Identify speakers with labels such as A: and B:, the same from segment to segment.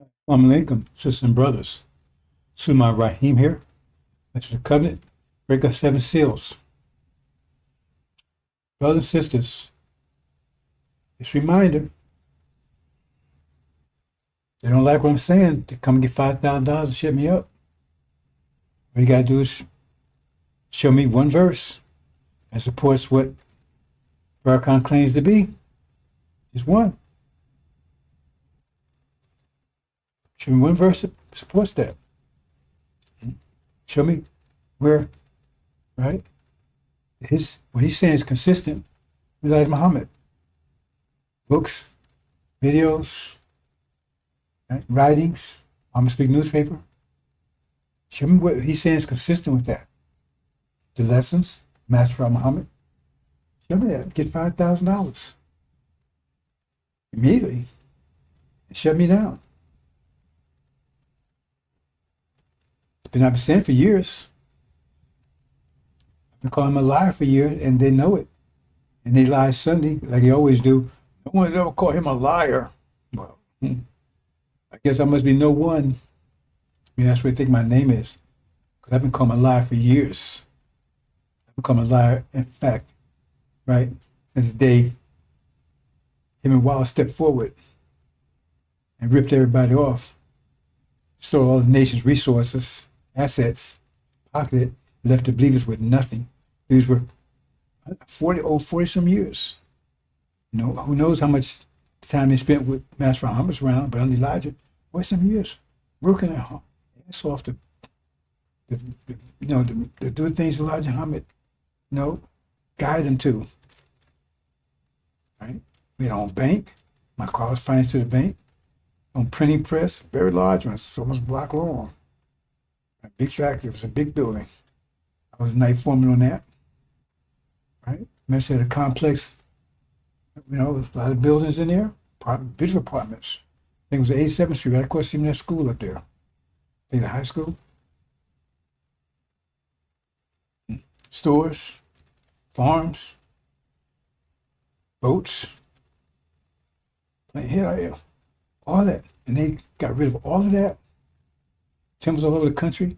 A: Assalamu alaikum, sisters and brothers. Suleiman Rahim here. That's the covenant. Break up seven seals. Brothers and sisters, just a reminder, they don't like what I'm saying, to come get $5,000 and shut me up. All you got to do is show me one verse that supports what Farrakhan claims to be. Just one. Show me one verse that supports that. Show me where, right? What he's saying is consistent with Elijah Muhammad. Books, videos, right? Writings, I'm speak newspaper. Show me what he's saying is consistent with that. The lessons, Master Muhammad. Show me that. Get $5,000 immediately and shut me down. It's been I've been saying for years. I've been calling him a liar for years, and they know it. And they lie Sunday, like they always do. No one's ever called him a liar. Well, I guess I must be no one. I mean, that's what I think my name is. Because I've been calling him a liar for years. I've been calling him a liar, in fact, right? Since the day him and Wallace stepped forward and ripped everybody off, stole all the nation's resources, assets, pocketed, left the believers with nothing. These were 40 some years. You know, who knows how much time they spent with Master Muhammad's around, but under Elijah, 40 some years, working their ass off to do things Elijah Muhammad, guide them to. Right? We had our own bank. My car was financed to the bank. On printing press, very large one, so almost a block long. A big factory, it was a big building. I was night foreman on that. Right? Messi had a complex, a lot of buildings in there, beautiful apartments. I think it was 87th Street, right across from that school up there. I think the high school. Stores, farms, boats. Here, all that. And they got rid of all of that. Temples all over the country.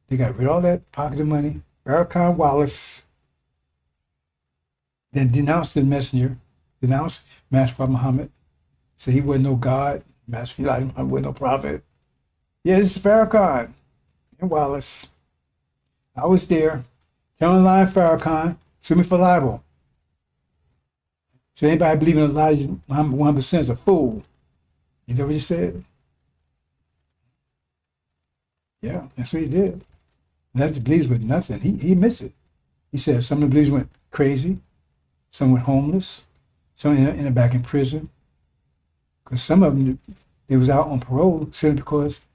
A: They got rid of all that pocket of money. Farrakhan Wallace then denounced the messenger, denounced Master Muhammad, said he wasn't no God, Master Elijah Muhammad wasn't no prophet. Yeah, this is Farrakhan and Wallace. I was there, telling line Farrakhan, sue me for libel. So anybody believing in Elijah Muhammad 100% is a fool. You know what he said? Yeah, that's what he did. Left the believers with nothing. He admits it. He said some of the believers went crazy, some went homeless, some ended back in prison. Because some of them, they was out on parole simply because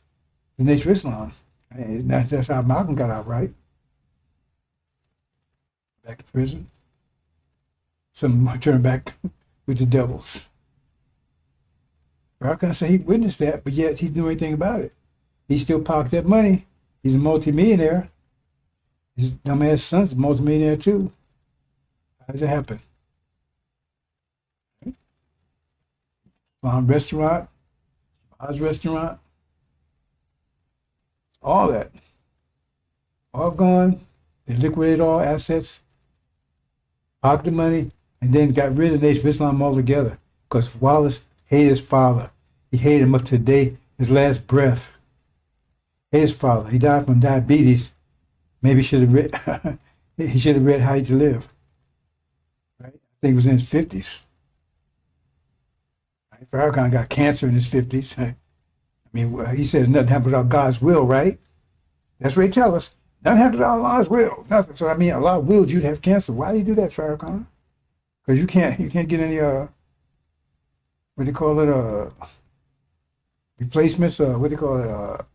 A: the nature of Islam. And that's how Malcolm got out, right? Back to prison. Some turned back with the devils. Farrakhan said he witnessed that, but yet he didn't do anything about it. He still pocketed that money. He's a multimillionaire. His dumbass son's a multimillionaire too. How does that happen? Farm restaurant, Oz restaurant, all that. All gone. They liquidated all assets, pocketed money, and then got rid of the Nation of Islam altogether. Because Wallace hated his father. He hated him up to the day, his last breath. Hated his father. He died from diabetes. Maybe he should have read, he should have read How to Live. Right? I think he was in his 50s. Right? Farrakhan got cancer in his 50s. I mean, he says nothing happens without God's will, right? That's what they tell us. Nothing happens without Allah's will. Nothing. So, I mean, Allah willed you to have cancer. Why do you do that, Farrakhan? Because you can't get any, what do you call it, replacements, what do you call it,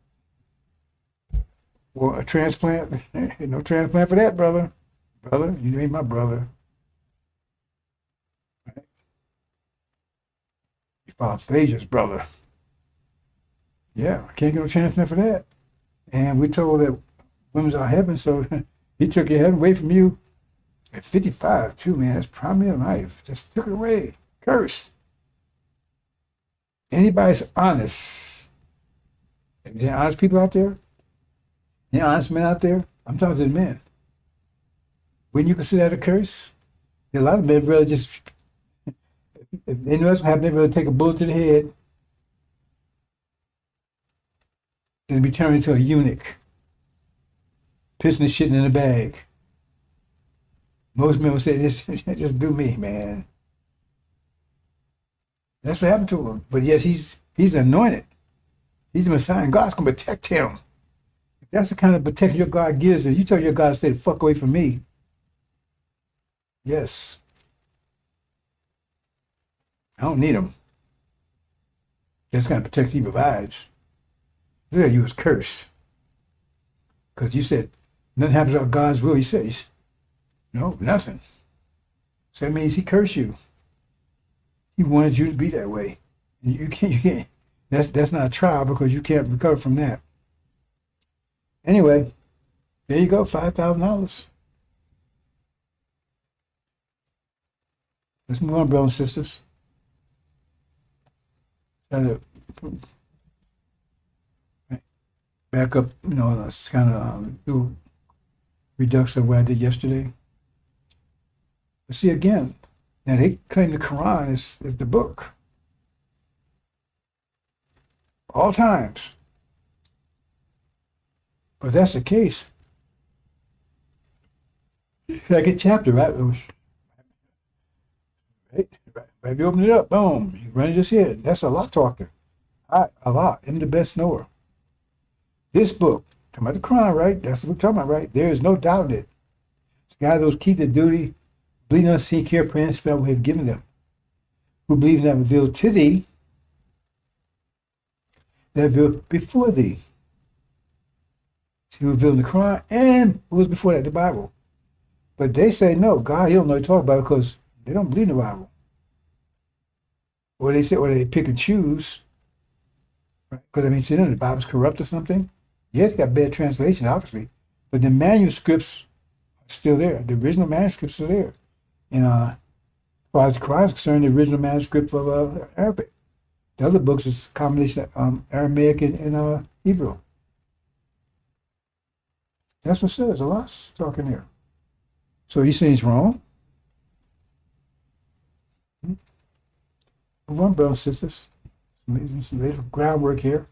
A: or a transplant? No transplant for that, brother. Brother, you ain't my brother. Right? You follow Phaedrus, brother. Yeah, I can't get no transplant for that. And we're told that women's are heaven, so he took your heaven away from you at 55 too, man. That's prime of life. Just took it away. Cursed. Anybody's honest There are honest people out there. There are honest men out there. I'm talking to the men. Wouldn't you consider that a curse? A lot of men really just, if they know what's going to happen, they really take a bullet to the head and be turned into a eunuch, pissing and shitting in a bag. Most men will say, just do me, man. That's what happened to him. But yes, he's anointed. He's the Messiah, and God's going to protect him. If that's the kind of protection your God gives, and you tell your God to stay the fuck away from me, yes, I don't need him. That's the kind of protection he provides. There you was cursed. Because you said, nothing happens without God's will. He says, no, nothing. So that means he cursed you. He wanted you to be that way. And you can't. That's not a trial because you can't recover from that. Anyway, there you go, $5,000. Let's move on, brothers and sisters. Try to back up, let's kind of do reduction of what I did yesterday. But see, again, now they claim the Quran is the book. All times. But that's the case. Like a chapter, right? Right? If you open it up, boom, you run it just here. That's a lot talking. A lot. I'm the best knower. This book, talking about the Quran, right? That's what we're talking about, right? There is no doubt in it. It's God those keep the duty, believe unseen care, prayer, and spell we have given them. Who believe in that revealed to thee, that revealed before thee. See, revealed in the Quran, and what was before that, the Bible. But they say, no, God, he don't know what to talk about because they don't believe in the Bible. Or they say, or they pick and choose. Right? Because, I mean, see, the Bible's corrupt or something. Yeah, they got bad translation, obviously. But the manuscripts are still there. The original manuscripts are there. And as far as the Quran is concerned, the original manuscript of Arabic. The other books is a combination of Aramaic and Hebrew. That's what it says. A lot's talking there. So you saying it's wrong? Move on, brothers and sisters. Some little groundwork here.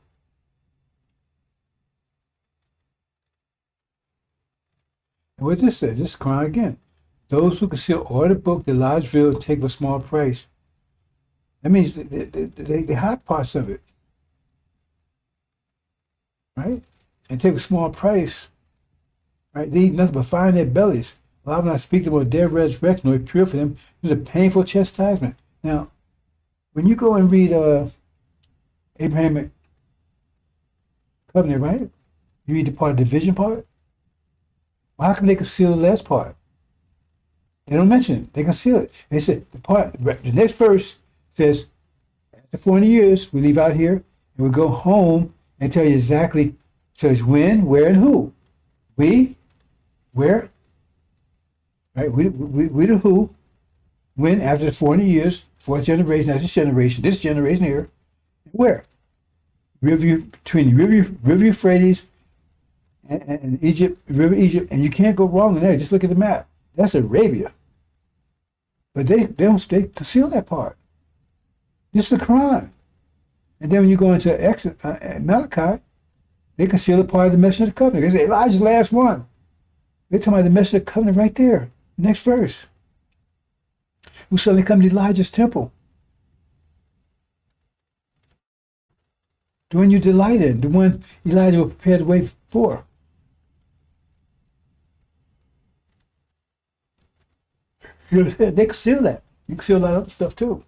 A: And what this says, this is Quran again. Those who conceal or the book, the large veil, and take a small price. That means they hide parts of it. Right? And take a small price. Right? They eat nothing but fire in their bellies. Allow them not speak to them of their resurrection, or pure for them. It's a painful chastisement. Now, when you go and read Abrahamic covenant, right? You read the part of the division part. Well, how come they conceal the last part? They don't mention it. They conceal it. They said the next verse says, after 400 years, we leave out here and we go home and tell you exactly, says when, where, and who. We, where, right? We the who, when, after the 400 years, fourth generation, that's this generation here, where? Between the river Euphrates and Egypt, river Egypt, and you can't go wrong in there. Just look at the map. That's Arabia. But they conceal that part. This is the Quran. And then when you go into Malachi, they conceal the part of the message of the covenant. They say Elijah's the last one. They're talking about the message of the covenant right there. Next verse. Who suddenly come to Elijah's temple. The one you delight in, the one Elijah was prepared to wait for. They conceal that. You conceal a lot of other stuff too.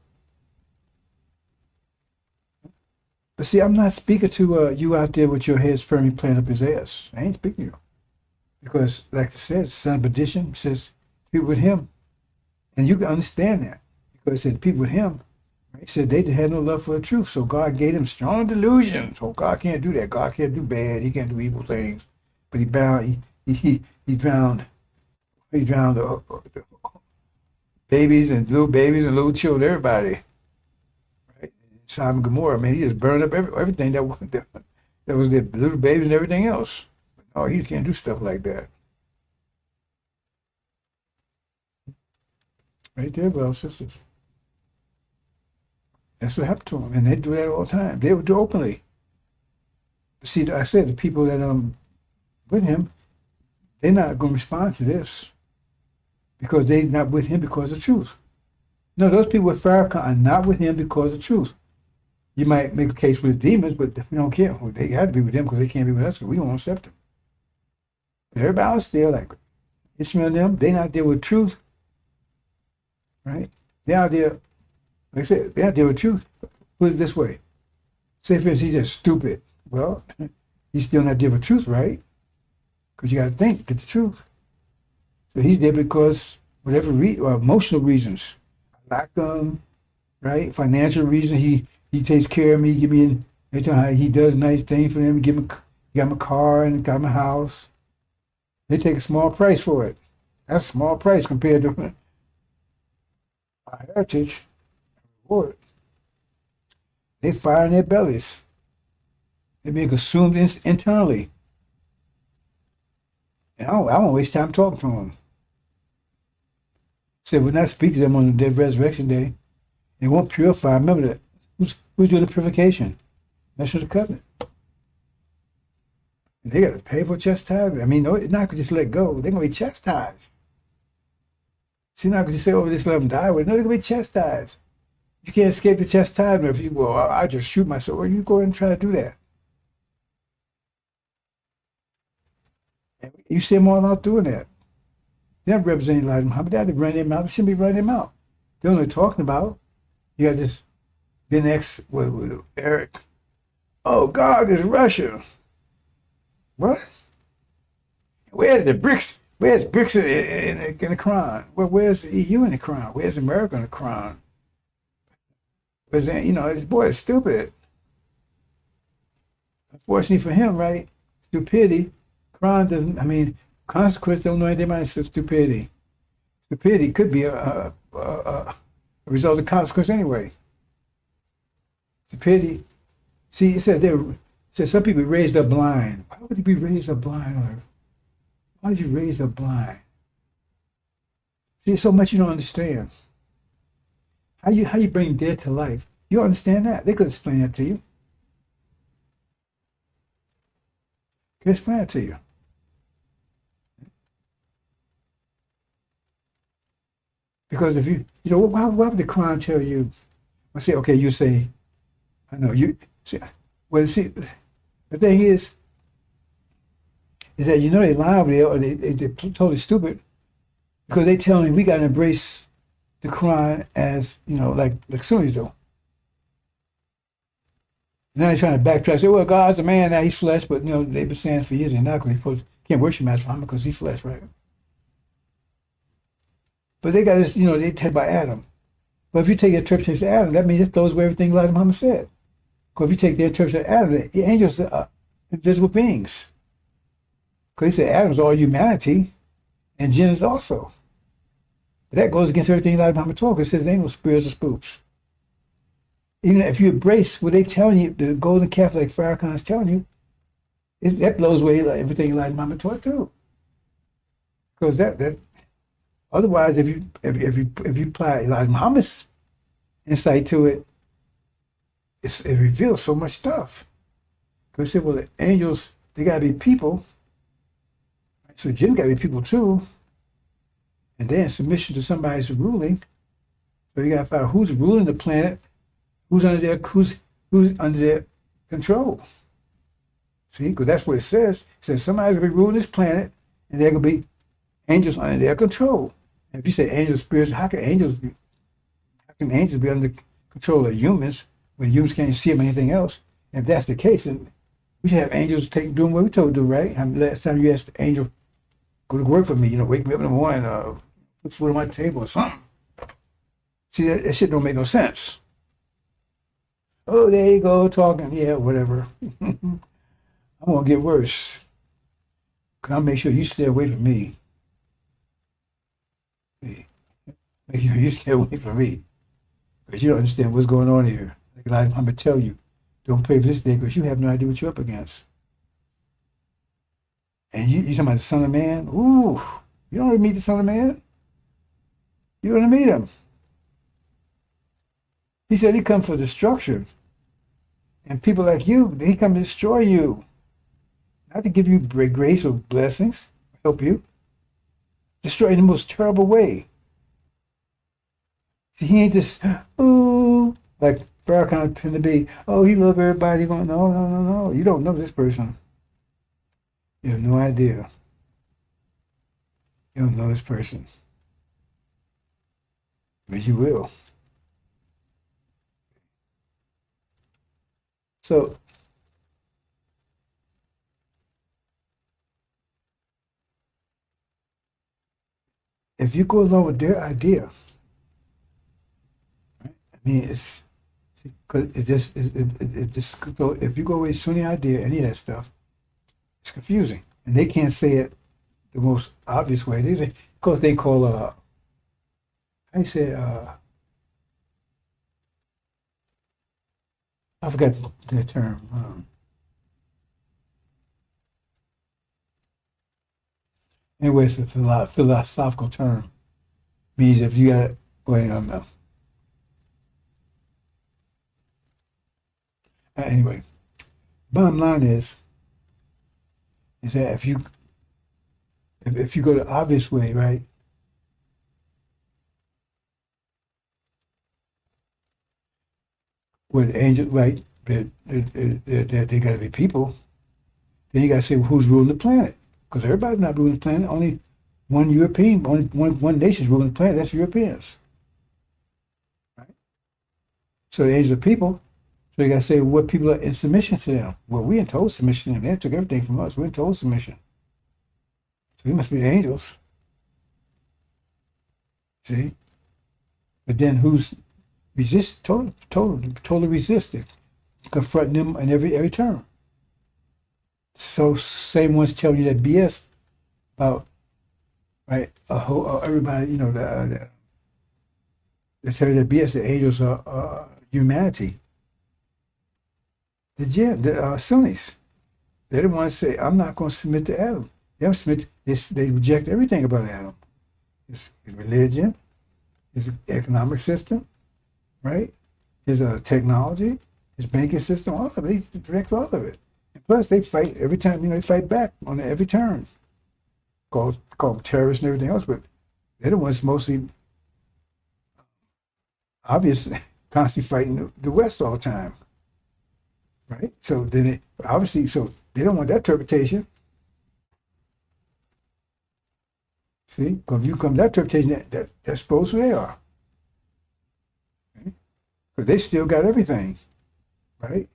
A: But see, I'm not speaking to you out there with your heads firmly planted up his ass. I ain't speaking to you. Because, like it says, son of perdition says, people with him. And you can understand that. Because it said, people with him, right? He said they had no love for the truth. So God gave them strong delusions. So God can't do that. God can't do bad. He can't do evil things. But he drowned babies and little children, everybody. Right? Sodom and Gomorrah, man, he just burned up everything that That was their little babies and everything else. Oh, he can't do stuff like that. Right there, brothers and sisters. That's what happened to them, and they do that all the time. They would do openly. But see, I said the people that with him, they're not going to respond to this because they're not with him because of truth. No, those people with Farrakhan are not with him because of truth. You might make a case with the demons, but we don't care. Well, they had to be with them because they can't be with us because we won't accept them. But everybody else there, like Ishmael and them, they're not there with truth, right? They're out there, like I said, they're out there with truth. Put it this way. Say, for instance, he's just stupid. Well, he's still not there with truth, right? Because you got to think, get the truth. So he's there because whatever or emotional reasons, lack right? Financial reason, he takes care of me, give me every time he does nice things for them, he got my car and got my house. They take a small price for it. That's a small price compared to our heritage. Reward. They fire in their bellies. They're being consumed internally. And I won't waste time talking to them. Said, we'll not speak to them on the day of resurrection day. It won't purify. Remember that. Who's doing the purification? That's the covenant. And they got to pay for chastisement. I mean, no, they're not going to just let go. They're going to be chastised. See, not going to just say, oh, just let them die with it. No, they're going to be chastised. You can't escape the chastisement if you go, well, I just shoot myself. Well, you go ahead and try to do that. And you see them all out doing that. They're not representing Elijah Muhammad. They have to run them out. They shouldn't be running them out. They're only talking about. You got this the next with Eric. Oh, God is Russia. What? Where's the BRICS? Where's BRICS in the Quran? Where's the EU in the Quran? Where's America in the Quran? Where's this boy is stupid. Unfortunately for him, right? Stupidity. Quran doesn't. I mean, consequence don't know anything about stupidity. Stupidity could be a result of consequence anyway. Stupidity. See, it said some people raised up blind. Why would you be raised up blind? Why would you raise up blind? See, so much you don't understand. How you bring dead to life? You don't understand that? They could explain that to you. Could explain it to you. Because if why would the Quran tell you? I say, okay, you say, I know you. See, well, see, the thing is that they lie over there, or they're totally stupid because they telling we got to embrace the Quran as like Sunnis do. Now they're trying to backtrack, say, well, God's a man, now he's flesh, but they've been saying for years and now because can't worship Master Muhammad because he's flesh, right? But they got this, they tell by Adam. But if you take the interpretation of Adam, that means it throws away everything Elijah Muhammad said. Because if you take the interpretation of Adam, the angels are invisible beings. Because he said Adam's all humanity and jinns also. But that goes against everything Elijah Muhammad taught. It says ain't no spirits or spooks. Even if you embrace what they telling you, the golden calf like Farrakhan is telling you, that blows away everything Elijah Muhammad taught too. Because that otherwise, if you apply Elijah Muhammad's insight to it, it reveals so much stuff. Because it said, well, the angels, they got to be people. So jinn got to be people too. And they're in submission to somebody's ruling. So you got to find out who's ruling the planet, who's under their control. See, because that's what it says. It says somebody's going to be ruling this planet, and they're going to be angels under their control. And if you say angel spirits, how can angels be under control of humans when humans can't see them or anything else? And if that's the case, then we should have angels doing what we told to do, right? Last time you asked the angel, go to work for me, wake me up in the morning, put food on my table or something. See, that shit don't make no sense. Oh, there you go, talking, yeah, whatever. I'm going to get worse. Because I'll make sure you stay away from me. Make sure you stay away from me. Because you don't understand what's going on here. Like I'm going to tell you, Don't pray for this day because you have no idea what you're up against. And you talking about the Son of Man? Ooh, you don't want to meet the Son of Man? You want to meet him? He said he come for destruction. And people like you, he come to destroy you. Not to give you grace or blessings, help you. Destroy in the most terrible way. See, he ain't just, ooh, like Farrakhan tend to be, oh, he love everybody. Going, no, no, no, no. You don't know this person. You have no idea. You don't know this person. But you will. So if you go along with their idea, right? I mean, it's because it just go, if you go with Sunni idea, any of that stuff, it's confusing, and they can't say it the most obvious way. Of course, they call I say I forgot the term. Anyway, it's a philosophical term. Means if you got wait, I don't know. Anyway, bottom line is that if you go the obvious way, right? With angels, right? That they got to be people. Then you got to say, well, who's ruling the planet? Because everybody's not ruling the planet. Only one European, only one nation's ruling the planet. That's Europeans, right? So the angels are people. So you got to say what people are in submission to them. Well, we ain't told submission to them. They took everything from us. We ain't told submission. So we must be the angels. See? But then who's totally resisted, confronting them in every term. So same ones tell you that BS about right everybody, they tell you that BS. The angels are humanity. The jinn, the Sunnis, they're the ones say, I'm not going to submit to Adam. They don't submit. They reject everything about Adam. His religion, his economic system, right? His technology, his banking system, all of it. They reject all of it. And plus, they fight every time. They fight back on every turn. Call them terrorists and everything else, but they're the ones mostly obvious, constantly fighting the West all the time, right? So then so they don't want that interpretation. See, because if you come to that interpretation, that exposes who they are. Right? But they still got everything, right?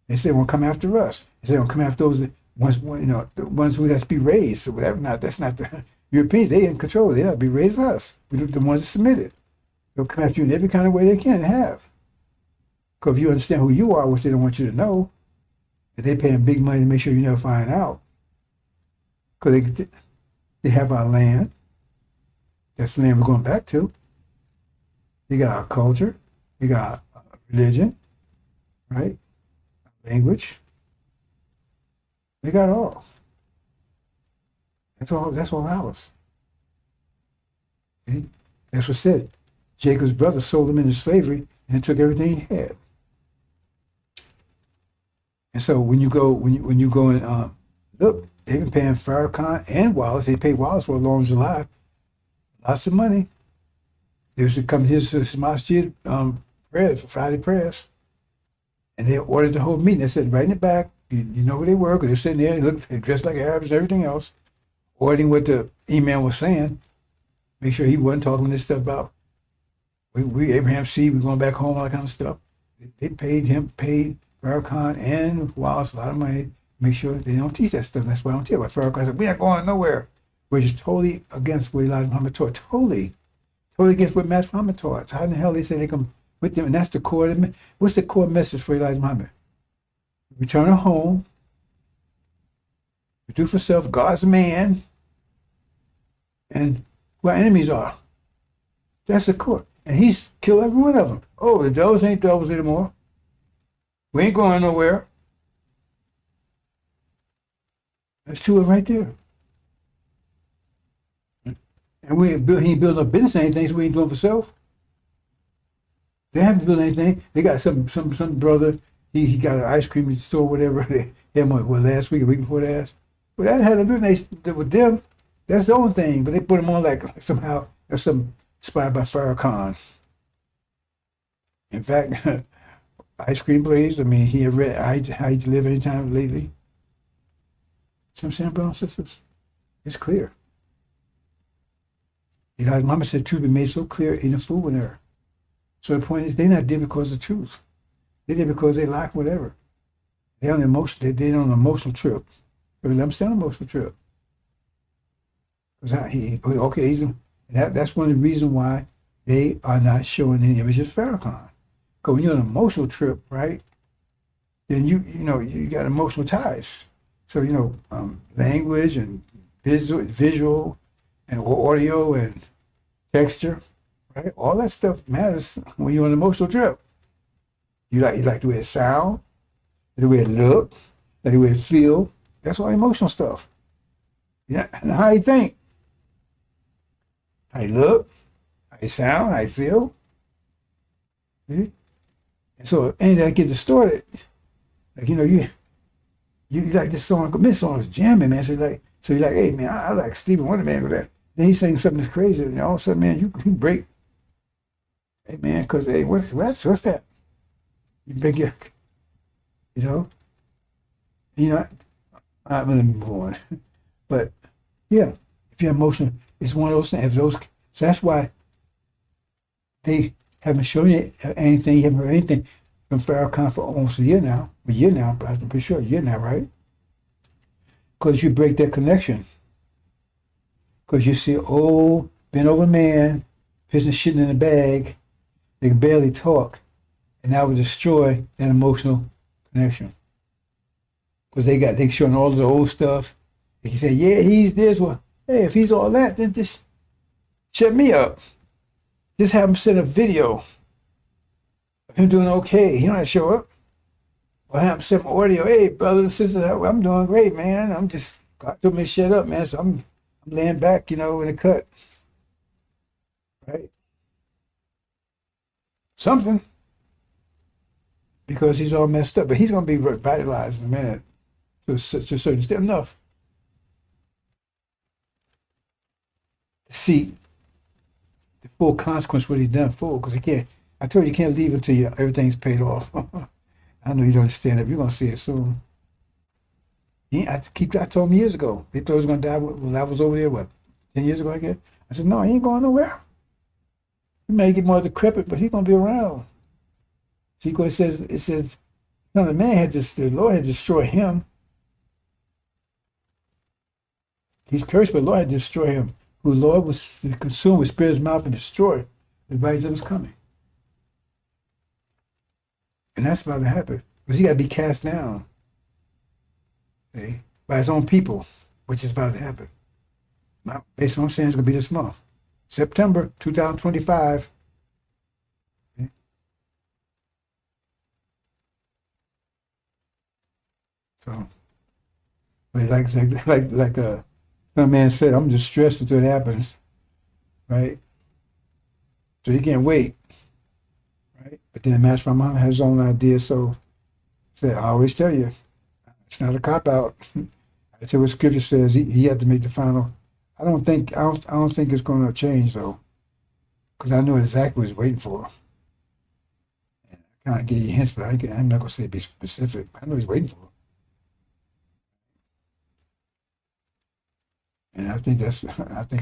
A: They say won't come after us. They say won't come after those the ones who has to be raised. So that's not the Europeans. They in control. They have to be raised us. We're the ones that submitted. They'll come after you in every kind of way they can have. Because if you understand who you are, which they don't want you to know, that they paying big money to make sure you never find out. Because they have our land. That's the land we're going back to. They got our culture. They got our religion, right? Language. They got it all. That's all ours. See? That's what said. Jacob's brother sold him into slavery and took everything he had. And so when you go and look, they've been paying Farrakhan and Wallace. They paid Wallace for as long as he's alive. Lots of money. They used to come to his masjid prayers for Friday prayers. And they ordered the whole meeting. They said right in the back, you know who they were, because they're sitting there, they dressed like Arabs and everything else, ordering what the imam was saying. Make sure he wasn't talking this stuff about, we Abraham seed, we're going back home, all that kind of stuff. They paid Farrakhan and Wallace a lot of money. Make sure they don't teach that stuff. That's why I don't tell. But Farrakhan said, we're not going nowhere. We're just totally against what Elijah Muhammad taught. Totally against what Matt Muhammad taught. So how in the hell they say they come with them? And that's the core of what's the core message for Elijah Muhammad? Return home. Do for self, God's man, and who our enemies are. That's the core. And he's killed every one of them. Oh, the devils ain't devils anymore. We ain't going nowhere. That's true right there. And he ain't building a business or anything, so we ain't doing for self. They haven't built anything. They got some brother, he got an ice cream store, whatever. They had one, last week, a week before last. But that had to do with them. That's the only thing. But they put him on like somehow, there's some inspired by Farrakhan. In fact, ice cream place, I mean, he had read how he's lived any time lately. See what I'm saying, brothers and sisters? It's clear. Elijah's mama said truth be made so clear in the food in her. So the point is, they're not there because of truth. They're there because they lack whatever. They're on an emotional trip. So let them stay on an emotional trip. Because that's one of the reasons why they are not showing any images of Farrakhan. Because when you're on an emotional trip, right, then you got emotional ties. So language and visual and audio and texture, right? All that stuff matters when you're on an emotional trip. You like the way it sound, the way it look, the way it feel. That's all emotional stuff. Yeah, and how you think, how you look, how you sound, how you feel. See? And so any of that gets distorted. Like you like this song, this song is jamming, man. So you're like, hey man, I like Stevie Wonder, man, with that. Then he's saying something that's crazy, and all of a sudden, man, you break. Hey man, because hey, what's that? You break your, I'm gonna move on. But yeah, if you're emotional, it's one of those things. So that's why they haven't shown you anything. You haven't heard anything from Farrakhan for almost a year now. But I'm pretty sure a year now, right? Because you break that connection. Because you see old, bent over man, pissing shit in a bag, they can barely talk, and that would destroy that emotional connection. Because they showing all of the old stuff. They can say, yeah, he's this. Well, hey, if he's all that, then just shut me up. Just have him send a video of him doing okay. He don't have to show up. Or have him send audio. Hey, brothers and sisters, I'm doing great, man. God told me to shut up, man. So I'm laying back, in the cut. Right? Something. Because he's all messed up. But he's going to be revitalized in a minute. To a certain extent. Enough. To see the full consequence of what he's done for. Because I told you can't leave until everything's paid off. I know you don't understand it. You're going to see it soon. I told him years ago. They thought he was going to die when I was over there, 10 years ago, I guess? I said, no, he ain't going nowhere. He may get more decrepit, but he's going to be around. See, because it says, no, the Lord had destroyed him. He's cursed, but the Lord had destroyed him. Who the Lord was consumed with spirit his mouth and destroyed everybody that was coming. And that's about to happen. Because he got to be cast down. See, by his own people, which is about to happen. Now, based on what I'm saying, it's going to be this month. September 2025. Okay. So, like some man said, I'm just stressed until it happens. Right? So he can't wait. Right? But then Master Mama has his own idea, so I always tell you, it's not a cop-out. I tell what Scripture says. He had to make the final. I don't think it's going to change though, because I know exactly what he's waiting for. And I can't give you hints, but I'm not going to say be specific. I know he's waiting for. And I think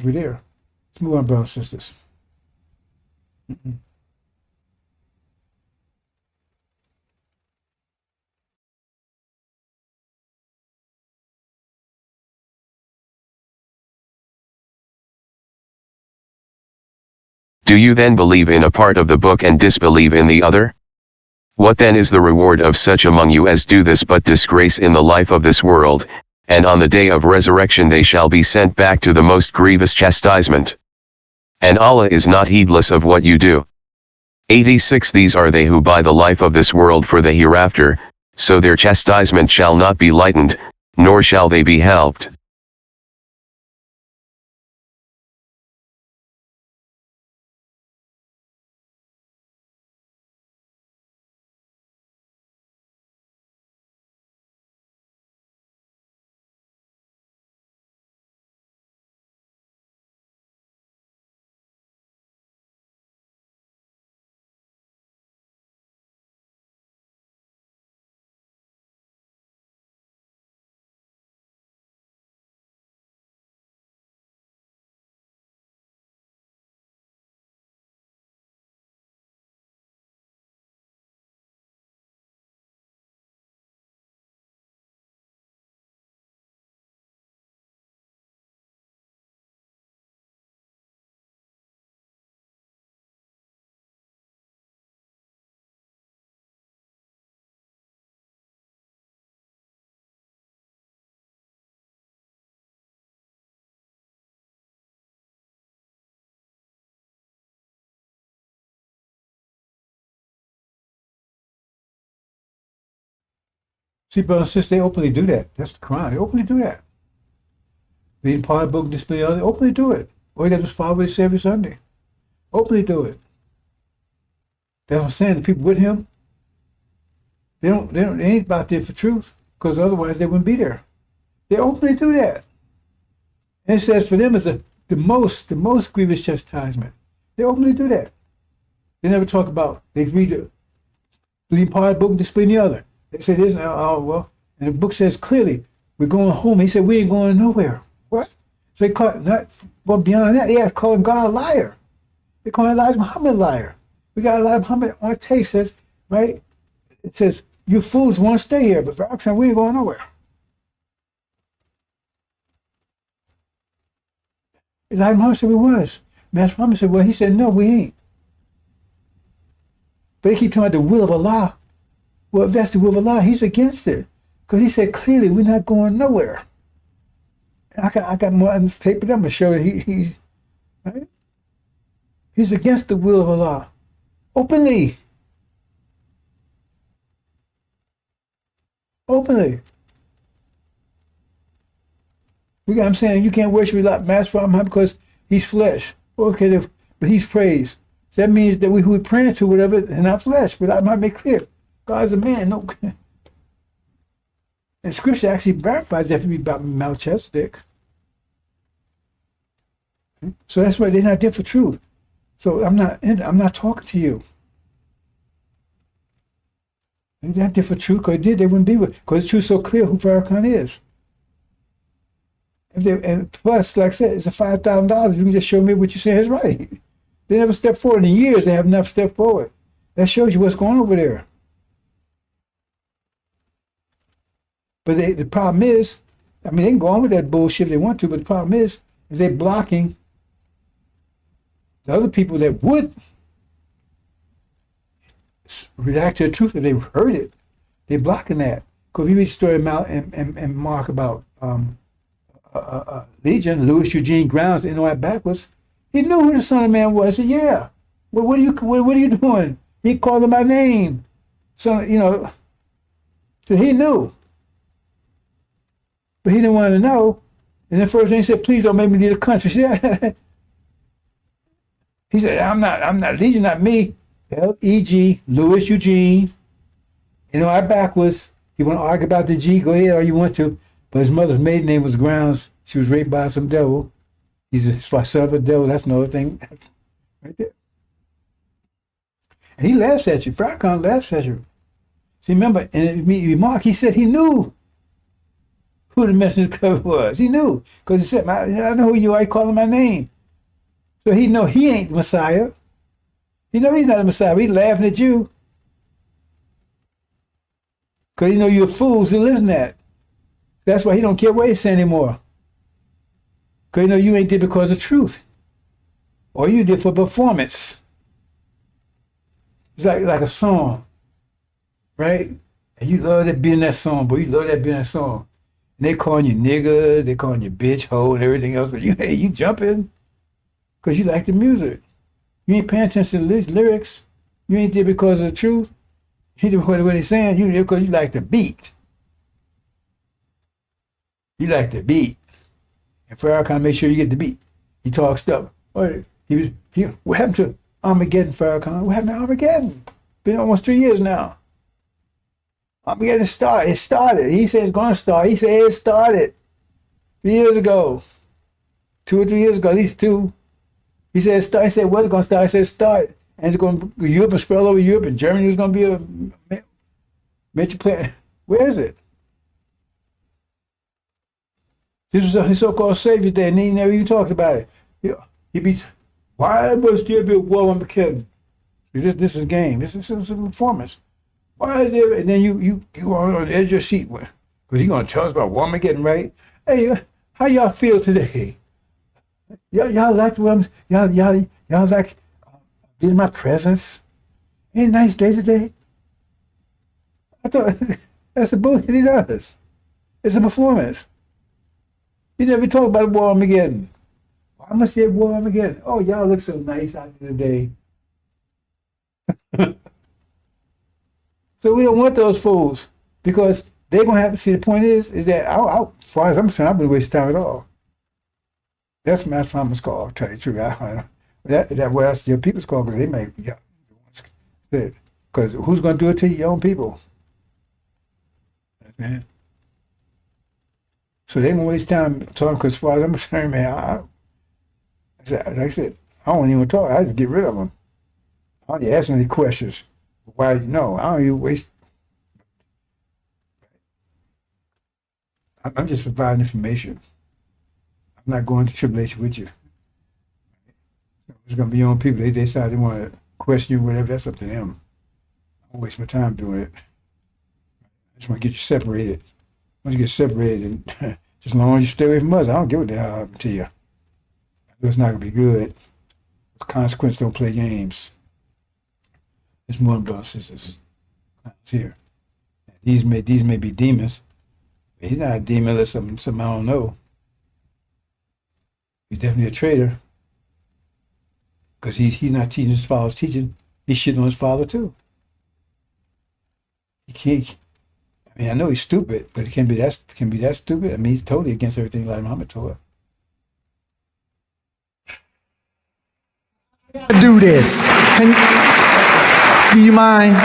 A: we're there. Let's move on, brothers and sisters. Mm-mm.
B: Do you then believe in a part of the book and disbelieve in the other? What then is the reward of such among you as do this but disgrace in the life of this world, and on the day of resurrection they shall be sent back to the most grievous chastisement? And Allah is not heedless of what you do. 86 These are they who buy the life of this world for the hereafter, so their chastisement shall not be lightened, nor shall they be helped.
A: See, brothers and sisters, they openly do that. That's the crime. They openly do that. Reading part of the book, display, they openly do it. All you got to do is follow what they say every Sunday. Openly do it. That's what I'm saying. The people with him, they ain't about there for truth, because otherwise they wouldn't be there. They openly do that. And it says for them is the most grievous chastisement. They openly do that. They never talk about, they read the reading part of the book, display the other. They say this, well, and the book says clearly, we're going home. He said, we ain't going nowhere. What? So they call not well beyond that, they have calling God a liar. They call Elijah Muhammad a liar. We got Elijah Muhammad on tape says, right? It says, you fools want to stay here, but Farrakhan said, we ain't going nowhere. Elijah Muhammad said we was. Master Muhammad said, well, he said, no, we ain't. But they keep talking about the will of Allah. Well, if that's the will of Allah, he's against it. Because he said clearly, we're not going nowhere. And I got more on this tape, but I'm going to show you he's right? He's against the will of Allah. Openly. Openly. I'm saying you can't worship Master Muhammad because he's flesh. Okay, but he's praised. So that means that who we're praying to, whatever, and not flesh. But I might make clear. God is a man. No. And Scripture actually verifies that to be about Melchizedek. So that's why they're not there for truth. So I'm not talking to you. They're not there for truth, because they wouldn't be with, because the truth's so clear who Farrakhan is. And plus, like I said, it's a $5,000. You can just show me what you say is right. They never step forward. In years, they have never stepped forward. That shows you what's going on over there. But the problem is, I mean, they can go on with that bullshit if they want to, but the problem is they're blocking the other people that would react to the truth if they heard it. They're blocking that. Because if you read the story and Mark about Legion, Louis Eugene Grounds, backwards, he knew who the Son of Man was. He said, yeah. Well, what are you doing? He called him by name. So, so he knew. But he didn't want to know. And the first thing he said, please don't make me leave the country. He said, I'm not, Legion, not me. L-E-G, Louis Eugene. backwards. You want to argue about the G, go ahead, all you want to. But his mother's maiden name was Grounds. She was raped by some devil. He's a son of a devil. That's another thing right there. And he laughs at you. Farrakhan laughs at you. See, remember, in the remark, he said he knew who the messenger was. He knew. Because he said, I know who you are. He calling my name. So he know he ain't the Messiah. He know he's not the Messiah. He's laughing at you. Because he know you're fools to listen to that. That's why he don't care what he say anymore. Because he know you ain't there because of truth. Or you did for performance. It's like a song, right? And you love that being in that song, boy. You love that being in that song. And they calling you niggas, they calling you bitch, hoe, and everything else. But you jumping because you like the music. You ain't paying attention to the lyrics. You ain't there because of the truth. You do what they're saying. You there because you like the beat. You like the beat. And Farrakhan make sure you get the beat. He talks stuff. What happened to Armageddon, Farrakhan? What happened to Armageddon? Been almost 3 years now. Armageddon started. It started. He said it's going to start. He said it started 3 years ago. 2 or 3 years ago, at least 2. He said it started. He said, what's going to start? I said it started. And it's going to Europe and spread over Europe, and Germany is going to be a major player. Where is it? This was his so-called Savior Day, and he never even talked about it. He be, why must there be a war on Armageddon? This is a game. This is a performance. Why is there? And then you are on the edge of your seat because he's going to tell us about war Armageddon, right? Hey, how y'all feel today? Y'all like what y'all like being in my presence? Ain't a nice day today? I thought that's the bullshit he does. It's a performance. He never talked about war Armageddon. Why must there be war Armageddon? Oh, y'all look so nice out there today. So we don't want those fools because they're gonna have to see. The point is that as far as I'm concerned, I've been wasting time at all. That's my farmer's call. I'll tell you the truth. That what else your people's call because they may because who's gonna do it to your own people? Man. So they gonna waste time talking because as far as I'm concerned, man, like I said, I don't even talk. I just get rid of them. I don't even ask any questions. Why? No, I don't even waste. I'm just providing information. I'm not going to tribulation with you. It's going to be your own people. They decide they want to question you, whatever. That's up to them. I don't waste my time doing it. I just want to get you separated. Once you get separated, and just as long as you stay away from us, I don't give a damn what happened to you. It's not going to be good. Consequences don't play games. There's more brothers sisters here. These may be demons. He's not a demon unless something I don't know. He's definitely a traitor. Because he's not teaching his father's teaching. He's shitting on his father too. He can't. I mean, I know he's stupid, but he can be that stupid. I mean, he's totally against everything Elijah Muhammad taught.
C: Do this. Do you mind?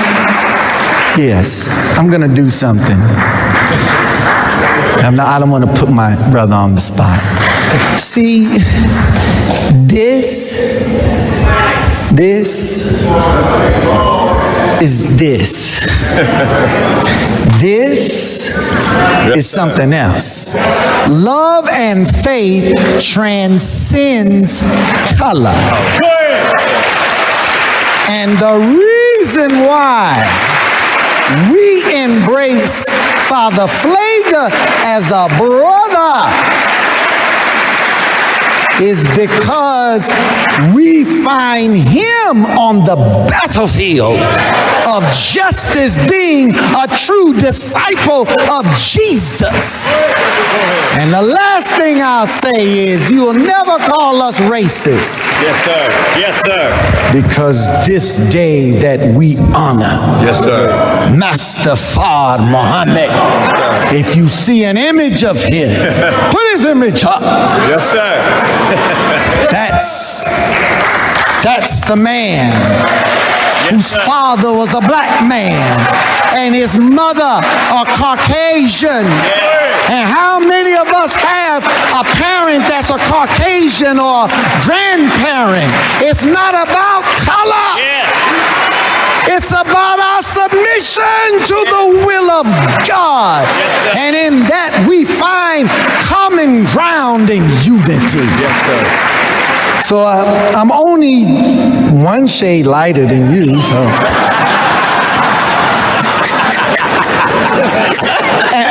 C: Yes, I'm gonna do something. I don't want to put my brother on the spot. See, this is this. This is something else. Love and faith transcends color. And the reason why we embrace Father Flager as a brother is because we find him on the battlefield of justice, being a true disciple of Jesus. And the last thing I'll say is you'll never call us racist.
D: Yes, sir. Yes, sir.
C: Because this day that we honor,
D: Yes, sir.
C: Master Fard Muhammad, if you see an image of him, put his image up.
D: Yes, sir.
C: That's the man whose father was a black man and his mother a Caucasian. And how many of us have a parent that's a Caucasian or grandparent? It's not about color. It's about our submission to the will of God. And in that we find common ground and unity.
D: Yes, sir.
C: So I'm only one shade lighter than you, so.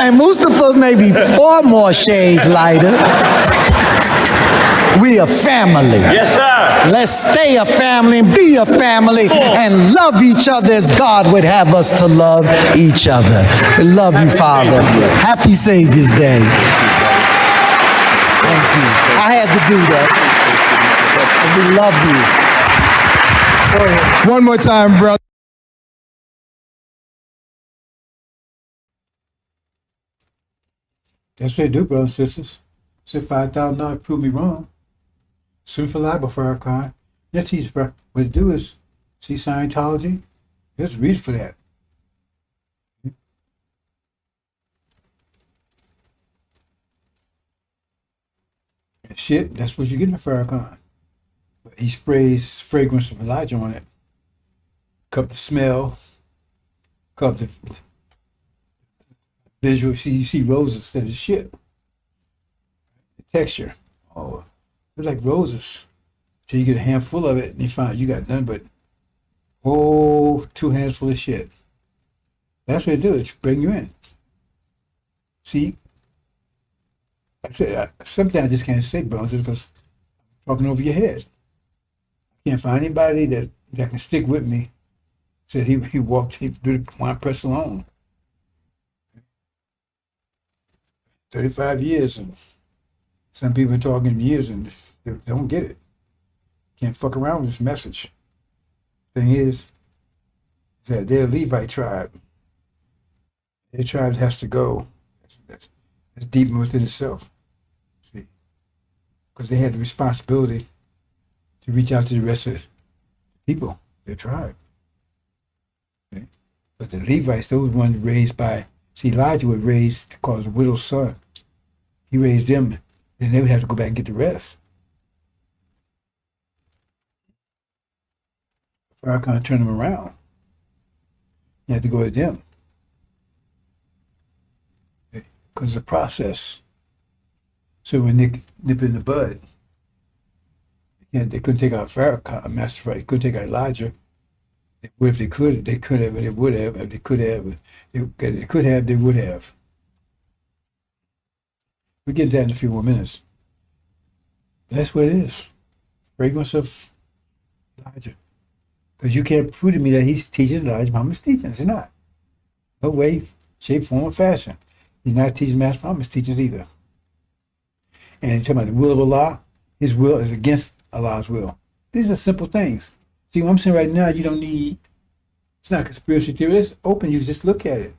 C: and Mustafa may be 4 more shades lighter. We a family.
D: Yes, sir.
C: Let's stay a family and be a family and love each other as God would have us to love each other. We love you, Father. Happy Savior's Day. Thank you. I had to do that. We love you.
A: Go ahead.
C: One more time, brother.
A: That's what they do, brothers and sisters. Said $5,000, prove me wrong. Sue for libel, Farrakhan. That's easy for what they do is see Scientology. Just read for that. And shit, that's what you get in Farrakhan. He sprays fragrance of Elijah on it. Cup the smell, cup the visual. See, you see roses instead of shit. The texture. Oh, it's like roses. Till you get a handful of it and you find you got none but, oh, 2 handfuls of shit. That's what they do. It's bring you in. See, I said, sometimes I just can't say bones because I'm talking over your head. I can't find anybody that can stick with me. Said he did the one press alone. 35 years, and some people are talking years and they don't get it. Can't fuck around with this message. Thing is that they're a Levite tribe. Their tribe has to go. That's deep within itself. See, because they had the responsibility to reach out to the rest of the people, their tribe. Okay? But the Levites, those ones raised by, see, Elijah was raised to cause a widow's son. He raised them, then they would have to go back and get the rest. Farrakhan turned them around. You had to go to them. Because the process. So when Nick nip in the bud, they couldn't take out Farrakhan, Master Farrakhan, they couldn't take out Elijah. If they could have, and they would have. If they could have, they would have. We'll get to that in a few more minutes. That's what it is. Fragrance of Elijah. Because you can't prove to me that he's teaching Elijah Muhammad's teachings. He's not. No way, shape, form, or fashion. He's not teaching Master Muhammad's teachings either. And talking about the will of Allah, his will is against Allah's will. These are simple things. See, what I'm saying right now, you don't need, it's not conspiracy theory. It's open. You just look at it.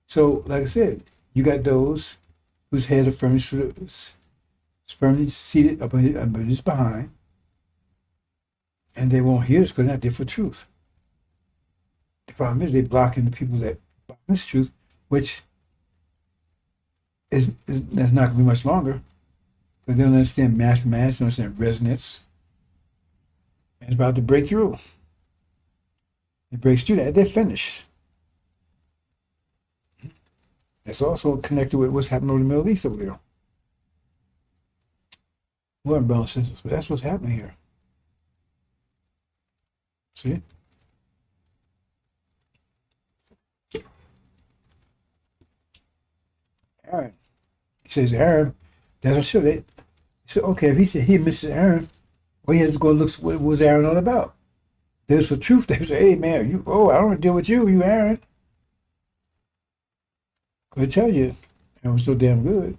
A: So, like I said, you got those whose head are firmly seated up his behind, and they won't hear this because they're not there for truth. The problem is they're blocking the people that block this truth, which is that's not going to be much longer because they don't understand mass, they don't understand resonance. And it's about to break through. It breaks through that, they're finished. It's also connected with what's happening over the Middle East over there. Well, brothers and sisters, but that's what's happening here. See? Aaron. He says, Aaron, that's what should it. He said, okay, if he said he misses Aaron, well, he had to go look what was Aaron all about. There's the truth. They say, hey man, I don't want to deal with you, Aaron. I tell you, Aaron was so damn good.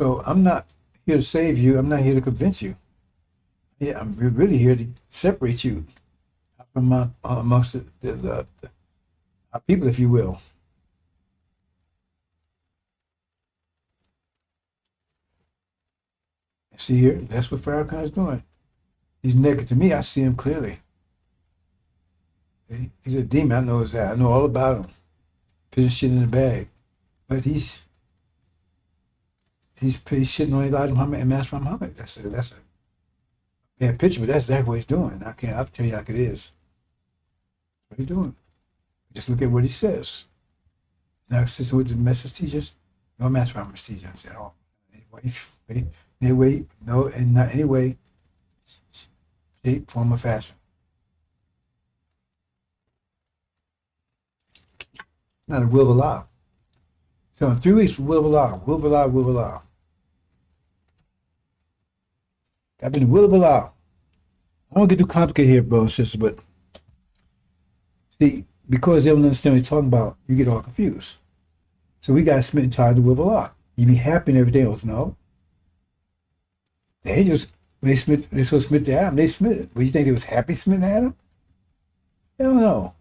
A: So I'm not here to save you. I'm not here to convince you. Yeah, I'm really here to separate you from amongst our people, if you will. See here, that's what Farrakhan is doing. He's naked to me. I see him clearly. Okay? He's a demon. I know that. I know all about him. Putting shit in the bag, but he's shitting on Elijah Muhammad and Master Muhammad. That's a bad picture, but that's exactly what he's doing. I'll tell you like it is. What he's doing. Just look at what he says. Now, consistent with the message teachers, no Master Muhammad's teachers at all. Anyway, no, and not any way, shape, form, or fashion. Not a will of Allah. So in 3 weeks, will of Allah, will of Allah, will of Allah. I've been the will of Allah. I don't get too complicated here, brothers and sisters, but see, because they don't understand what he's talking about, you get all confused. So we got to submit and tie the will of Allah. You be happy and everything else, no? The angels, When they supposed to submit to Adam, they submitted. But you think they was happy submitting to Adam? Hell no.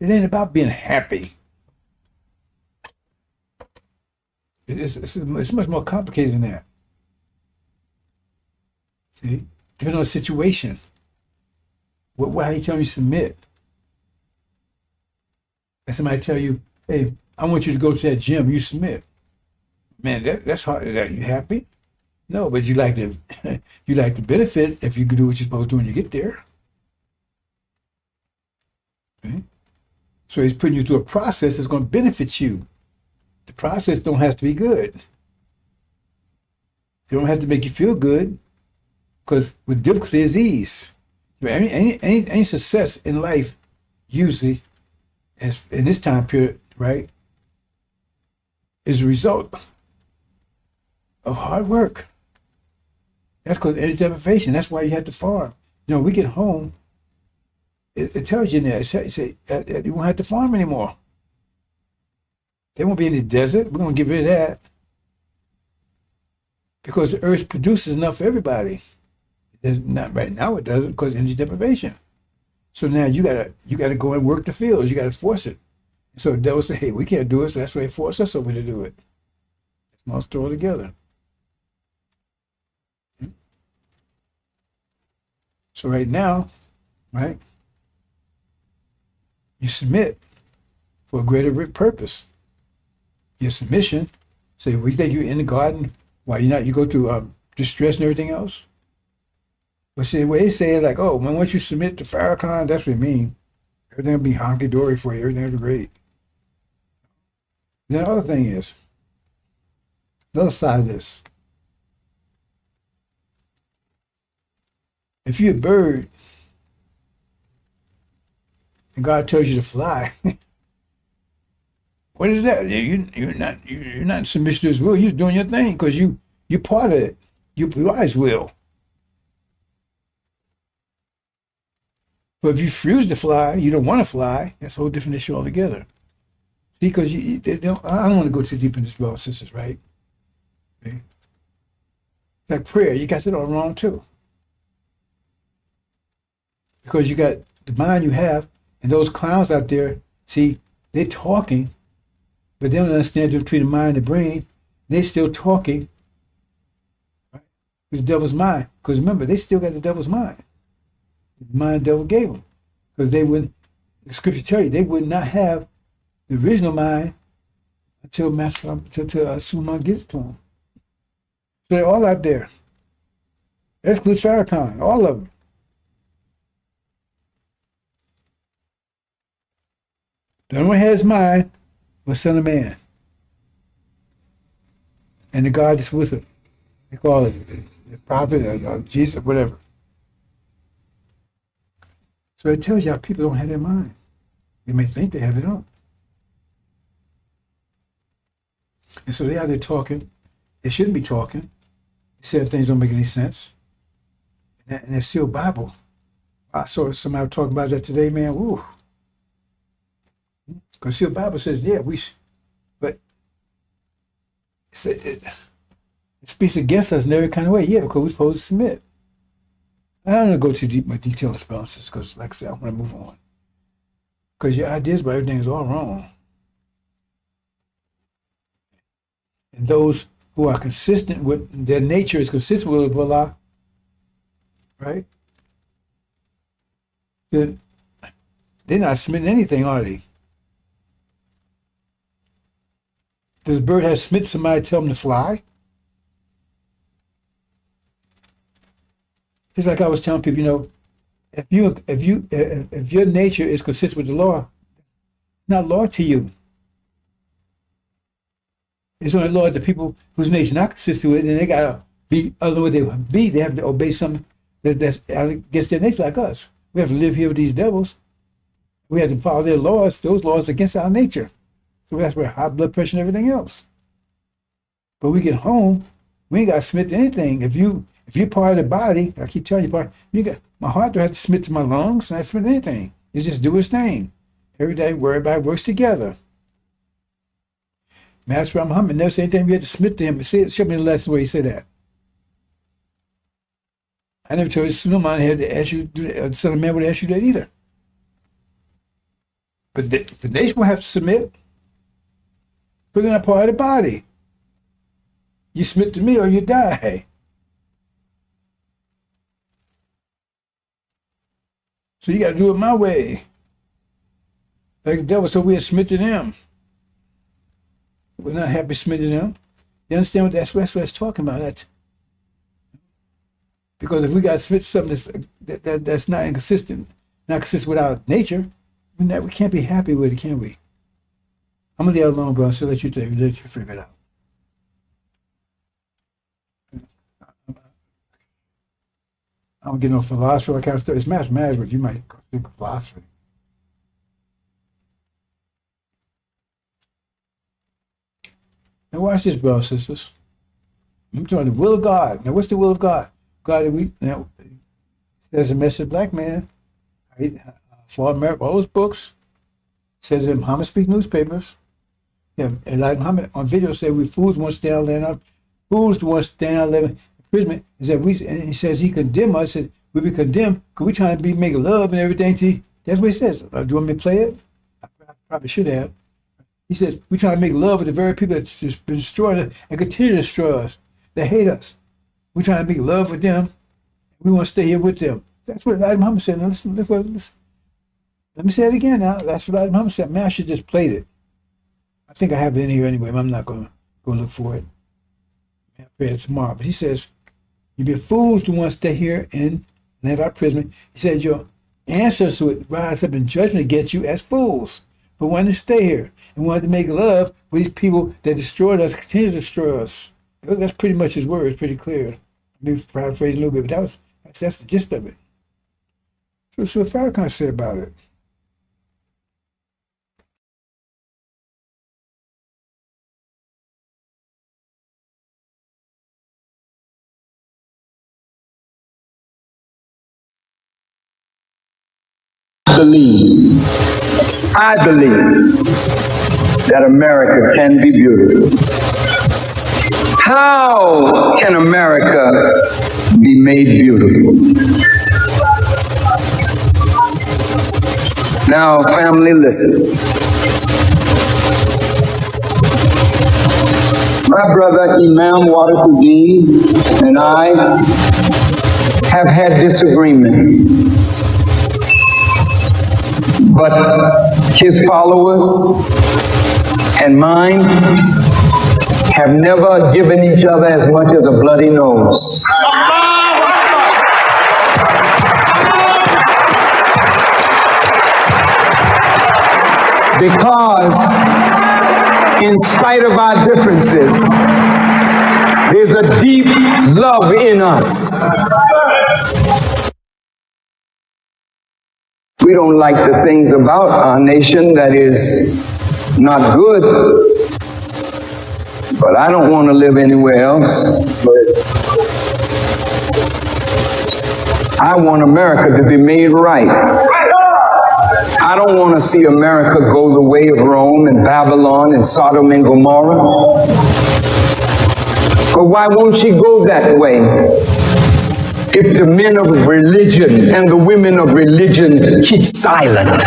A: It ain't about being happy. It's much more complicated than that. See? Depending on the situation. How you tell me submit? And somebody tell you, hey, I want you to go to that gym, you submit. Man, that's hard. You happy? No, but you like to you like to benefit if you can do what you're supposed to do when you get there. Okay? So he's putting you through a process that's going to benefit you. The process don't have to be good. It don't have to make you feel good, because with difficulty is ease. Any success in life, usually, as in this time period, right, is a result of hard work. That's because energy deprivation. That's why you have to farm. You know, we get home, it tells you in there, it say, you won't have to farm anymore. There won't be any desert. We're going to get rid of that. Because the earth produces enough for everybody. There's not right now, it doesn't, because of energy deprivation. So now you gotta go and work the fields. You gotta force it. So the devil say, hey, we can't do it, so that's why they force us over to do it. It's all throw it together. So right now, right, you submit for a greater purpose. Your submission, say, well, you think you're in the garden, why you go through distress and everything else? But see, the way they say it, like, oh, once you submit to Farrakhan, that's what it means. Everything will be honky-dory for you. Everything will be great. Then the other thing is, the other side of this. If you're a bird and God tells you to fly, what is that? You're not in submission to his will. You're just doing your thing because you're part of it. You are his will. But if you refuse to fly, you don't want to fly, that's a whole different issue altogether. See, because I don't want to go too deep in this, brothers and sisters, right? Okay. It's like prayer, you got it all wrong too. Because you got the mind you have, and those clowns out there, see, they're talking, but they don't understand the difference between the mind and the brain. They're still talking, right, with the devil's mind. Because remember, they still got the devil's mind. The mind the devil gave them. Because they wouldn't, the scripture tell you, they would not have the original mind until Suleiman gets it to them. So they're all out there. That includes Farrakhan, all of them. The only one who has mind was Son of Man. And the God that's with him. They call it the prophet or Jesus, whatever. So it tells you how people don't have their mind. They may think they have it on. And so they're out there talking. They shouldn't be talking. They said things don't make any sense. And that's still Bible. I saw somebody talking about that today, man. Woo. Because still Bible says, yeah, but it speaks against us in every kind of way. Yeah, because we're supposed to submit. I don't want to go too deep with detailed responses because, like I said, I want to move on. Because your ideas about everything is all wrong. And those who are consistent with their nature is consistent with Allah, right? Then they're not submitting anything, are they? Does a bird have submit somebody tell them to fly? It's like I was telling people, you know, if your nature is consistent with the law, it's not law to you. It's only law to people whose nature is not consistent with it, and they gotta be other way they be. They have to obey something that's against their nature, like us. We have to live here with these devils. We have to follow their laws. Those laws are against our nature. So that's where high blood pressure and everything else. But we get home, we ain't got to submit to anything. If you're part of the body, I keep telling you, my heart don't have to submit to my lungs, and I submit to anything. It's just do its thing. Every day, everybody works together. Master Muhammad never said anything. We had to submit to him. Show me the lesson where he said that. I never told you son of mine had to ask you to do that. Son of man would ask you that either. But the nation will have to submit. Because they're not part of the body. You submit to me or you die. So you got to do it my way. Like the devil, so we submit to them. We're not happy submitting to them. You understand that's what it's talking about? Because if we got to submit to something that's not inconsistent, not consistent with our nature, we can't be happy with it, can we? I'm gonna leave it alone, bro. So let you figure it out. I don't get no philosophy or kind of stuff. It's mathematics, but you might do philosophy. Now watch this, brothers and sisters. I'm talking the will of God. Now what's the will of God? God, there's a message of black man. For America, all those books. Says in Muhammad Speak newspapers. Yeah, and like Muhammad on video said, we fools want to stand out land up. Fools want to stand out land imprisonment. Is that and he says he condemned us. Said we be condemned because we trying to make love and everything. That's what he says. Do you want me to play it? I probably should have. He says we trying to make love with the very people that's just been destroying us and continue to destroy us. They hate us. We trying to make love with them. We want to stay here with them. That's what Elijah Muhammad said. Now listen. Let me say it again now. That's what Elijah Muhammad said. Man, I should just played it. I think I have it in here anyway, but I'm not going to go look for it. I'll pray it tomorrow. But he says, you be fools to want to stay here and live our imprisonment. He says, your ancestors would rise up in judgment against you as fools for wanting to stay here and wanted to make love with these people that destroyed us, continue to destroy us. That's pretty much his word. It's pretty clear. Maybe paraphrasing a little bit, but that's the gist of it. So what Farrakhan said about it.
E: I believe that America can be beautiful. How can America be made beautiful? Now, family, listen. My brother Imam Wadafuddin and I have had disagreement. But his followers and mine have never given each other as much as a bloody nose. Because in spite of our differences, there's a deep love in us. We don't like the things about our nation that is not good, but I don't want to live anywhere else. I want America to be made right. I don't want to see America go the way of Rome and Babylon and Sodom and Gomorrah. But why won't she go that way? If the men of religion and the women of religion keep silent.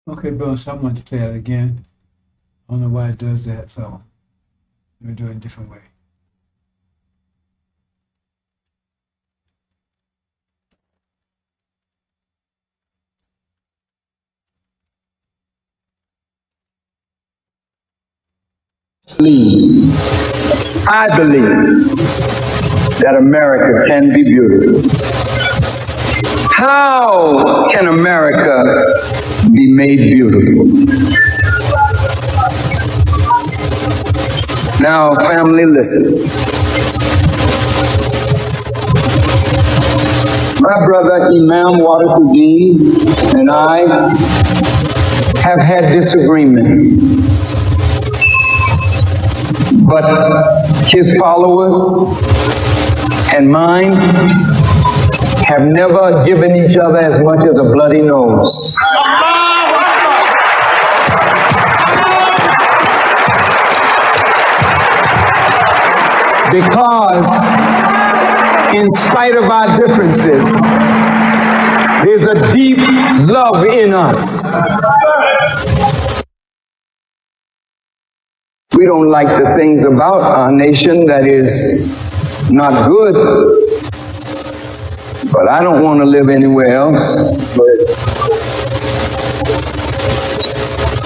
A: Okay, bro, so I want to play that again. I don't know why it does that, so let me do it a different way.
E: I believe that America can be beautiful. How can America be made beautiful? Now, family, listen. My brother Imam Wadakuddin and I have had disagreement, but his followers and mine have never given each other as much as a bloody nose. Because in spite of our differences, there's a deep love in us. We don't like the things about our nation that is not good, but I don't want to live anywhere else.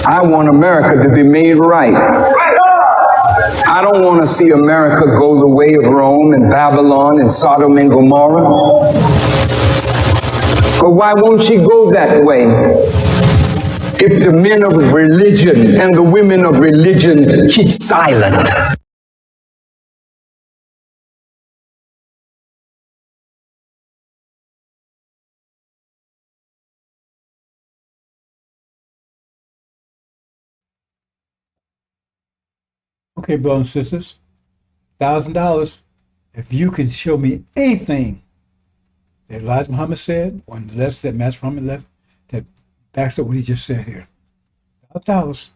E: I want America to be made right. I don't want to see America go the way of Rome and Babylon and Sodom and Gomorrah. But why won't she go that way? If the men of religion and the women of religion keep silent.
A: Okay, brothers and sisters, $1,000 if you can show me anything that Elijah Muhammad said, or in the less that Master Muhammad left, that backs up what he just said here. $1,000. If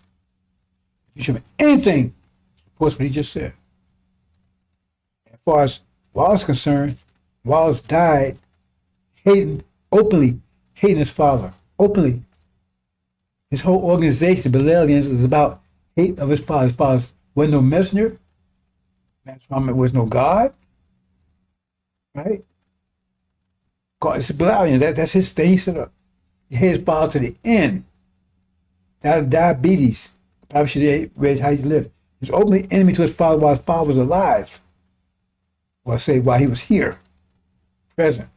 A: you show me anything that supports what he just said. As far as Wallace is concerned, Wallace died openly hating his father. Openly. His whole organization, Belialians, is about hate of his father. His father wasn't no messenger. Master Muhammad was no God. Right? God, it's Belialians. That's his thing he set up. He hated his father to the end. Died of diabetes. Probably should have read how he lived. He was openly enemy to his father while his father was alive. Well, I say while he was here, present.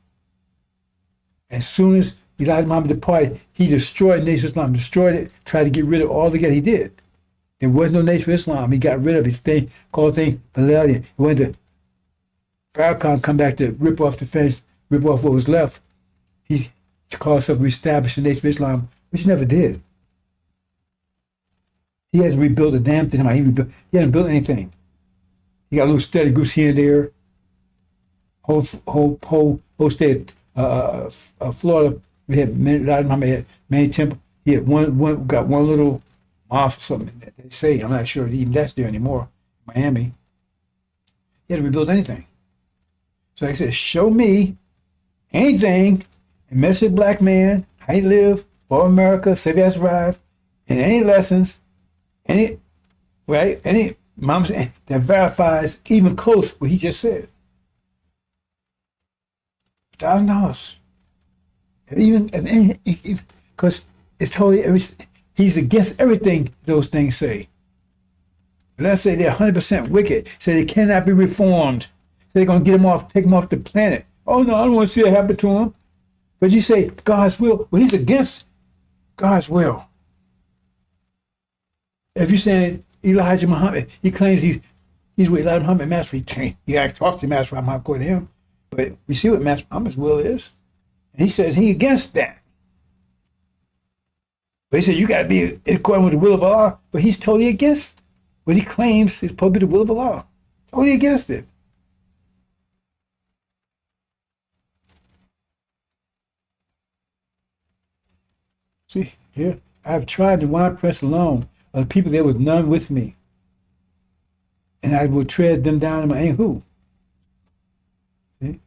A: As soon as Elijah Muhammad departed, he destroyed Nation of Islam, destroyed it, tried to get rid of it altogether. He did. There was no Nation of Islam. He got rid of his thing, called thing Belialian. He went to Farrakhan come back to rip off the fence, rip off what was left. He called himself reestablish the Nation of Islam, which he never did. He hasn't rebuilt a damn thing. He hasn't built anything. He got a little study groups here and there. Whole state of Florida, we had many temples. He had got one little mosque or something that they say. I'm not sure if even that's there anymore. Miami. He hasn't rebuilt anything. So like I said, show me anything, a message black man, how you live, for America, save as survive, and any lessons, any mom that verifies even close what he just said. $1,000. Even because it's totally he's against everything those things say. Let's say they're 100% wicked. Say they cannot be reformed. Say they're gonna take them off the planet. Oh no, I don't want to see it happen to him. But you say God's will. Well, he's against God's will. If you're saying Elijah Muhammad, he claims he's with Elijah Muhammad, Master. He actually talks to Master Muhammad according to him. But we see what Master Muhammad's will is. And he says he against that. But he said you got to be according with the will of Allah. But he's totally against what he claims is supposed to be the will of Allah. Totally against it. See, here, I've tried to wide press alone of the people there was none with me. And I will tread them down in my ain't who. See?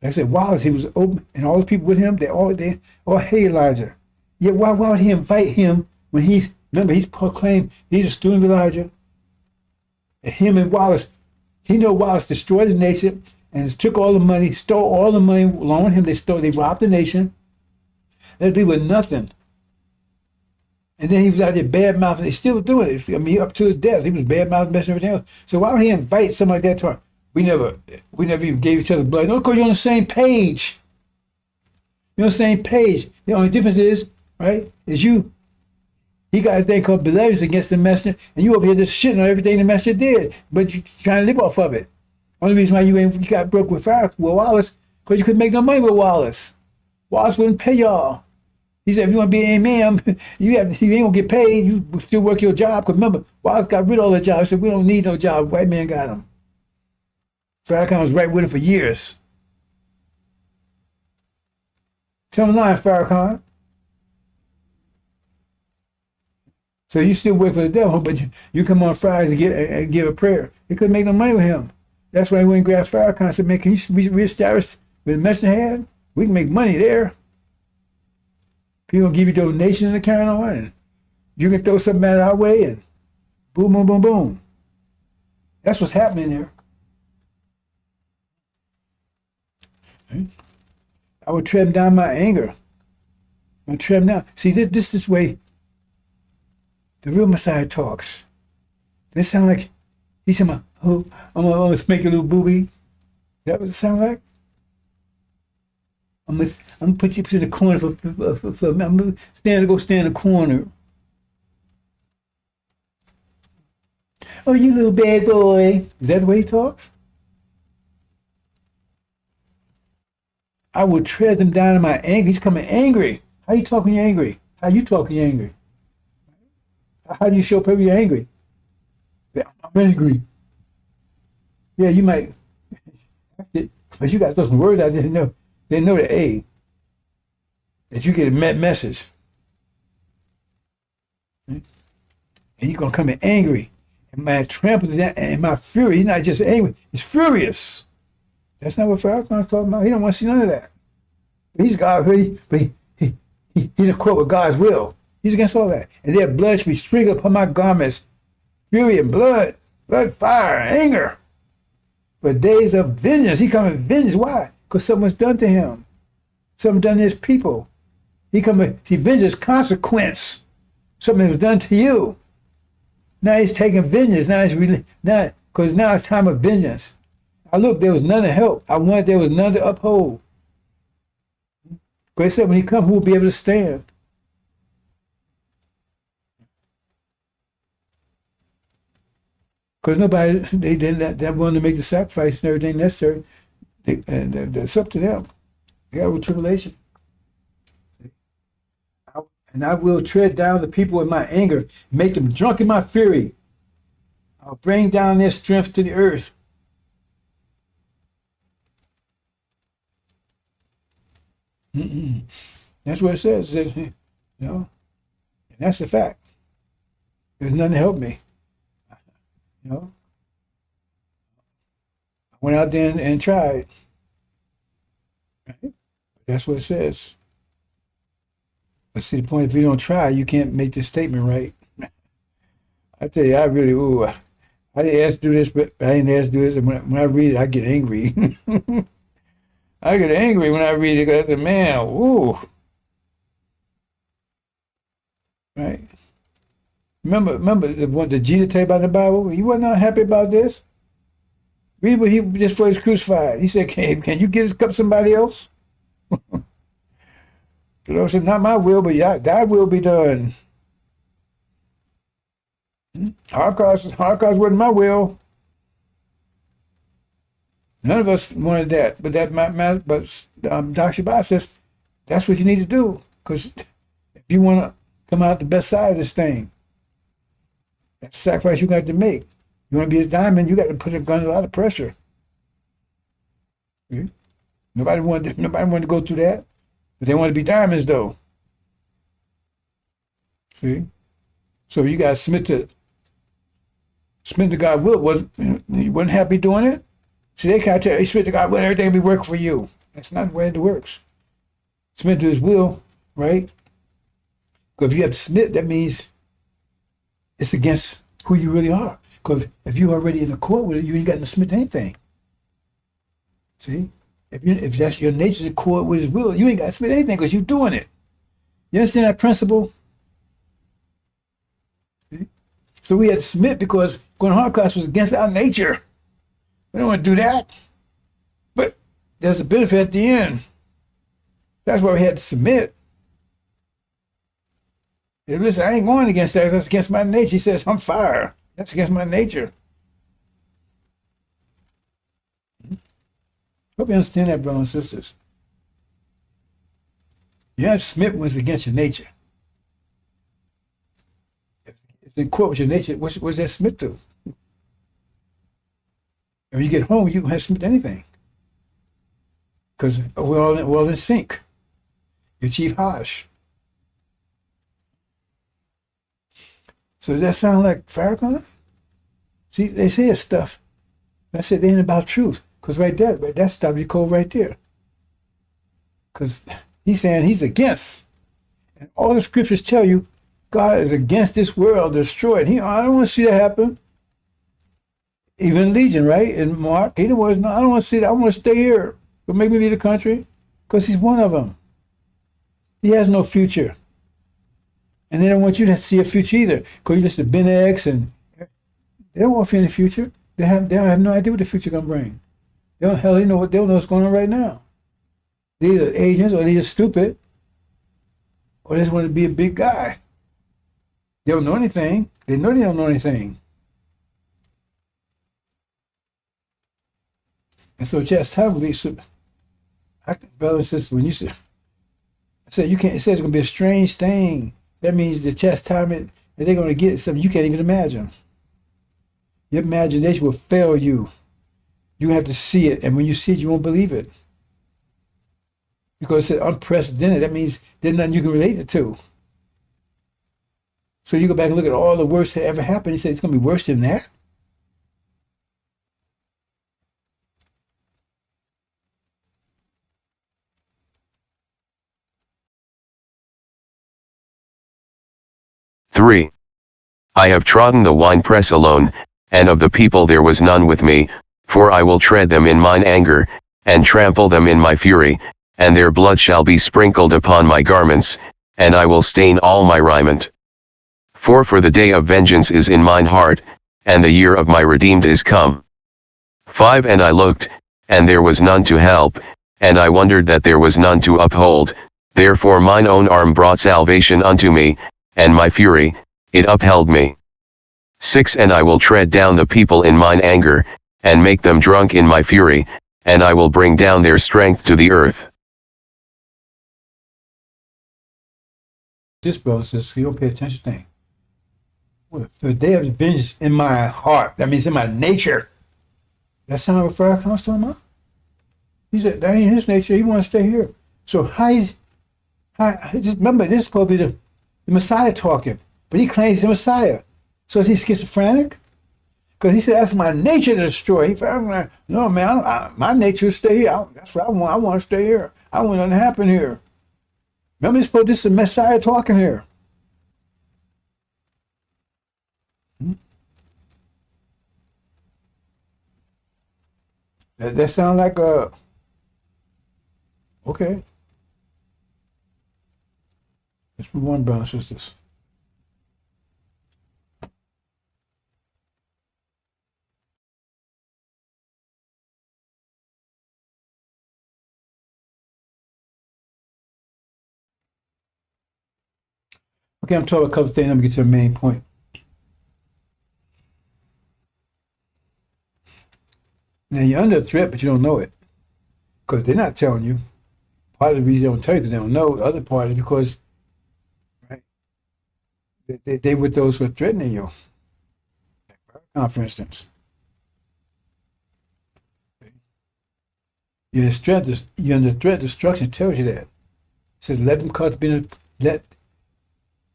A: Like I said, Wallace, he was open, and all the people with him, they all hate Elijah. Yeah, why would he invite him when he's proclaimed he's a student of Elijah? And him and Wallace, he know Wallace destroyed the nation and took all the money, stole all the money along with him. They robbed the nation. They'd be with nothing. And then he was out there bad mouthing. They still doing it. I mean, up to his death, he was bad mouthing, messing everything else. So why would he invite somebody like that to her? We never even gave each other blood. No, because you're on the same page. You're on the same page. The only difference is, right, is he got his thing called believers against the messenger, and you over here just shitting on everything the messenger did, but you trying to live off of it. Only reason why you got broke with Wallace, because you couldn't make no money with Wallace. Wallace wouldn't pay y'all. He said, if you want to be an imam, you ain't gonna get paid. You still work your job. Because remember, Wallace got rid of all the jobs. He said, we don't need no job. White man got them. Farrakhan was right with him for years. Tell him lying, Farrakhan. So you still work for the devil, but you come on Fridays and give a prayer. He couldn't make no money with him. That's why he went and grabbed Farrakhan and said, man, can you reestablish with the messenger had? We can make money there. People give you donations and carry on, and you can throw something out our way, and boom, boom, boom, boom. That's what's happening there. I would trim down my anger. I would trim down. See, this is the way the real Messiah talks. Does it sound like he's saying, oh, I'm gonna spank your little booby? Is that what it sound like? I'm gonna put you in the corner for I'm gonna stand in the corner. Oh, you little bad boy. Is that the way he talks? I will tread them down in my anger. He's coming angry. How you talking you angry? How you talking you angry? How do you show people you're angry? I'm angry. Yeah, you might, but you got to throw some words out there. They know that, hey, that you get a message. And you're going to come in angry. And my trample and my fury, he's not just angry, he's furious. That's not what Farrakhan's talking about. He don't want to see none of that. He's God, but he's in accord with God's will. He's against all that. And their blood should be sprinkled upon my garments. Fury and blood, fire, anger. But days of vengeance, he coming vengeance. Why? Because something's done to him. Something done to his people. He vengeance consequence. Something was done to you. Now he's taking vengeance. Because now it's time of vengeance. I looked, there was none to help. I wanted there was none to uphold. But he said when he comes, who will be able to stand? Because nobody, they wanted to make the sacrifice and everything necessary. And it's up to them. They got with tribulation. And I will tread down the people in my anger, make them drunk in my fury. I'll bring down their strength to the earth. That's what it says. And that's the fact. There's nothing to help me. I went out there and tried. Right? That's what it says. But see, the point, if you don't try, you can't make this statement right. I tell you, I didn't ask to do this, but I didn't ask to do this. And when I read it, I get angry. I get angry when I read it because I say, man, ooh. Right? Remember what did Jesus tell you about the Bible? He wasn't unhappy about this. Read what he just before he was crucified. He said, can you get this cup to somebody else? The Lord said, not my will, but thy will be done. Holocaust wasn't my will. None of us wanted that, but Dr. Shabbat says that's what you need to do, because if you want to come out the best side of this thing, that's the sacrifice you got to make. You want to be a diamond, you got to put a gun a lot of pressure. See? Nobody wanted to go through that, but they want to be diamonds though. See, so you got to submit to God's will. You wasn't happy doing it. See, they can't tell you, submit to God, well, everything will be working for you. That's not the way it works. Submit to his will, right? Because if you have to submit, that means it's against who you really are. Because if you're already in the court with it, you ain't got to submit to anything. See? If that's your nature to court with his will, you ain't got to submit to anything because you're doing it. You understand that principle? See? So we had to submit because going to Holocaust was against our nature. We don't want to do that. But there's a benefit at the end. That's why we had to submit. Hey, listen, I ain't going against that. That's against my nature. He says, I'm fire. That's against my nature. Hope you understand that, brothers and sisters. You have to submit when it's against your nature. If it's in court with your nature, what's that submit to? And when you get home, you don't have to submit to anything. Because we're all in sync. Your Chief Hodge. So does that sound like Farrakhan? See, they say this stuff. I said they ain't about truth. Because right there, that stuff you cold right there. Because he's saying he's against. And all the scriptures tell you God is against this world, destroyed. I don't want to see that happen. Even Legion, right? And Mark, he was, no, I don't want to see that. I want to stay here. But make me leave the country. Because he's one of them. He has no future. And they don't want you to see a future either. Because you listen to Ben X and they don't want you in the future. They have no idea what the future gonna bring. They don't know what's going on right now. They're either agents or they're just stupid. Or they just want to be a big guy. They don't know anything. They know they don't know anything. And so chastisement will be brothers and sisters, when you say you can't, it says it's gonna be a strange thing. That means the chastisement that they're going to get is something you can't even imagine. Your imagination will fail you. You have to see it, and when you see it, you won't believe it. Because it's unprecedented. That means there's nothing you can relate it to. So you go back and look at all the worst that ever happened. He said it's going to be worse than that.
B: Three. I have trodden the winepress alone, and of the people there was none with me, for I will tread them in mine anger, and trample them in my fury, and their blood shall be sprinkled upon my garments, and I will stain all my raiment. For the day of vengeance is in mine heart, and the year of my redeemed is come. 5. And I looked, and there was none to help, and I wondered that there was none to uphold, therefore mine own arm brought salvation unto me, and my fury, it upheld me. 6. And I will tread down the people in mine anger, and make them drunk in my fury, and I will bring down their strength to the earth.
A: This brother says, you don't pay attention to things. The day of vengeance in my heart, that means in my nature. That sound what Farrakhan was talking about? He said, that ain't his nature, he wants to stay here. So just remember, this is supposed to be the Messiah talking, but he claims he's the Messiah. So is he schizophrenic? Because he said, that's my nature to destroy. No, man, my nature is to stay here. That's what I want. I want to stay here. I want nothing to happen here. Remember, this is the Messiah talking here. That sound like okay. Let's move on, brothers and sisters. Okay, I'm talking about a couple of things. Let me get to the main point. Now, you're under threat, but you don't know it. Because they're not telling you. Part of the reason they don't tell you is they don't know. The other part is because, right, they with those who are threatening you. For instance. You're under threat. Destruction tells you that. It says, let them cut being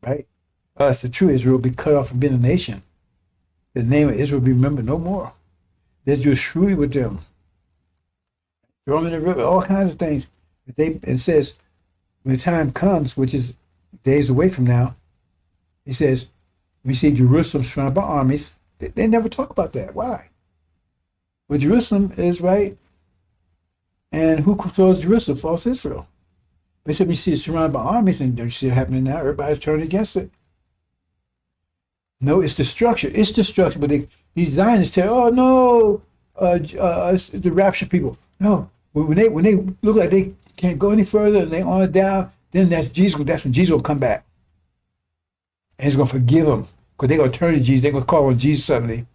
A: right? Us, the true Israel, be cut off from being a nation. The name of Israel be remembered no more. They're just shrewd with them. Throw them in the river, all kinds of things. And it says, when the time comes, which is days away from now. He says, we see Jerusalem surrounded by armies. They never talk about that. Why? Well, Jerusalem is right. And who controls Jerusalem? False Israel. They said we see it surrounded by armies, and you see it happening now. Everybody's turning against it. No, it's destruction. It's destruction. But these Zionists tell, oh no, it's the rapture people. No, when they look like they can't go any further and they on it down, then that's Jesus. That's when Jesus will come back, and He's gonna forgive them because they're gonna turn to Jesus. They're gonna call on Jesus suddenly,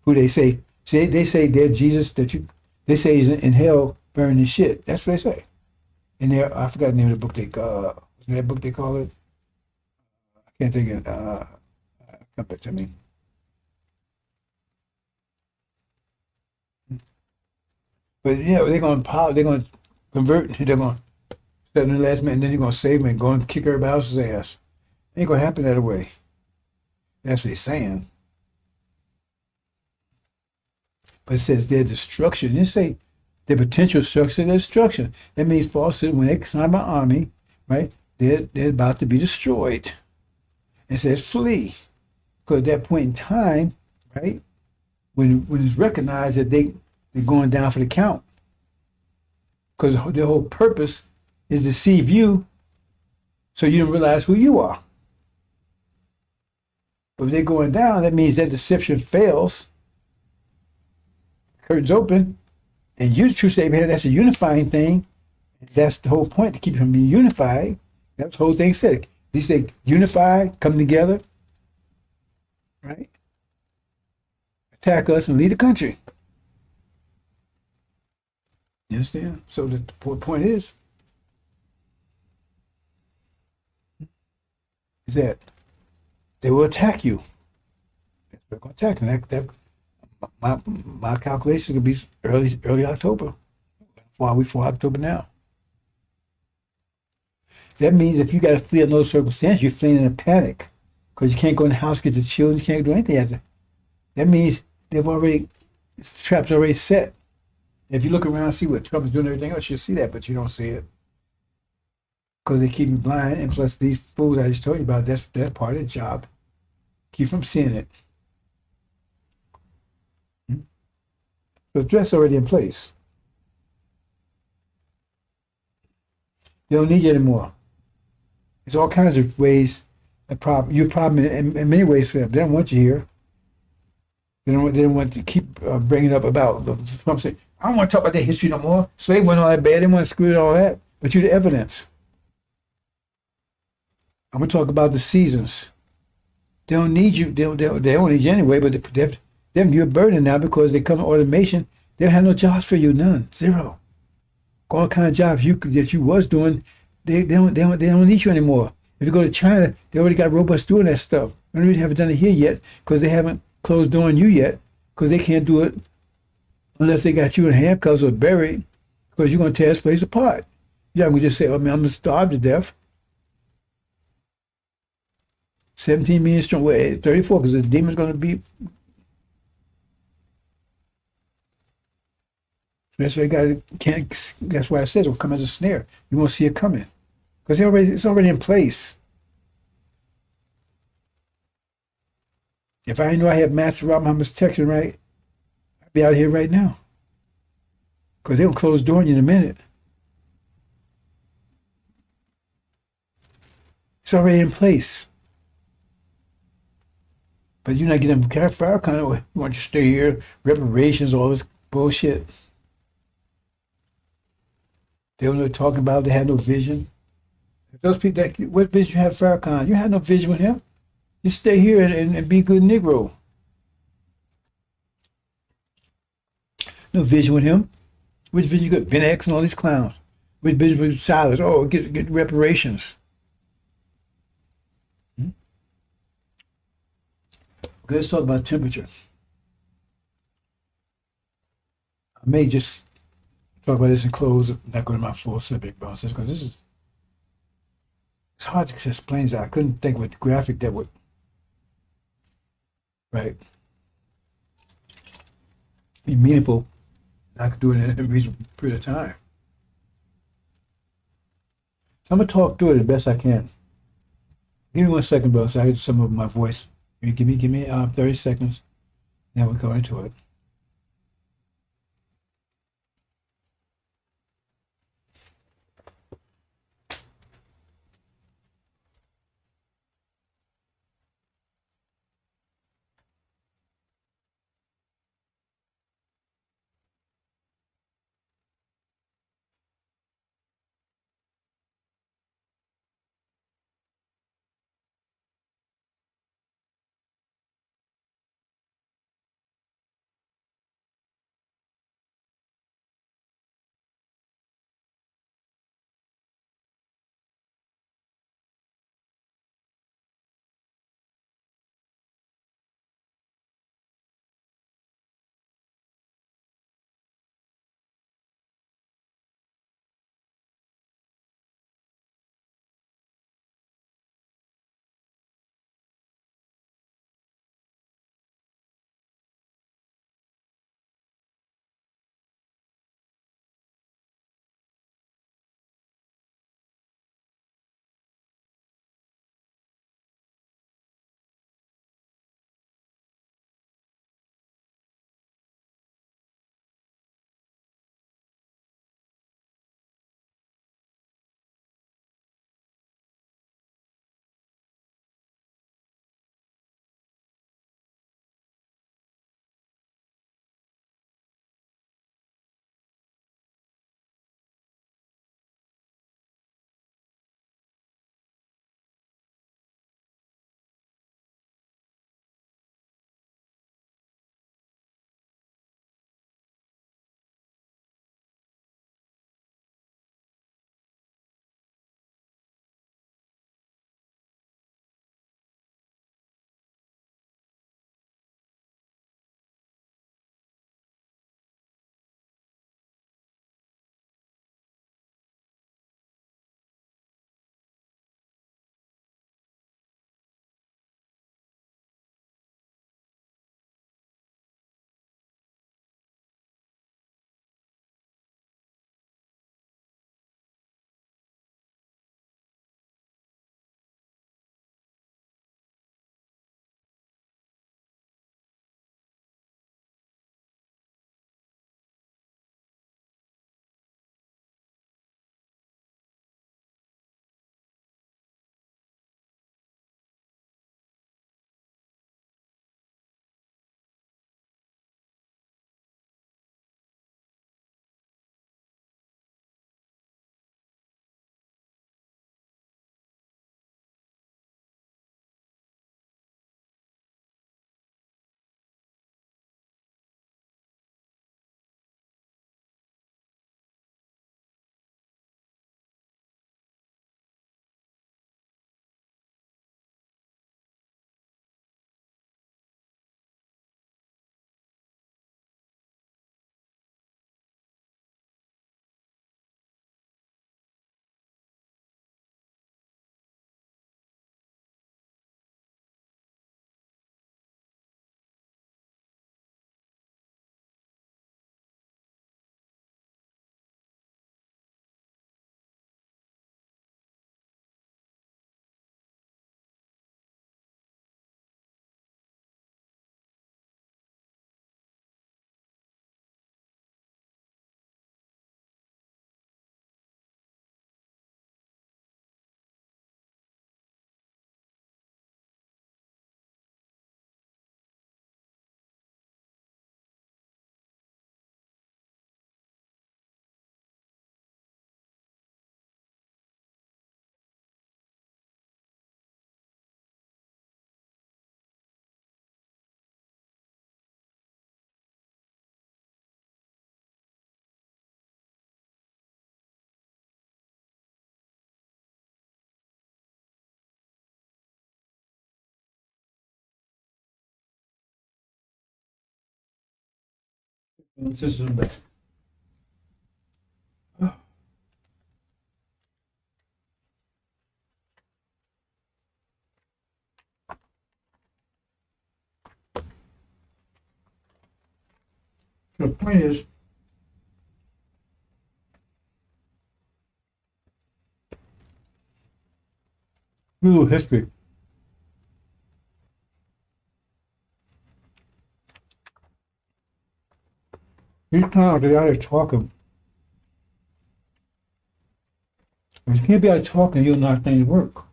A: who they say they're Jesus they say he's in hell burning his shit. That's what they say. And there, I forgot the name of the book that book they call it. I can't think of it. Come back to me. But yeah, they're gonna convert. They're gonna step in the last minute, and then they're gonna save them and go and kick everybody else's ass. Ain't gonna happen that way. That's what they're saying. But it says their destruction. It didn't say their potential destruction, their destruction. That means falsehood. When they come by army, right? They're about to be destroyed. It says flee, because at that point in time, right, when it's recognized that they're going down for the count, because their whole purpose is to deceive you, so you don't realize who you are. But if they're going down, that means that deception fails. Curtains open, and you, the true Savior, that's a unifying thing. That's the whole point, to keep them being unified. That's the whole thing said. They say unify, come together, right? Attack us and lead the country. You understand? So the point is that they will attack you. They're going to attack. And my calculation could be early October. 4 weeks before October now. That means if you got to flee under those circumstances, you're fleeing in a panic because you can't go in the house, get the children, you can't do anything after. That means the trap's already set. If you look around and see what Trump is doing and everything else, you'll see that, but you don't see it because they keep you blind. And plus, these fools I just told you about, that's part of their job. Keep from seeing it. The threat's already in place. They don't need you anymore. There's all kinds of ways. You're a problem in many ways for them. They don't want you here. They don't want to keep bringing up about Trump saying, I don't want to talk about their history no more. Slave wasn't all that bad. They want to screw it all that. But you're the evidence. I'm going to talk about the seasons. They don't need you. They don't need you anyway, but you're a burden now because they come to automation. They don't have no jobs for you. None. Zero. All kind of jobs that you was doing, they don't need you anymore. If you go to China, they already got robots doing that stuff. They don't even haven't done it here yet because they haven't closed door on you yet because they can't do it unless they got you in handcuffs or buried because you're going to tear this place apart. You're not going to just say, oh, man, I'm going to starve to death. 17 million strong, well, 34 because the demon's going to be. That's why that's why I said it'll come as a snare. You won't see it coming. Because it's already in place. If I knew I had Master Rob Muhammad's protection right, I'd be out here right now. Because they'll close the door on you in a minute. It's already in place. But you're not getting Farrakhan. You want you to stay here, reparations, all this bullshit. They don't know what they're talking about. They have no vision. Those people, what vision you have, Farrakhan? You have no vision with him. Just stay here and be a good Negro. No vision with him. Which vision you got? Ben X and all these clowns. Which vision with Silas? Oh, get reparations. Okay, let's talk about temperature. I may just talk about this and close. Not going to my full subject about this because it's hard to explain that. I couldn't think of a graphic that would, right, be meaningful. I could do it in a reasonable period of time. So I'm going to talk through it as best I can. Give me 1 second, bro. So I heard some of my voice. Give me 30 seconds. Then we go into it. This is back. The point is, a little history. These clowns are out there talking. If you can't be out there talking, you'll know how things work.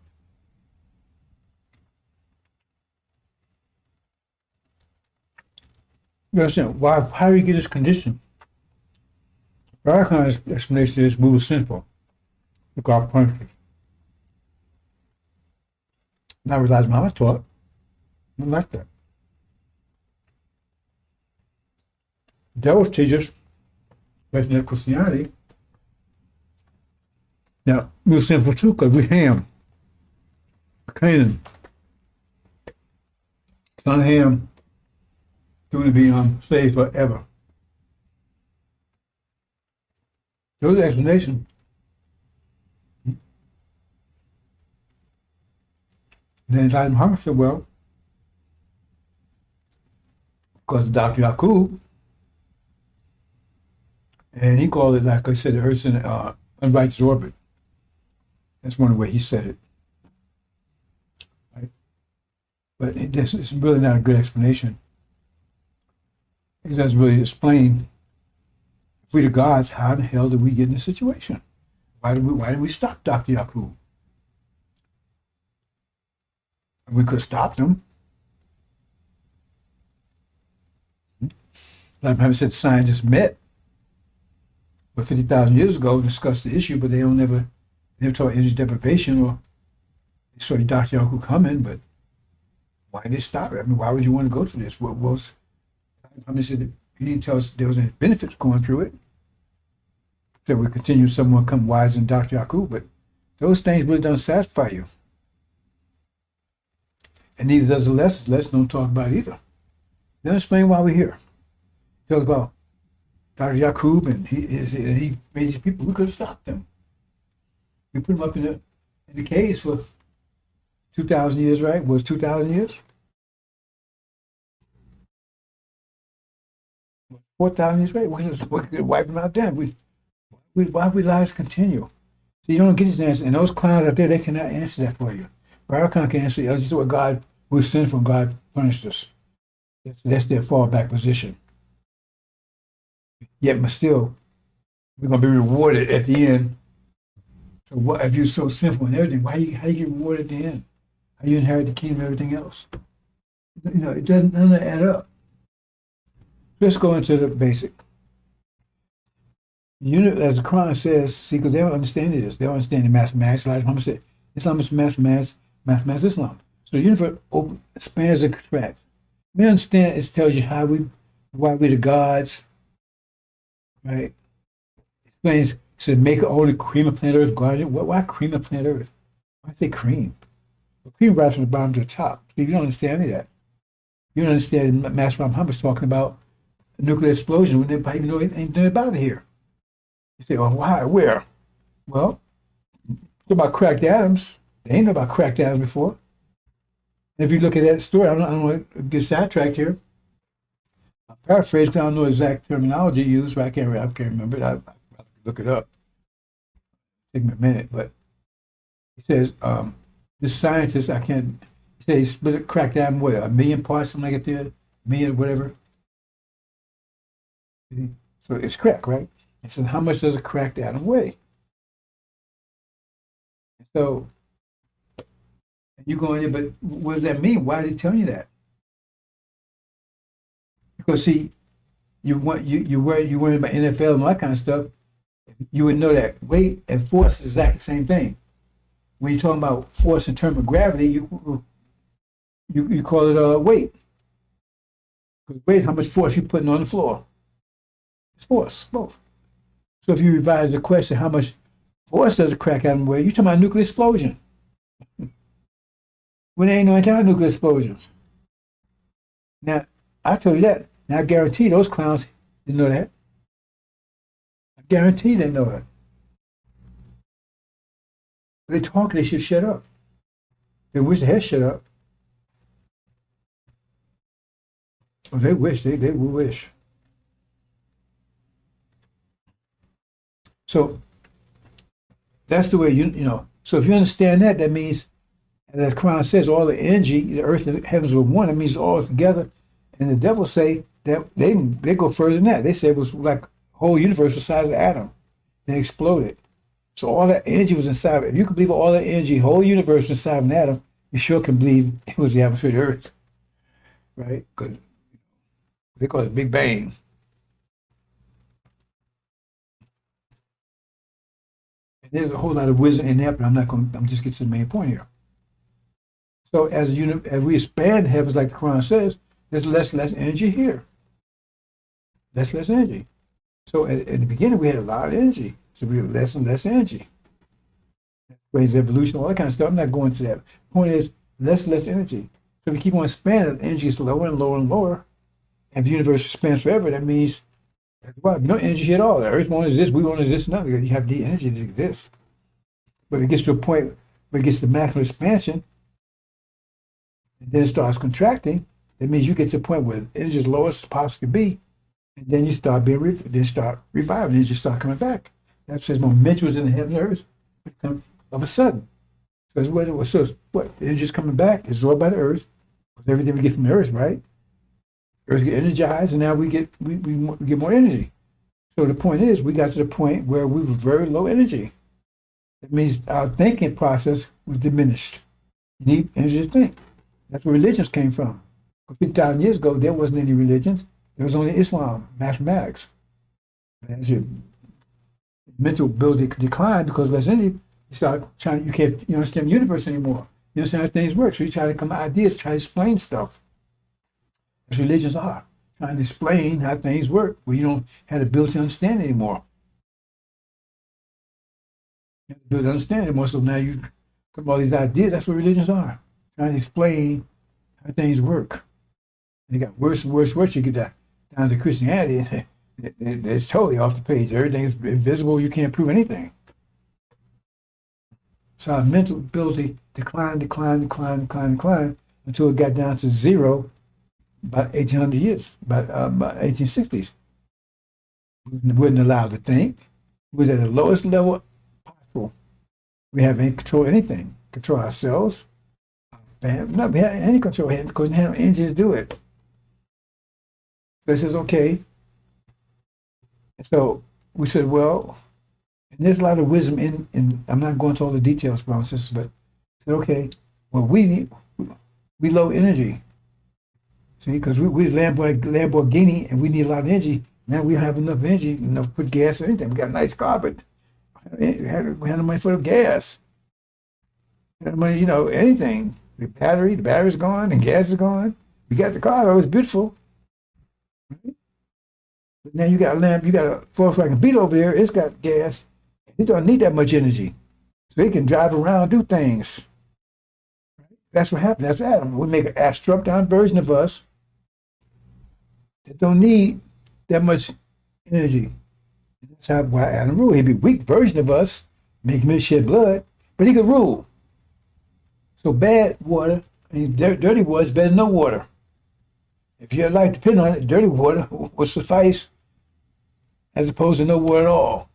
A: You understand? Why? How do you get this condition? Farrakhan's explanation is we were sinful. God punished us. Not realize Muhammad taught. Not like that. Devils teach us, especially in Christianity, now we were sinful too because we Ham, Canaan, son of Ham, doomed to be saved forever. Those are the explanation. Then Elijah Muhammad said, well, because of Dr. Yaqub, and he called it, like I said, the Earth's in an unrighteous orbit. That's one way he said it. Right? But it's really not a good explanation. It doesn't really explain, if we the gods, how the hell did we get in this situation? Why did we stop Dr. Yaqub? We could have stopped him. Like Muhammad said, scientists met 50,000 years ago, discussed the issue, but they never talk energy deprivation, or they saw Dr. Yaqub coming, but why did they stop it? I mean, why would you want to go through this? What was, Muhammad said he didn't tell us there was any benefits going through it. So we continue, someone come wise than Dr. Yaqub, but those things really don't satisfy you. And neither does the lesson. Lesson don't talk about it either. They don't explain why we're here. Talk about Dr. Yaqub and he made these people. We could have stopped them. We put them up in the caves for 2,000 years, right? Was 2,000 years? 4,000 years, right? We could wipe them out then. Why would lives continue? So you don't get these answers. And those clowns out there, they cannot answer that for you. Farrakhan can answer it. This is what God, we sinned from, God punished us. That's their fallback position. Yet, but still, we're going to be rewarded at the end. So what, if you're so sinful and everything, how you get rewarded at the end? How you inherit the kingdom and everything else? It doesn't, none of that add up. Let's go into the basic. As the Quran says, see, because they don't understand this. They don't understand the mathematics. Like Muhammad said, Islam is mathematics Islam. So the universe expands and contracts. We understand it tells you why we the gods, right? Explains, said make all the cream of planet Earth, guardian. Why cream of planet Earth? Why say cream? Well, cream rises from the bottom to the top. See, you don't understand any of that. You don't understand Master Muhammad's talking about a nuclear explosion when nobody even know anything about it here. You say, oh, why? Where? Well, talk about cracked atoms. They ain't know about cracked atoms before. And if you look at that story, I don't want to get sidetracked here. I paraphrase, because I don't know exact terminology used, right? I can't remember it. I'll look it up. Take me a minute, but he says, this scientist, he says he split a cracked atom, what, 1 million parts, something like that, 1 million, whatever. So it's cracked, right? And so how much does a cracked atom weigh? So you go in there, but what does that mean? Why is he telling you that? Because see, you worry about NFL and all that kind of stuff. You would know that weight and force is exactly the same thing. When you're talking about force in terms of gravity, you call it weight. Because weight is how much force you're putting on the floor. It's force, both. So if you revise the question, how much force does a crack atom weigh? You're talking about nuclear explosion. When there ain't no anti-nuclear explosions. Now, I told you that. Now, I guarantee those clowns didn't know that. I guarantee they know that. They talk, they should shut up. They wish they had shut up. Well, they wish, they will wish. So, that's the way you know. So if you understand that, that means, as the Quran says, all the energy, the earth and the heavens were one. That means all together. And the devil say that they go further than that. They say it was like whole universe was the size of an atom, then exploded. So all that energy was inside. If you can believe all that energy, whole universe was inside of an atom, you sure can believe it was the atmosphere of the Earth, right? Because they call it Big Bang. And there's a whole lot of wisdom in that, but I'm just getting to the main point here. So as we expand heavens, like the Quran says, there's less energy here. Less energy. So at the beginning, we had a lot of energy. So we have less and less energy. Ways evolution, all that kind of stuff. I'm not going to that. The point is, less energy. So we keep on expanding, energy gets lower and lower and lower. And if the universe expands forever, that means well, no energy at all. The Earth won't exist, we won't exist, nothing. You have the energy to exist. But it gets to a point where it gets to maximum expansion, and then it starts contracting. That means you get to a point where energy is lowest as possible can be, and then you start start reviving, energy start coming back. That says momentum was in the heaven and earth, all of a sudden. So what? Energy is coming back, it's absorbed by the earth, with everything we get from the earth, right? Earth get energized, and now we get more energy. So the point is, we got to the point where we were very low energy. That means our thinking process was diminished. You need energy to think. That's where religions came from. 50,000 years ago, there wasn't any religions. There was only Islam, mathematics. As your mental ability declined because less energy, you start trying. You don't understand the universe anymore. You understand how things work. So you try to come up with ideas, try to explain stuff. As religions are, trying to explain how things work, where you don't have the ability to understand anymore. You have the ability to understand anymore, so now you come up with all these ideas. That's what religions are, trying to explain how things work. And they got worse and worse. You get down to Christianity, it's totally off the page. Everything is invisible. You can't prove anything. So our mental ability declined until it got down to zero. About 1800 years, about 1860s. We wouldn't allow to think. We was at the lowest level possible. We haven't control anything. Control ourselves. We had any control because we didn't have engines to do it. So it says, okay. So we said, well, and there's a lot of wisdom in I'm not going to all the details, brothers and sisters, but I said, okay, well, we low energy. See, because we Lamborghini and we need a lot of energy. Now we don't have enough energy, enough to put gas in anything. We got a nice car, but we had no money for the gas. We had no money, anything. The battery's gone, and gas is gone. We got the car, it was beautiful. Right? But now you got a Volkswagen Beetle over there, it's got gas. It don't need that much energy. So it can drive around, do things. That's what happened. That's Adam. We make a stripped down version of us that don't need that much energy. That's why Adam ruled. He'd be a weak version of us, make him shed blood, but he could rule. So bad water, dirty water is better than no water. If your life depends on it, dirty water will suffice as opposed to no water at all.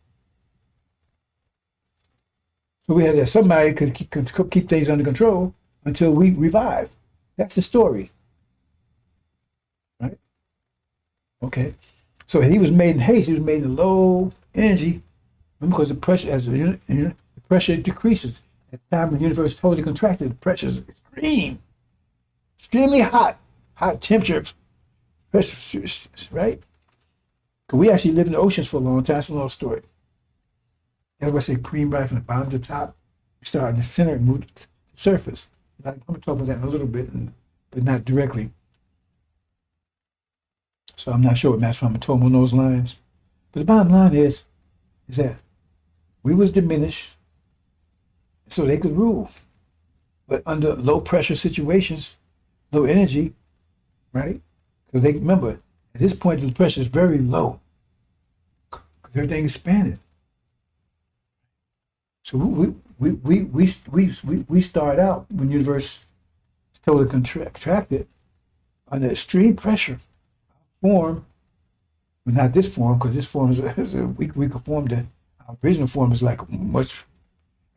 A: So we had that somebody could keep things under control until we revive. That's the story. Right? Okay. So he was made in haste. He was made in low energy because the pressure, the pressure decreases. At the time when the universe totally contracted, the pressure is extremely hot temperature, pressure, right? Because we actually lived in the oceans for a long time. That's a long story. Everybody say cream right from the bottom to the top. We start in the center and move to the surface. I'm going to talk about that in a little bit, but not directly. So I'm not sure what Master Muhammad told me on those lines. But the bottom line is that we was diminished so they could rule. But under low pressure situations, low energy, right? Because they remember, at this point the pressure is very low because everything expanded. So we start out when the universe is totally contracted under extreme pressure. Form, but not this form, because this form is a weaker form. Our original form is like much.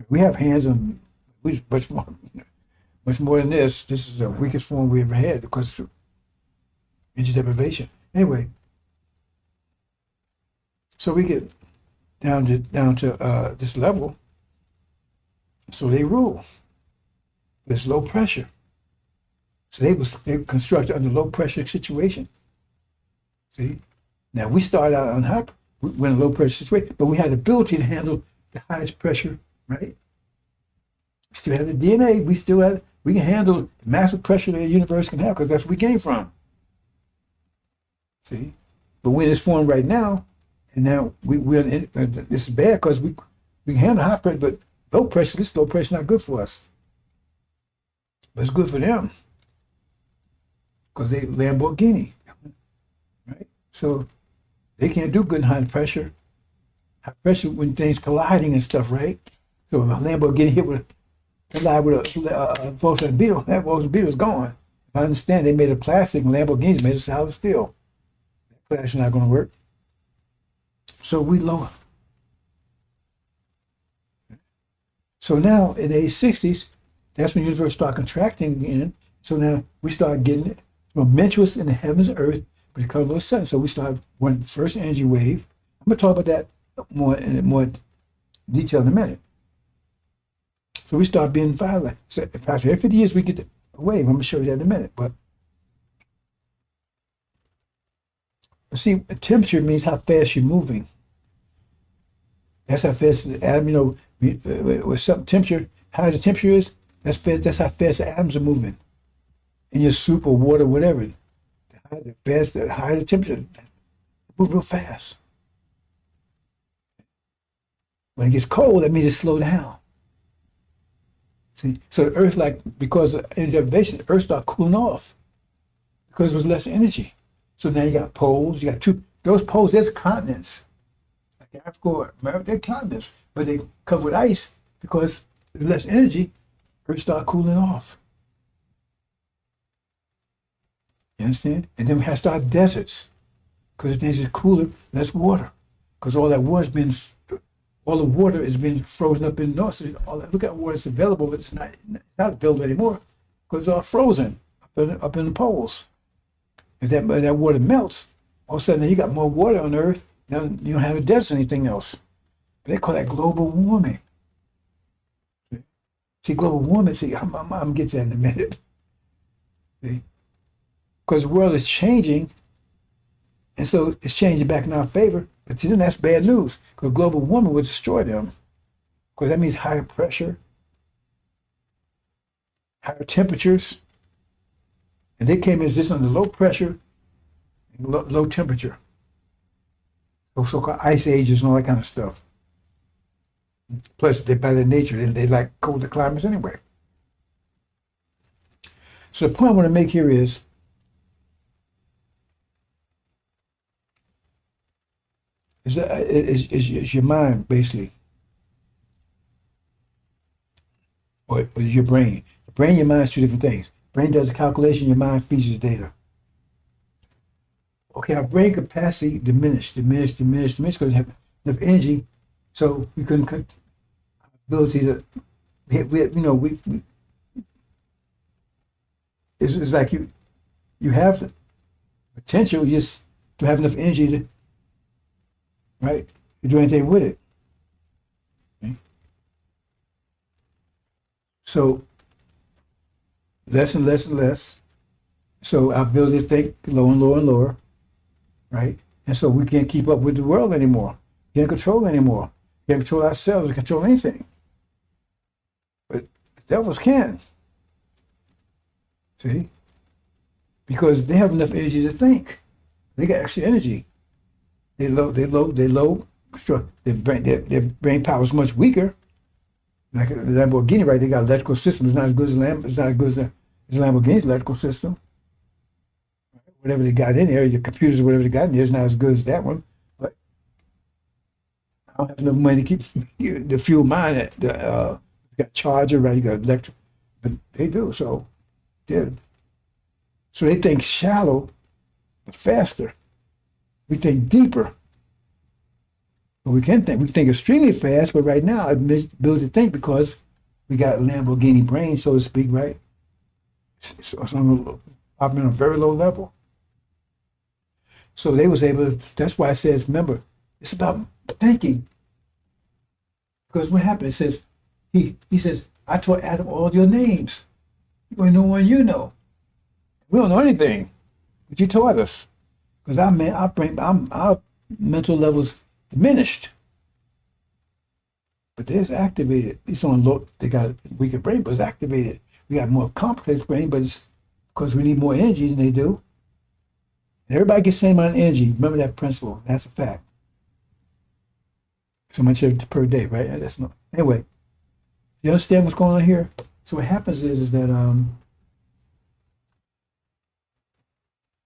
A: We have hands and much more than this. This is the weakest form we ever had because energy deprivation. Anyway, so we get down to this level. So they rule. There's low pressure. So they constructed under low pressure situation. See, now we started out on high, we're in a low pressure situation, but we had the ability to handle the highest pressure, right? We still have the DNA. We can handle the massive pressure that the universe can have because that's where we came from. See, but when it's formed right now, and now we're in, this is bad because we can handle high pressure, but low pressure. This low pressure is not good for us, but it's good for them because they Lamborghini, right? So they can't do good in high pressure. High pressure when things colliding and stuff, right? So if a Lamborghini hit with collide with a Volkswagen Beetle, that Volkswagen Beetle is gone. I understand they made of plastic and Lamborghinis made of solid steel. That plastic's not going to work. So we lower. So now in the age 60s, that's when the universe started contracting again. So now we start getting it momentous in the heavens and earth, but it comes with a sudden. So we start one first energy wave. I'm going to talk about that more in more detail in a minute. So we start being violent. So every 50 years we get a wave. I'm going to show you that in a minute. But see, temperature means how fast you're moving. That's how fast the atom, with some temperature, how the temperature is, that's how fast the atoms are moving. In your soup or water, whatever. The higher the temperature, move real fast. When it gets cold, that means it slow down. See, so the Earth, because of energy deprivation, the Earth started cooling off because there was less energy. So now you got poles, you got those poles, there's continents. Like Africa or America, they're continents, but they covered with ice because there's less energy, Earth started cooling off. You understand? And then we had to start deserts because things are cooler, less water. Because all the water has been frozen up in the north. So look at water that's available, but it's not available anymore because it's all frozen up in the poles. If that water melts, all of a sudden you got more water on Earth. Now you don't have a desert or anything else. But they call that global warming. See, global warming. See, I'm gonna get to that in a minute. See, because the world is changing, and so it's changing back in our favor. But to them, that's bad news because global warming will destroy them. Because that means higher pressure, higher temperatures, and they came as this under low pressure and low temperature. Those so-called ice ages and all that kind of stuff. Plus, they're by their nature, they like colder climates anyway. So the point I want to make here is your mind, basically. Or is your brain. The brain and your mind is two different things. Brain does the calculation, your mind feeds the data. Okay, our brain capacity diminished because we have enough energy, so we couldn't cut ability to, it's like you have the potential just to have enough energy to, right, to do anything with it. Okay? So less and less and less. So our ability to think lower and lower and lower, right? And so we can't keep up with the world anymore. Can't control anymore. Can't control ourselves, control anything. But the devils can. See? Because they have enough energy to think. They got extra energy. Their brain power is much weaker. Like the Lamborghini, right? They got electrical system. It's not as good as Lamborghini's electrical system. Whatever they got in there, your computers, whatever they got in there, is not as good as that one. But I don't have enough money to keep the fuel mine. You got charger, right? You got electric, but they do. So they think shallow, but faster. We think deeper. But we can think. We think extremely fast, but right now, I'm able to think because we got Lamborghini brain, so to speak, right? So it's on a very low level. So they was able to, that's why it says, remember, it's about thinking. Because what happened, it says, he says, I taught Adam all your names. You ain't no one you know. We don't know anything, but you taught us. Because our mental levels diminished. But theirs activated. It's on low, they got a weaker brain, but it's activated. We got more complex brain, but it's because we need more energy than they do. And everybody gets the same amount of energy. Remember that principle. That's a fact. So much per day, right? That's not. Anyway, you understand what's going on here? So what happens is that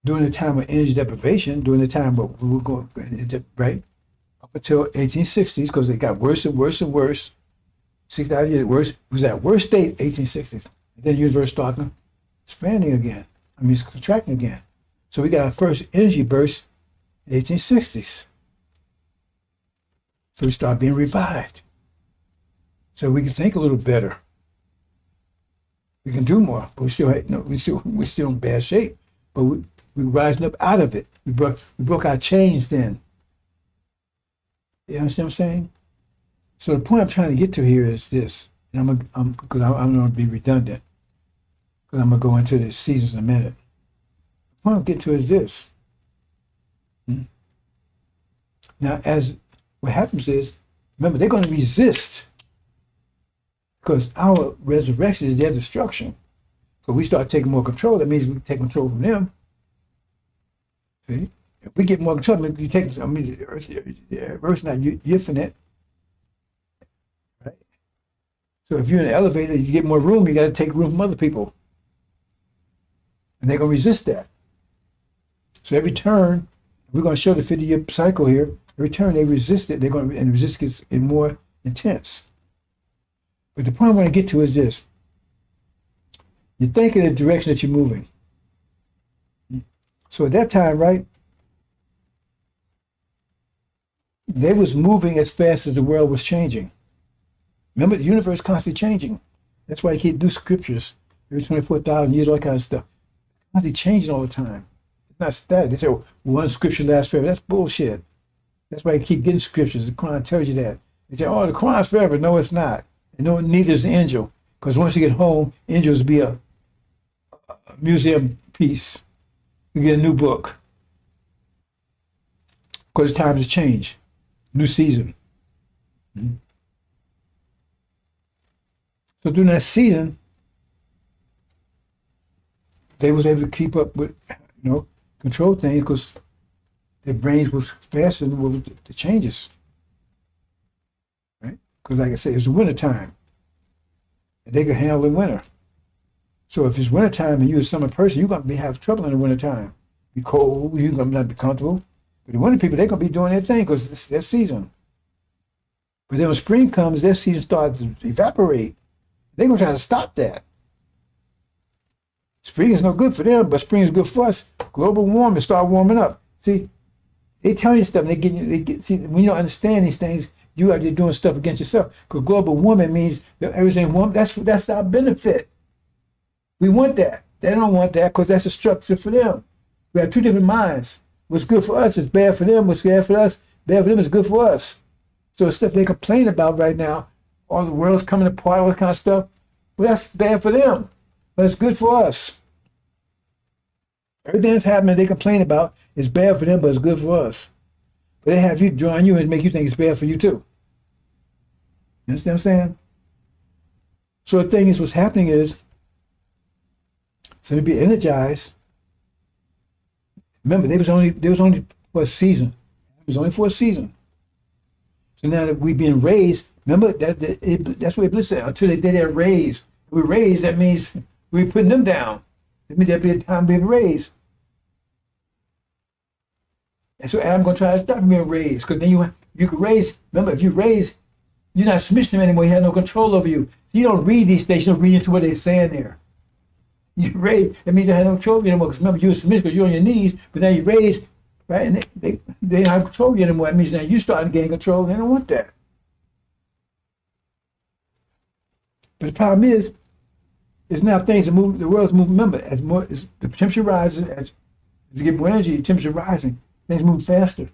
A: during the time of energy deprivation, during the time where we were going, right, up until 1860s, because it got worse and worse and worse, 6,000 years worse, it was at worst state, 1860s. And then the universe started expanding again. I mean, it's contracting again. So we got our first energy burst in 1860s. So we start being revived. So we can think a little better. We can do more, but we're still in bad shape. But we're rising up out of it. We broke our chains then. You understand what I'm saying? So the point I'm trying to get to here is this, and I'm going to be redundant, because I'm going to go into the seasons in a minute. The point I'm getting to is this. Now, as what happens is, remember, they're going to resist, because our resurrection is their destruction. So we start taking more control. That means we take control from them. See? If we get more control, you take. I mean, the Earth's not infinite, right? So if you're in an elevator, you get more room. You got to take room from other people, and they're gonna resist that. So every turn, we're gonna show the 50-year cycle here. Every turn they resist it. They're going, and the resistance gets more intense. But the point I want to get to is this: you think in the direction that you're moving. So at that time, right? They was moving as fast as the world was changing. Remember, the universe is constantly changing. That's why you can't do scriptures every 24,000 years, all that kind of stuff. Constantly changing all the time. It's not static. They say, oh, one scripture lasts forever. That's bullshit. That's why you keep getting scriptures. The Quran tells you that. They say, oh, the Quran's forever. No, it's not. And no, neither is the angel. Because once you get home, angels will be a museum piece. You get a new book. Because times have changed. New season. So during that season, they was able to keep up with, control things because their brains was faster than the changes. Right? Because like I said, it's the winter time. And they could handle the winter. So if it's winter time and you're a summer person, you're going to have trouble in the winter time. Be cold, you're going to not be comfortable. But the winter people, they're going to be doing their thing because it's their season. But then when spring comes, their season starts to evaporate. They're going to try to stop that. Spring is no good for them, but spring is good for us. Global warming, start warming up. See, they tell you stuff. See, when you don't understand these things, you are just doing stuff against yourself. Because global warming means that everything warm. That's our benefit. We want that. They don't want that because that's a structure for them. We have two different minds. What's good for us is bad for them. What's bad for us, bad for them is good for us. So the stuff they complain about right now, all the world's coming apart, all that kind of stuff, well, that's bad for them, but it's good for us. Everything that's happening they complain about is bad for them, but it's good for us. But they have you join you and make you think it's bad for you too. You understand what I'm saying? So the thing is, what's happening is, so to be energized, remember, they was only for a season. It was only for a season. So now that we're being raised, remember that's what Iblis said. Until they did that raise, we're raised. That means we're putting them down. That means there'll be a time being raised. And so I'm going to try to stop being raised, because then you can raise. Remember, if you raise, you're not submitting to them anymore. You have no control over you. So you don't read these things. You don't read into what they're saying there. You raise, that means they have no control of you anymore. Because remember, you're submissive because you're on your knees, but now you raise, right? And they don't have control of you anymore. That means now you're starting to gain control. They don't want that. But the problem is now things are moving. The world's moving. Remember, as the temperature rises, as you get more energy, the temperature rising. Things move faster.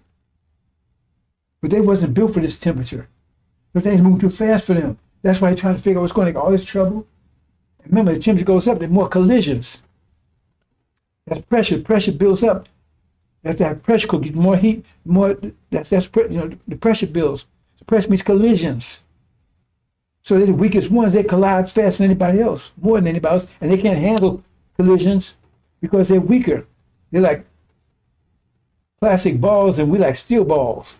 A: But they wasn't built for this temperature. But things move too fast for them. That's why they're trying to figure out what's going to get all this trouble. And remember, the temperature goes up, there's more collisions. That's pressure. Pressure builds up. After that pressure could get more heat, more the pressure builds. The pressure means collisions. So they're the weakest ones. They collide faster than anybody else, more than anybody else, and they can't handle collisions because they're weaker. They're like plastic balls, and we like steel balls.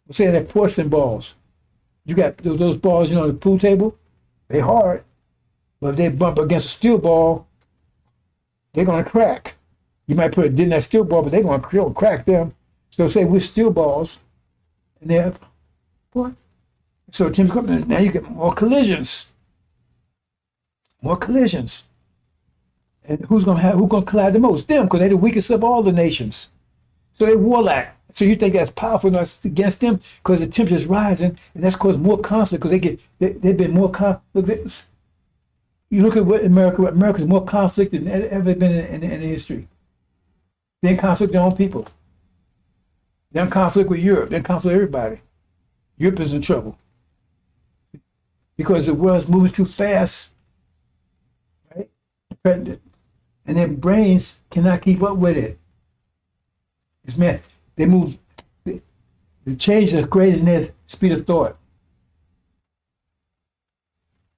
A: We're saying they're porcelain balls. You got those balls, on the pool table. They hard, but if they bump against a steel ball, they're gonna crack. You might put a dent in that steel ball, but they're gonna crack them. So say we're steel balls, and they're what? So now you get more collisions. More collisions. And who's gonna collide the most? Them, because they're the weakest of all the nations. So they're warlike. So you think that's powerful enough against them because the temperature's rising, and that's caused more conflict because they've been more conflict. You look at America's more conflict than ever been in history. They're in conflict with their own people. They're in conflict with Europe. They're in conflict with everybody. Europe is in trouble because the world's moving too fast, right? And their brains cannot keep up with it. It's mad. They move. They change the greater than their speed of thought.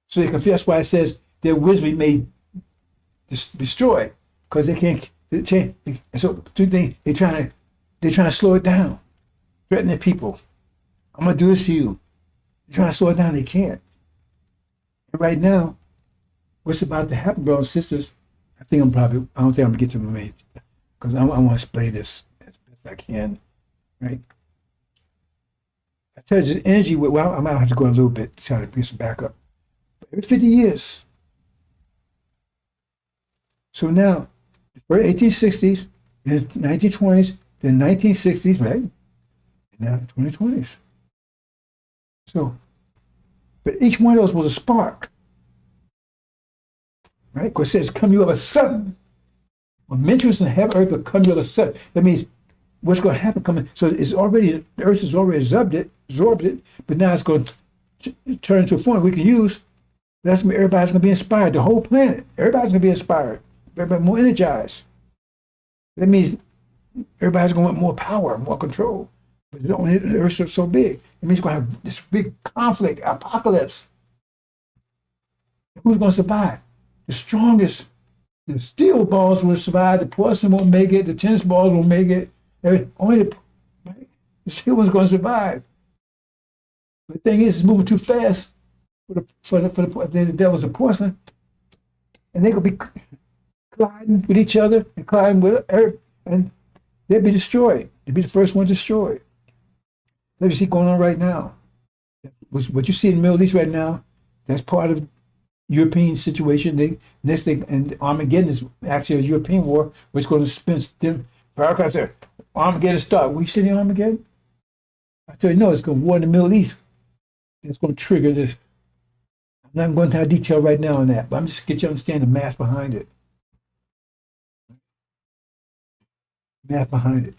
A: So they confess why it says their wisdom may destroy because they can't. They change. And so they're trying to slow it down, threaten their people. I'm gonna do this to you. They're trying to slow it down. They can't. And right now, what's about to happen, brothers and sisters? I don't think I'm gonna get to my main because I want to explain this as best I can, right? I tell you, this energy. Well, I might have to go a little bit to try to get some backup. But every 50 years. So now, the 1860s, then 1920s, then 1960s, right? And now 2020s. So, but each one of those was a spark, right? Because it says, "Come you of a sudden." When mentions in heaven, earth will come you of a sudden. That means what's going to happen coming. So it's already, the earth has already absorbed it, but now it's going to turn into a form we can use. That's when everybody's going to be inspired. The whole planet, everybody's going to be inspired. Everybody more energized. That means everybody's going to want more power, more control. But the earth is so big. It means it's going to have this big conflict, apocalypse. Who's going to survive? The strongest. The steel balls will survive. The porcelain won't make it. The tennis balls won't make it. Only the steel one's going to survive. The thing is, it's moving too fast for the devil's a porcelain, and they're going to be colliding with each other and colliding with earth, and they'll be destroyed. They'll be the first one destroyed. What you see going on right now, what you see in the Middle East right now, that's part of European situation. Next thing, and Armageddon is actually a European war, which is going to spin them. Farrakhan said, Armageddon start. We see the Armageddon? I tell you, no, it's going to war in the Middle East. It's going to trigger this. I'm not going into detail right now on that, but I'm just get you to understand the math behind it. Math behind it.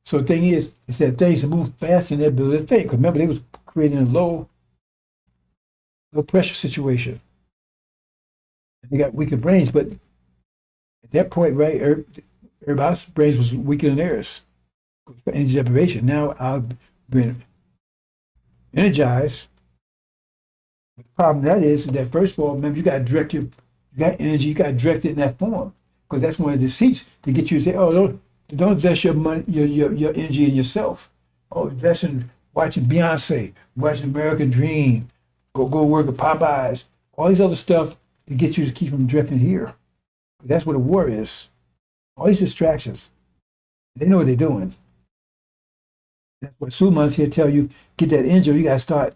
A: So the thing is that things move fast in their ability to think. Because remember, they was creating a low pressure situation. They got weaker brains, but at that point, right, everybody's brains was weaker than theirs. Energy deprivation. Now I've been energized. But the problem that is that first of all, remember, you got energy, you got to direct it in that form. Because that's one of the deceits to get you to say, oh, don't invest your money, your energy in yourself. Oh, invest in watching Beyonce, watching American Dream, go work at Popeyes, all these other stuff to get you to keep from drifting here. That's what a war is. All these distractions. They know what they're doing. That's what Suleiman's here tell you, get that energy, you got to start.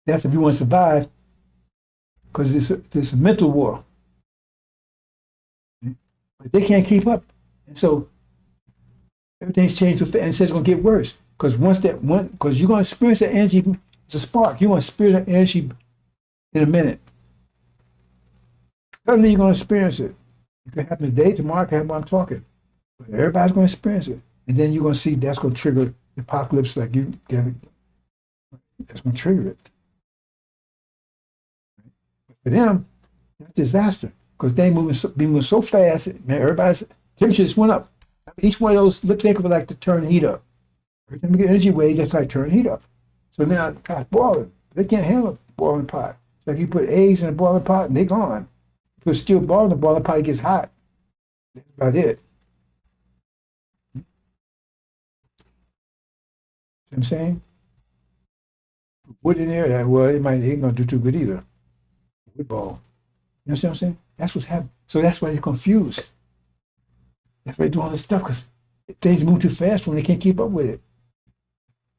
A: That's if you want to survive, because it's a mental war. But they can't keep up. And so everything's changed and it says it's going to get worse. Because because you're going to experience that energy, it's a spark. You're going to experience that energy in a minute. Suddenly you're going to experience it. It could happen today, tomorrow, it could happen while I'm talking. But everybody's going to experience it. And then you're going to see that's going to trigger the apocalypse like you get it. That's going to trigger it. But for them, that's disaster because they moving so fast. Man, everybody's temperature just went up. Each one of those looks like like to turn heat up. Every time you get energy wave, that's like turn heat up. So now the pot's boiling. They can't handle a boiling pot. It's like you put eggs in a boiling pot and they're gone. If it's still boiling, the boiling pot gets hot. That's about it. See what I'm saying? Wood in there, well, it ain't gonna do too good either. Wood ball. You know what I'm saying? That's what's happening. So that's why they're confused. That's why they do all this stuff because things move too fast when they can't keep up with it.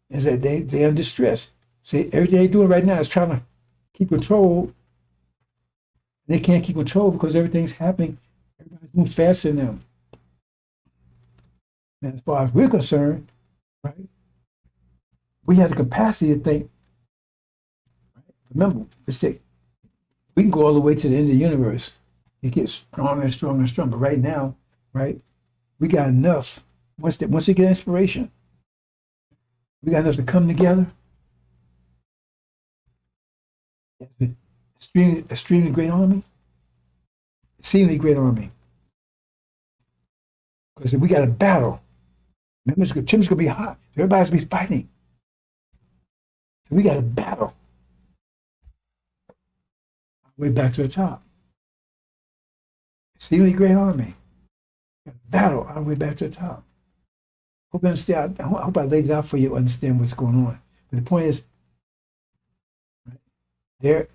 A: Is that they're in distress. See, everything they're doing right now is trying to keep control. They can't keep control because everything's happening. Everybody's moving faster than them. And as far as we're concerned, right, we have the capacity to think. Right? Remember, we can go all the way to the end of the universe. It gets stronger and stronger and stronger. But right now, right, we got enough. Once they get inspiration, we got enough to come together. Extremely great army. Exceedingly great army. Because we got a battle. Remember, Tim's going to be hot. Everybody's going to be fighting. So we got a battle. Way back to the top. Exceedingly great army. Battle all the way back to the top. Hope you understand. I hope I laid it out for you to understand what's going on. But the point is, they're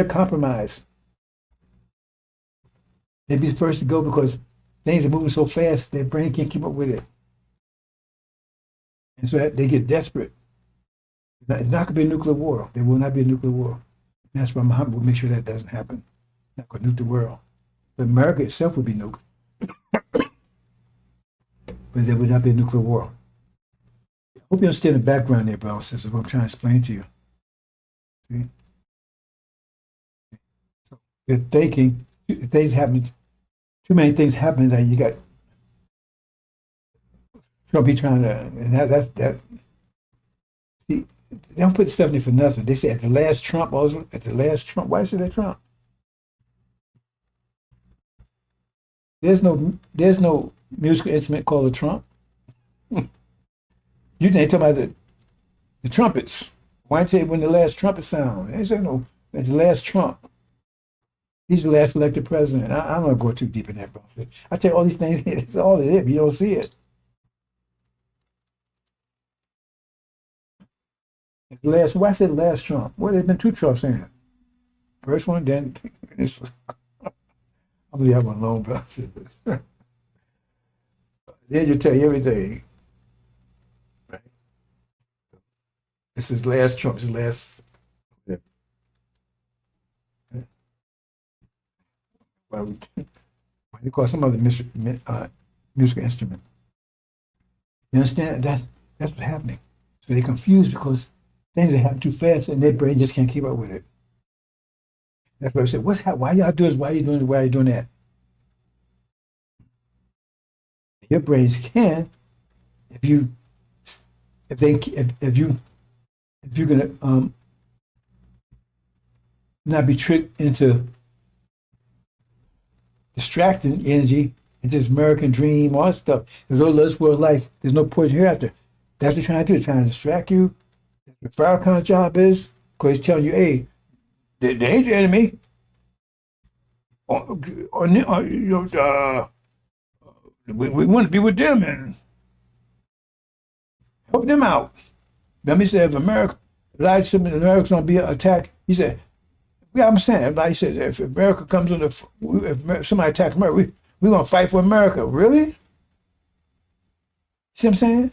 A: compromised. They'd be the first to go because things are moving so fast, their brain can't keep up with it. And so they get desperate. It's not going to be a nuclear war. There will not be a nuclear war. And that's why Muhammad will make sure that doesn't happen. Not going to nuke the world. But America itself would be nuked. But there would not be a nuclear war. I hope you understand the background there, brothers and sisters, what I'm trying to explain to you. See? So they're thinking, things happen, too many things happen that you got Trump be trying to, and that. See, they don't put stuff in there for nothing. They say at the last Trump, why is it that Trump? There's no musical instrument called a trump. You think talking about the trumpets. Why don't you say when the last trumpet sound? They say no, it's the last Trump. He's the last elected president. I'm not going too deep in that, bro. I tell you all these things, it's all it is, but you don't see it. It's the last, why I said last Trump? Well, there's been two Trumps in it. First one, then this one. I believe I went alone, bro. Then you tell you everything. Right? This is last Trump. This is last. Why they call some other musical instrument? You understand? That's what's happening. So they're confused because things are happening too fast and their brain just can't keep up with it. That's why I said, why y'all do this? Why are you doing this? Why are you doing that? Your brains can, if you're gonna not be tricked into distracting energy into this American dream, all that stuff. There's no less world life. There's no point hereafter. That's what they're trying to do. They're trying to distract you. That's what Farrakhan's job is, because he's telling you, hey, they ain't the enemy. We want to be with them and help them out. Then he said, if America's going to be attacked, he said, yeah, I'm saying, like he said, if America comes on if somebody attacks America, we're going to fight for America. Really? See what I'm saying?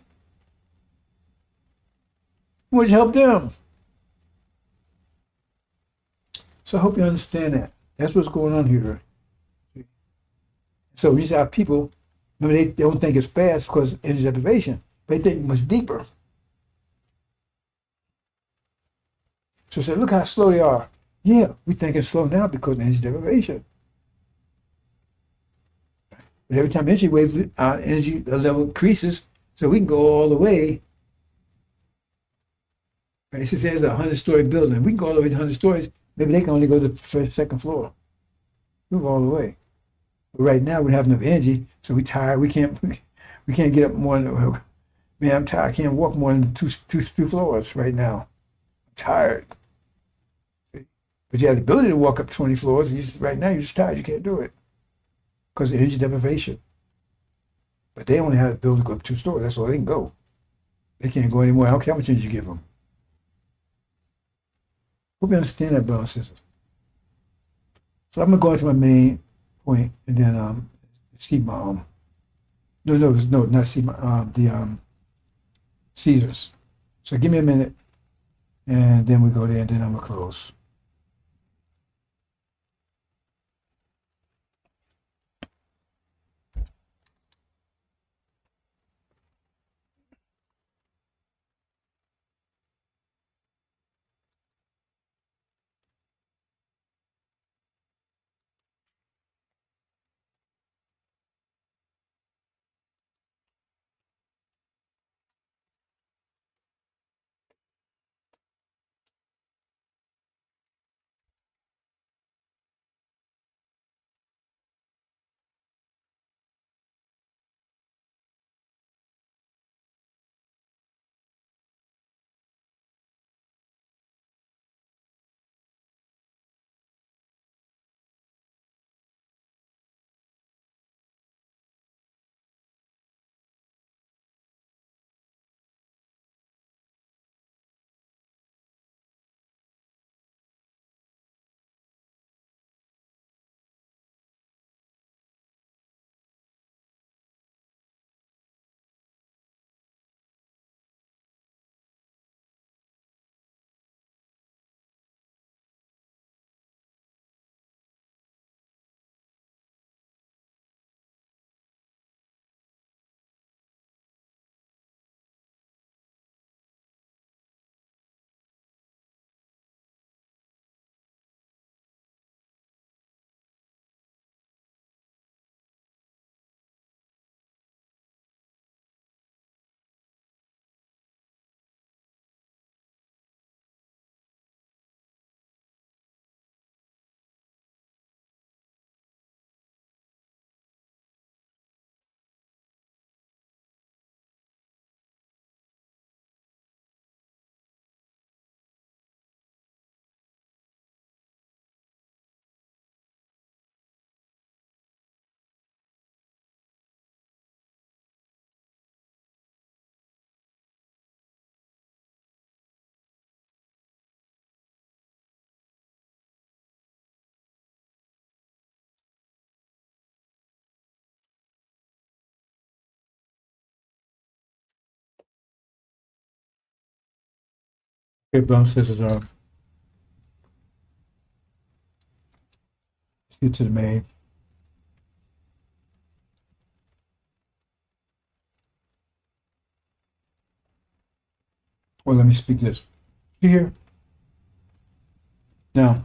A: Would you help them? So I hope you understand that. That's what's going on here. So these are people, remember, they don't think it's fast because it's deprivation. They think much deeper. So say, look how slow they are. Yeah, we think it's slow now because of energy deprivation. But every time energy waves, our energy level increases, so we can go all the way. Right? It says there's a 100-story building. We can go all the way to 100 stories. Maybe they can only go to the second floor. We go all the way. But right now we don't have enough energy, so we're tired. We can't get up more than, man, I'm tired. I can't walk more than two floors right now. I'm tired. But you have the ability to walk up 20 floors. Right now you're just tired. You can't do it because of energy deprivation. But they only have the ability to go up 2 stories. That's all they can go. They can't go anymore. I don't care how much energy you give them. Hope you understand that, brothers and sisters. So I'm gonna go into my main point and then see my not see my the Caesars. So give me a minute, and then we go there, and then I'm gonna close. Okay, brothers and sisters, let's get to the main. Well, let me speak this. Here. Now,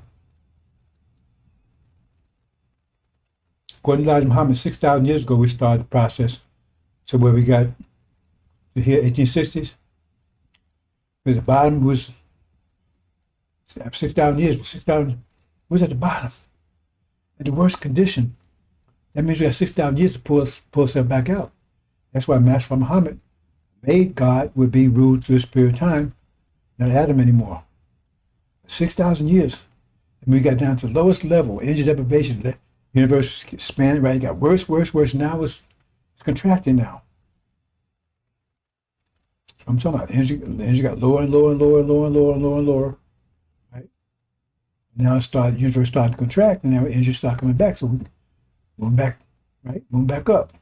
A: according to Elijah Muhammad, 6,000 years ago, we started the process. So where we got to here, 1860s, where the bottom was 6,000 years, 6,000 was at the bottom, in the worst condition. That means we got 6,000 years to pull ourselves back out. That's why Master Muhammad made God would be ruled through a period of time, not Adam anymore. 6,000 years. And we got down to the lowest level, energy deprivation. The universe expanded, right? It got worse, worse, worse. Now it's contracting now. So I'm talking about energy got lower and lower and lower and lower and lower and lower and lower. Right? Now the universe started to contract, and now energy started coming back. So we moving back, right? Moving back up.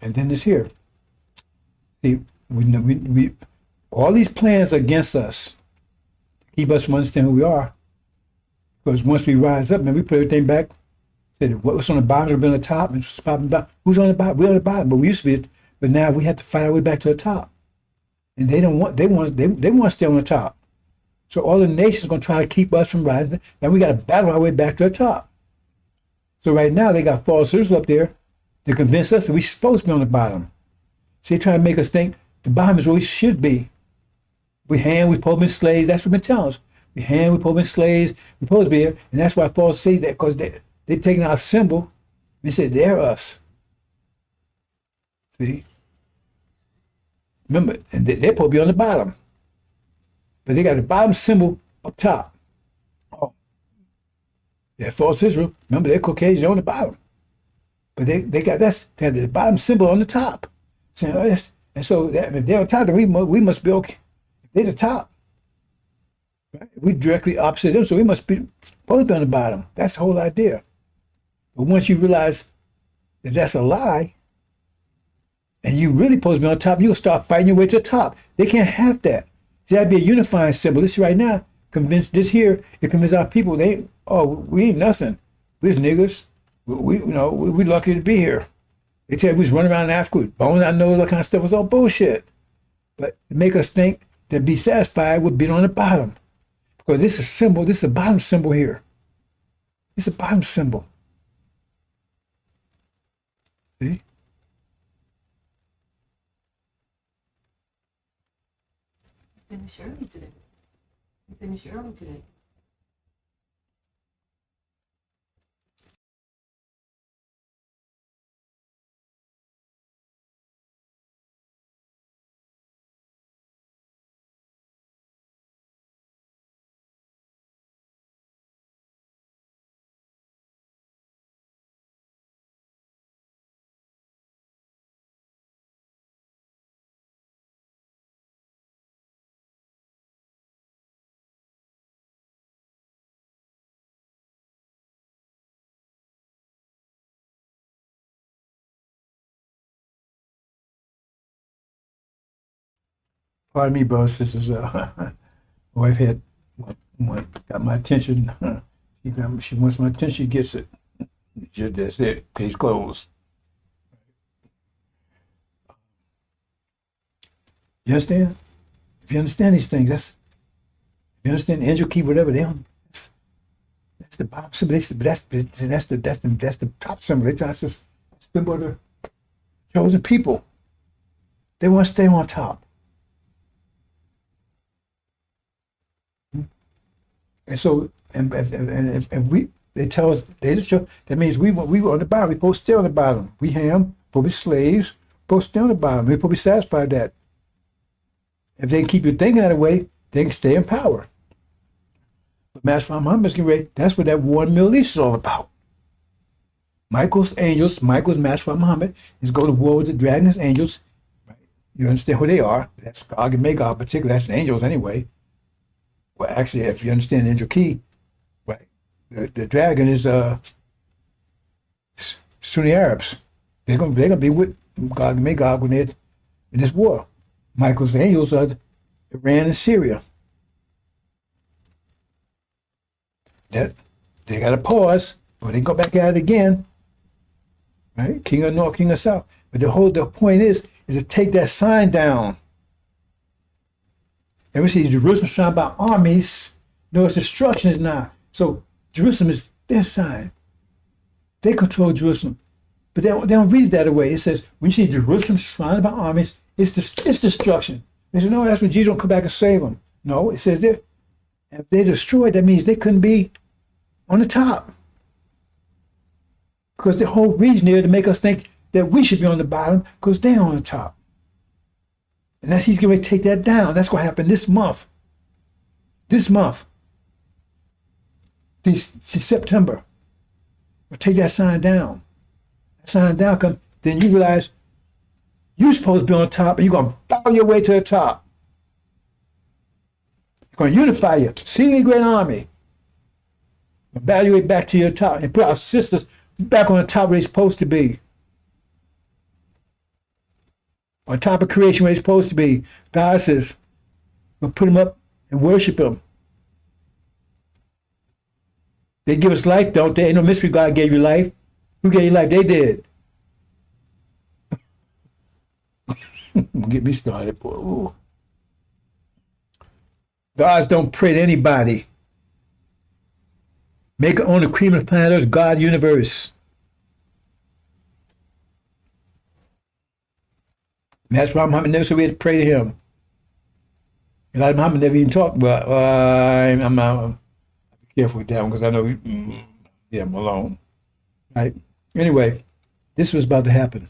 A: And then this here. See, we all these plans against us keep us from understanding who we are. Because once we rise up, man, we put everything back. Said what's on the bottom will be on the top, and who's on the bottom? We're on the bottom, but we used to be. But now we have to fight our way back to the top. And they want to stay on the top. So all the nations are going to try to keep us from rising. Now we got to battle our way back to the top. So right now they got false sisters up there to convince us that we're supposed to be on the bottom. So they try to make us think the bottom is where we should be. We supposed to be slaves. That's what they tell us. We supposed to be slaves. We're supposed to be here. And that's why false say that, because they're taking our symbol and said they're us. See? Remember, and they're supposed to be on the bottom. But they got the bottom symbol up top. Oh. They're false Israel. Remember, they're Caucasian, they're on the bottom. But they got the bottom symbol on the top. So, and so if they're on top, then we must be okay. They're the top. Right? We directly opposite them, so we must be supposed to be on the bottom. That's the whole idea. But once you realize that that's a lie, and you really supposed to be on top, you'll start fighting your way to the top. They can't have that. See, that'd be a unifying symbol. This right now, it convince our people, we ain't nothing. We're niggas. We lucky to be here. They tell you we was running around in Africa with bones our nose, that kind of stuff. Was all bullshit. But to make us think that be satisfied with being on the bottom. Because this is a symbol, this is a bottom symbol here. It's a bottom symbol. See?
F: Finish early today. You finish early today.
A: Pardon me, brothers, sisters. My wife got my attention. She wants my attention. She gets it. That's it. Case closed. You understand? If you understand these things, if you understand the angel key, whatever they on. That's the bottom symbol. That's the top symbol. That's the symbol of the chosen people. They want to stay on top. And so, and they tell us, that means we were on the bottom. We're supposed to stay on the bottom. We supposed to be slaves, supposed to stay on the bottom. We're supposed to be satisfied with that. If they can keep you thinking that way, they can stay in power. But Master Muhammad's getting ready. That's what that war in the Middle East is all about. Michael's Master Muhammad is going to war with the dragon's angels. Right? You understand who they are. That's Gog and Magog, particularly. That's the angels anyway. Well, actually, if you understand the angel key, right, the dragon is Sunni Arabs. They're gonna be with Gog and Magog when they're in this war. Michael's angels are Iran and Syria. That they got to pause, or they go back at it again. Right, King of North, King of South. But the point is to take that sign down. And we see Jerusalem surrounded by armies. No, its destruction is not. So Jerusalem is their sign. They control Jerusalem. But they don't read it that way. It says, when you see Jerusalem surrounded by armies, it's destruction. They say, no, that's when Jesus will come back and save them. No, it says if they're destroyed, that means they couldn't be on the top. Because the whole reason there to make us think that we should be on the bottom because they're on the top. And that he's going to take that down. That's going to happen this month. This month. September. We'll take that sign down. That sign down comes, then you realize you're supposed to be on top and you're going to follow your way to the top. You're going to unify your exceedingly great army. Evaluate back to your top and put our sisters back on the top where they're supposed to be. On top of creation where they're supposed to be. God says, we'll put them up and worship him. They give us life, don't they? Ain't no mystery God gave you life. Who gave you life? They did. Get me started, boy. Ooh. Gods don't pray to anybody. Make on the cream of the planet Earth, God universe. And that's why Muhammad never said we had to pray to him. A lot of Muhammad never even talked about. I'm careful with that one because I know. Yeah, I'm alone. Right. Anyway, this was about to happen.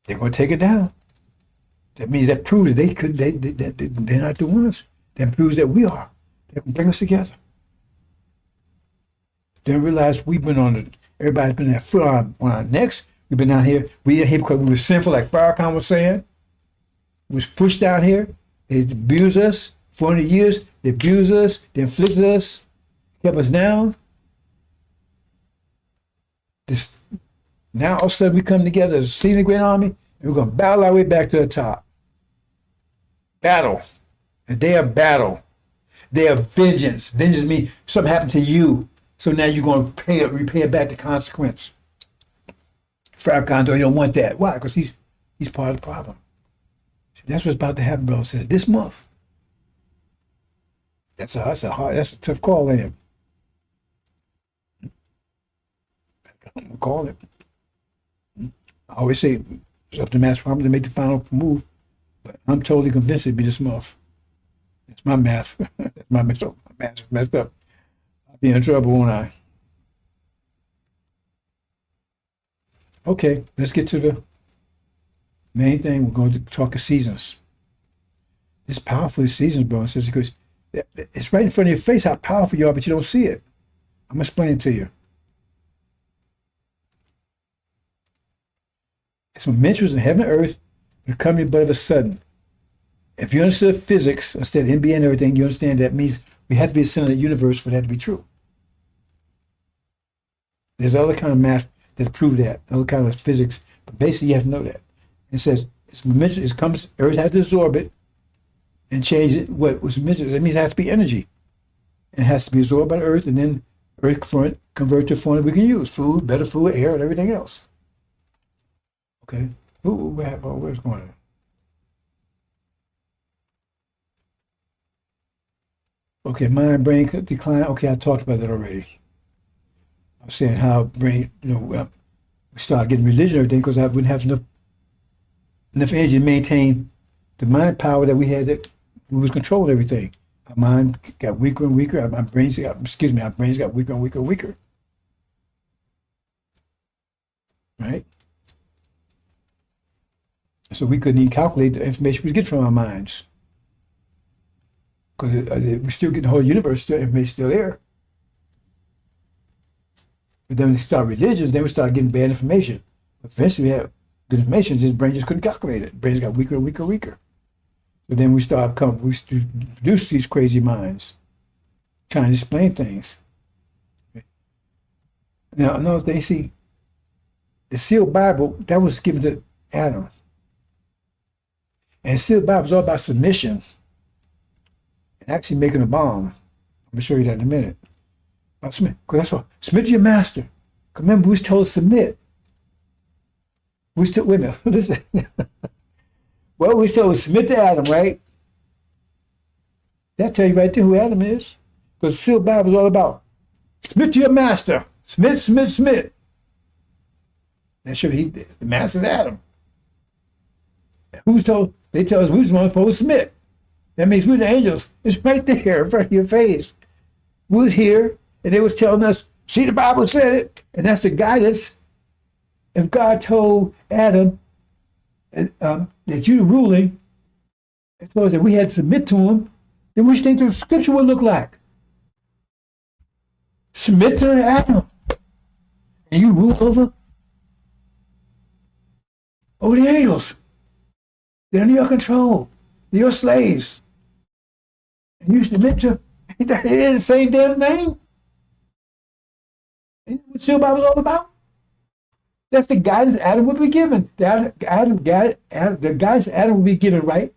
A: They're going to take it down. That means that proves that they could. They're not the ones. That proves that we are. They can bring us together. They realize we've been on the. Everybody's been at foot on our necks. We've been down here. We didn't here because we were sinful, like Farrakhan was saying. We was pushed down here. They abused us. 400 years. They abused us. They inflicted us. Kept us down. This. Now all of a sudden we come together as a senior great army, and we're going to battle our way back to the top. Battle. A day of battle. Day of vengeance. Vengeance means something happened to you. So now you're going to repay it back the consequence. Farrakhan, though, he don't want that. Why? Because he's part of the problem. That's what's about to happen, bro. Says this month. That's a tough call, ain't it? I'm gonna call it. I always say it's up to Master Farmer to make the final move, but I'm totally convinced it'd be this month. That's my math. That's my math. My math is messed up. I'll be in trouble, won't I? Okay, let's get to the main thing. We're going to talk of seasons. It's powerful seasons, bro. It says because it's right in front of your face how powerful you are, but you don't see it. I'm gonna explain it to you. It's when mentors in heaven and earth will come to you but of a sudden. If you understood physics instead of NBA and everything, you understand that means we have to be a center of the universe for that to be true. There's other kind of math that prove that, other kind of physics, but basically you have to know that. It says it's mentioned, it comes, earth has to absorb it and change it. What was mentioned, that means it has to be energy. It has to be absorbed by the earth, and then earth convert to form that we can use, food, better food, air, and everything else. Okay. Where's going on? Okay, mind brain decline. Okay, I talked about that already. I was saying how brain, we started getting religion and everything because I wouldn't have enough energy to maintain the mind power that we had that we was controlling everything. Our mind got weaker and weaker. Our brains got weaker and weaker and weaker. Right? So we couldn't even calculate the information we get from our minds. Because we still get the whole universe, still information still there. But then when we start religions, then we start getting bad information. But eventually we had good information, just brain just couldn't calculate it. Brains got weaker and weaker and weaker. So then we produce these crazy minds, trying to explain things. Now, another thing, see, the sealed Bible, that was given to Adam. And the sealed Bible is all about submission and actually making a bomb. I'm going to show you that in a minute. Submit, because that's what, submit to your master. Remember, we was told to submit. We still, wait a minute, listen. Well, we told to submit to Adam, right? That tell you right there who Adam is. Because the sealed Bible is all about submit to your master. Submit, submit, submit. That's sure the master's Adam. Who's told? They tell us we're the ones supposed to submit. That means we're the angels. It's right there in front of your face. We was here, and they was telling us, see, the Bible said it, and that's the guidance. If God told Adam that you're ruling, and told us that we had to submit to him, then what do you think the scripture would look like? Submit to Adam, and you rule over the angels. They're under your control. They're your slaves. And you submit to, it is the same damn thing. Isn't that what the Seal Bible is all about? That's the guidance Adam would be given. The guidance Adam would be given, right?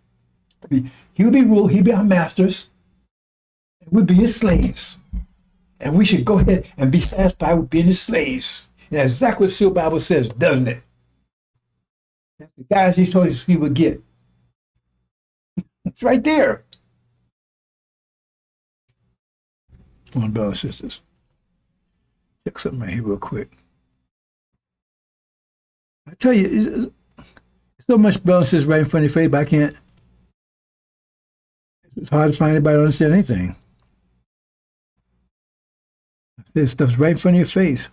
A: He would be ruled, he'd be our masters, and we'd be his slaves. And we should go ahead and be satisfied with being his slaves. And that's exactly what the Seal Bible says, doesn't it? That's the guidance he told us he would get. It's right there. Come on, brothers and sisters. Check something right here real quick. I tell you, it's so much brothers and sisters right in front of your face, but I can't. It's hard to find anybody to understand anything. This stuff's right in front of your face.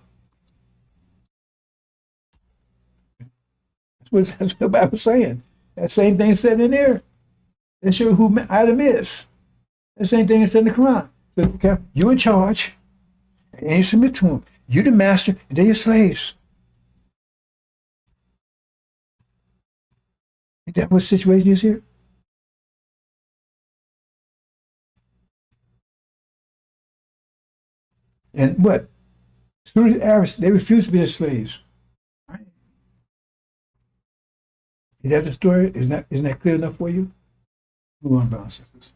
A: That's what the Bible's saying. That same thing said in there. They show who Adam is. The same thing is said in the Quran. So, okay, you in charge, and you submit to him. You the master, and they're your slaves. Is that what the situation is here? And what? As soon as the Arabs, they refuse to be their slaves. Right? Is that the story? Isn't that clear enough for you? Move on, brothers and sisters.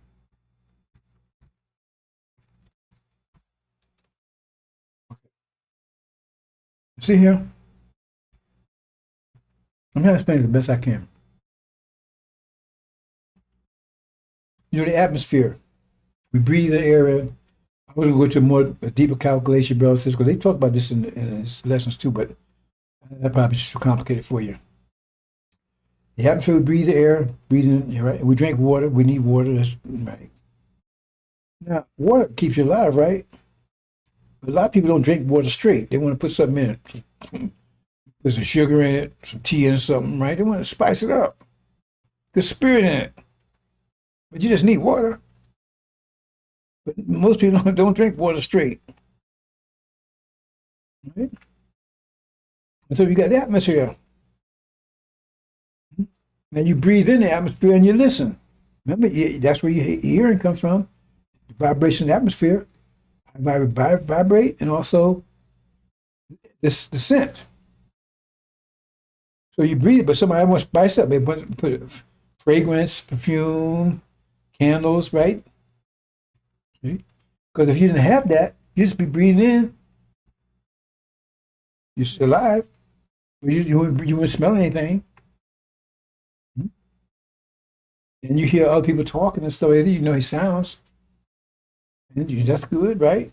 A: Okay. See here? I'm going to explain it the best I can. You know, the atmosphere. We breathe the air in. I was going to go to a deeper calculation, brothers and sisters, because they talk about this in his lessons too, but that probably is too complicated for you. The atmosphere, we breathe the air, breathe in, right? We drink water, we need water, that's right. Now, water keeps you alive, right? But a lot of people don't drink water straight. They want to put something in it. Put some sugar in it, some tea in it, something, right? They want to spice it up. There's spirit in it. But you just need water. But most people don't drink water straight. Right? And so you got the atmosphere. Now you breathe in the atmosphere and you listen. Remember, that's where your hearing comes from. The vibration of the atmosphere. Vibrate, and also the scent. So you breathe, but somebody wants to spice up. They want to put fragrance, perfume, candles, right? Because if you didn't have that, you'd just be breathing in. You're still alive. You wouldn't smell anything. And you hear other people talking and stuff like that, you know he sounds. And that's good, right?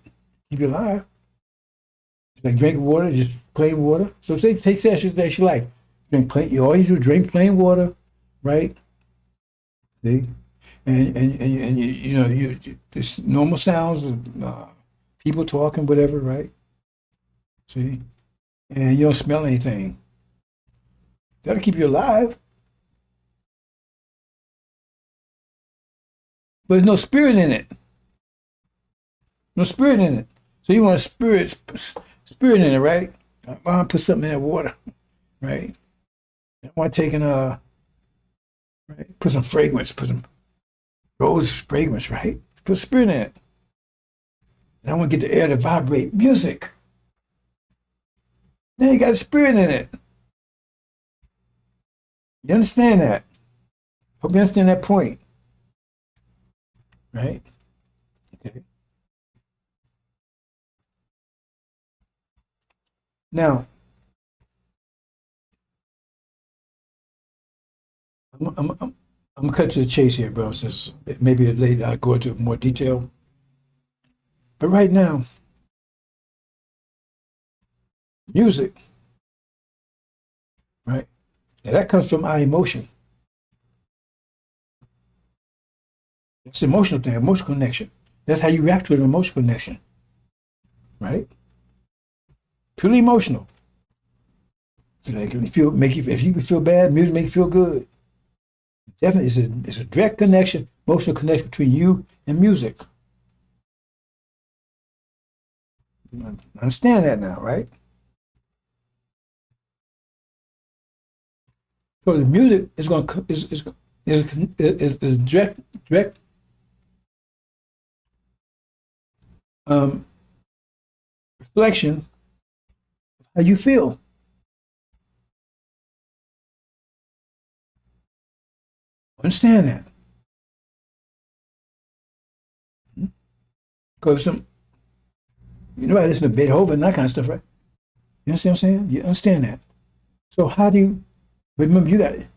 A: Keep you alive. Like drink water, just plain water. So take sessions that's your life. Drink plain. You always do drink plain water, right? See, and you this normal sounds of people talking, whatever, right? See, and you don't smell anything. That'll keep you alive. But there's no spirit in it. No spirit in it. So you want spirit in it, right? I want to put something in that water, right? I want to take right? Put some fragrance, put some rose fragrance, right? Put spirit in it. And I want to get the air to vibrate music. Then you got spirit in it. You understand that? Hope you understand that point. Right? Okay. Now, I'm gonna cut to the chase here, bro. Since maybe later I'll go into more detail. But right now, music, right? Now that comes from our emotion. It's an emotional thing, emotional connection. That's how you react to an emotional connection, right? Purely emotional. So like if you feel bad, music make you feel good. Definitely, it's a direct connection, emotional connection between you and music. You understand that now, right? So the music is going to is direct reflection of how you feel. Understand that. Because I listen to Beethoven and that kind of stuff, right? You understand what I'm saying? You understand that. So how do you, remember you got it,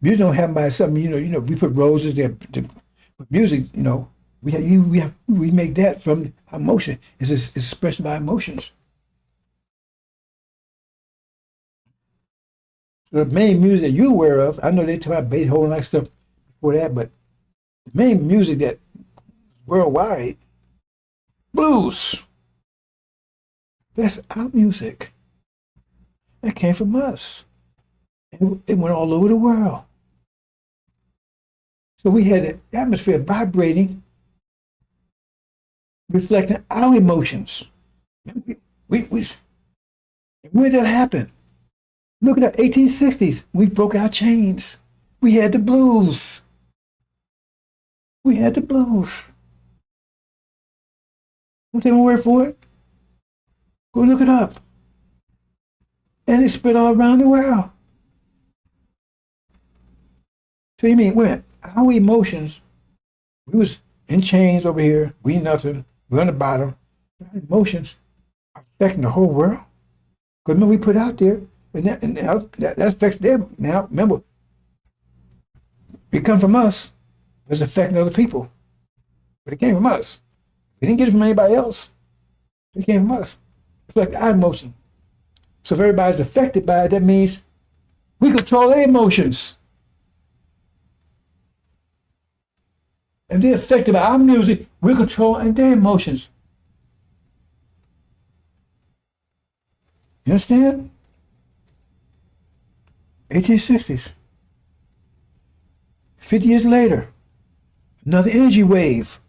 A: Music don't happen by something, we put roses there. But music, we make that from emotion. It's expressed by emotions. So the main music that you're aware of, I know they talk about Beethoven and that stuff before that, but the main music that worldwide, blues. That's our music. That came from us. It went all over the world. So we had the atmosphere vibrating, reflecting our emotions. When did that happen? Look at the 1860s. We broke our chains. We had the blues. We had the blues. Don't take my word for it. Go look it up. And it spread all around the world. So you mean, wait, our emotions, we was in chains over here, we nothing, we're on the bottom. Our emotions are affecting the whole world. Because remember, we put out there, and that affects them. Now, remember, it come from us, it's affecting other people. But it came from us. We didn't get it from anybody else. It came from us. It's like our emotion. So if everybody's affected by it, that means we control their emotions. If they're affected by our music, we're controlling their emotions. You understand? 1860s. 50 years later, another energy wave.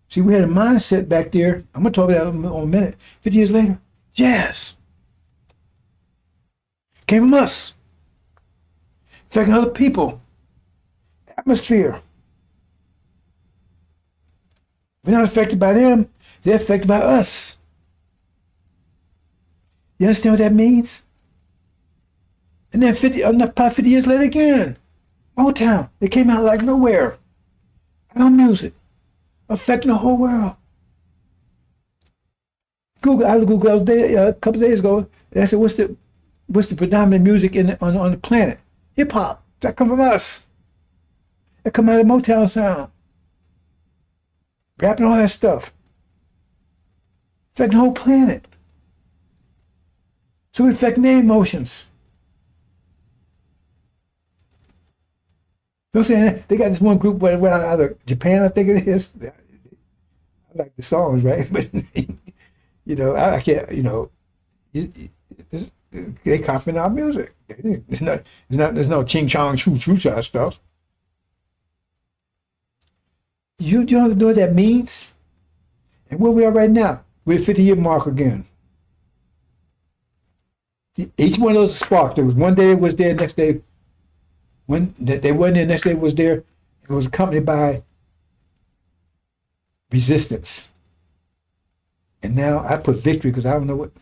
A: See, we had a mindset back there. I'm going to talk about that in a minute. 50 years later, jazz. Came from us. Affecting other people. Atmosphere. We're not affected by them. They're affected by us. You understand what that means? And then 50 years later again, Motown. It came out like nowhere. Our music. Affecting the whole world. I Googled a couple of days ago. I said, "What's the predominant music on the planet? Hip hop. That come from us. That come out of Motown sound. Rapping all that stuff. Affecting the whole planet. So we affect their emotions. You know what I'm saying? They got this one group out of Japan, I think it is. I like the songs, right? But I can't. They copying our music. There's no ching chong choo choo stuff. You know what that means? And where we are right now, we're at the 50-year mark again. Each one of those sparks. There was one day it was there, next day when they weren't there, next day it was there. It was accompanied by resistance. And now I put victory because I don't know what.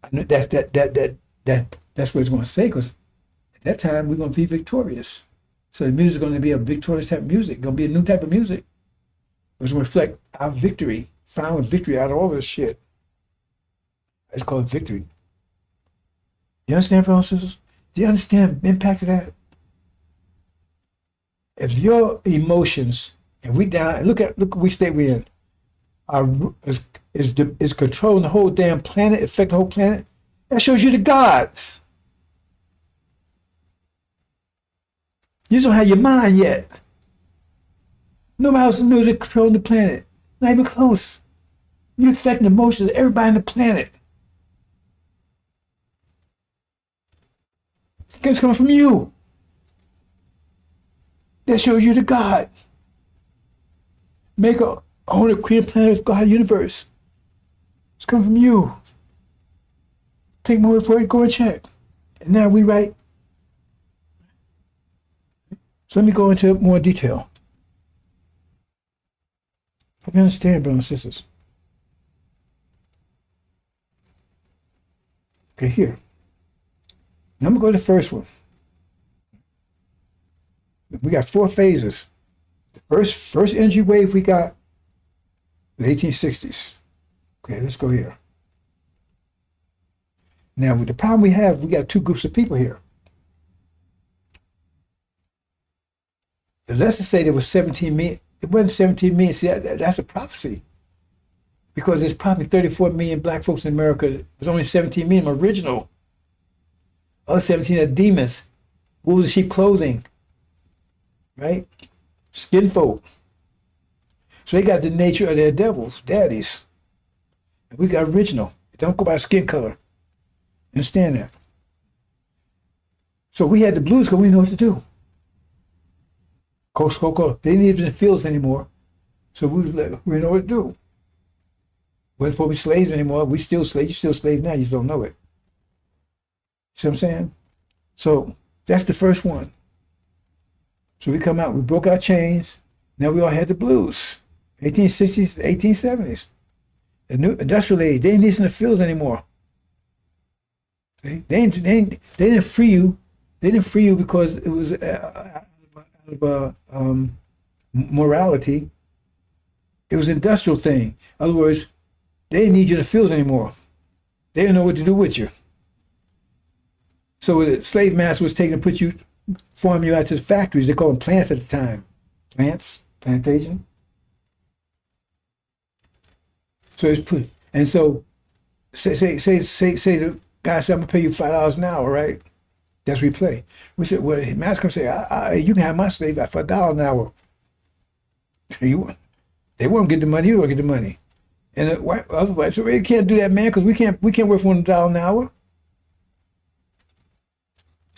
A: I know that's what it's going to say, because at that time we're going to be victorious. So the music is going to be a victorious type of music. Going to be a new type of music. It's going to reflect our victory, found victory out of all this shit. It's called victory. You understand, brothers and sisters? Do you understand the impact of that? If your emotions, and we down, look what state we're in, is controlling the whole damn planet, affecting the whole planet, that shows you the gods. You just don't have your mind yet. Nobody else knows it controlling the planet. Not even close. You're affecting the emotions of everybody on the planet. It's coming from you. That shows you the God. Maker, owner, creator, planet, God, universe. It's coming from you. Take my word for it, go and check. And now we write. So let me go into more detail. Hope you understand, brothers and sisters. Okay, here. Now I'm going to go to the first one. We got 4 phases. The first energy wave we got, the 1860s. Okay, let's go here. Now, with the problem we have, we got 2 groups of people here. The lessons say there was 17 million. It wasn't 17 million. See, that's a prophecy. Because there's probably 34 million black folks in America. There's only 17 million original. Other 17 are demons. Wolves in sheep clothing. Right? Skin folk. So they got the nature of their devils, daddies. And we got original. Don't go by skin color. Understand that? So we had the blues because we didn't know what to do. Coca-Cola. They didn't even in the fields anymore. So we didn't know what to do. We weren't supposed to be slaves anymore. We still slaves. You're still slave now. You just don't know it. See what I'm saying? So that's the first one. So we come out. We broke our chains. Now we all had the blues. 1860s, 1870s. The new industrial age. They ain't in the fields anymore. See? They didn't free you. They didn't free you because it was out of morality. It was an industrial thing. In other words, they didn't need you in the fields anymore. They didn't know what to do with you. So the slave master was taking to farm you out to the factories. They called them plants at the time. Plants, plantation. So it's put, and so say the guy said, I'm gonna pay you $5 an hour, right? That's what we play. We said, well, the master can say, you can have my slave for $1 an hour. They won't get the money, you won't get the money. And the other wife said, well, you can't do that, man, because we can't work for $1 an hour.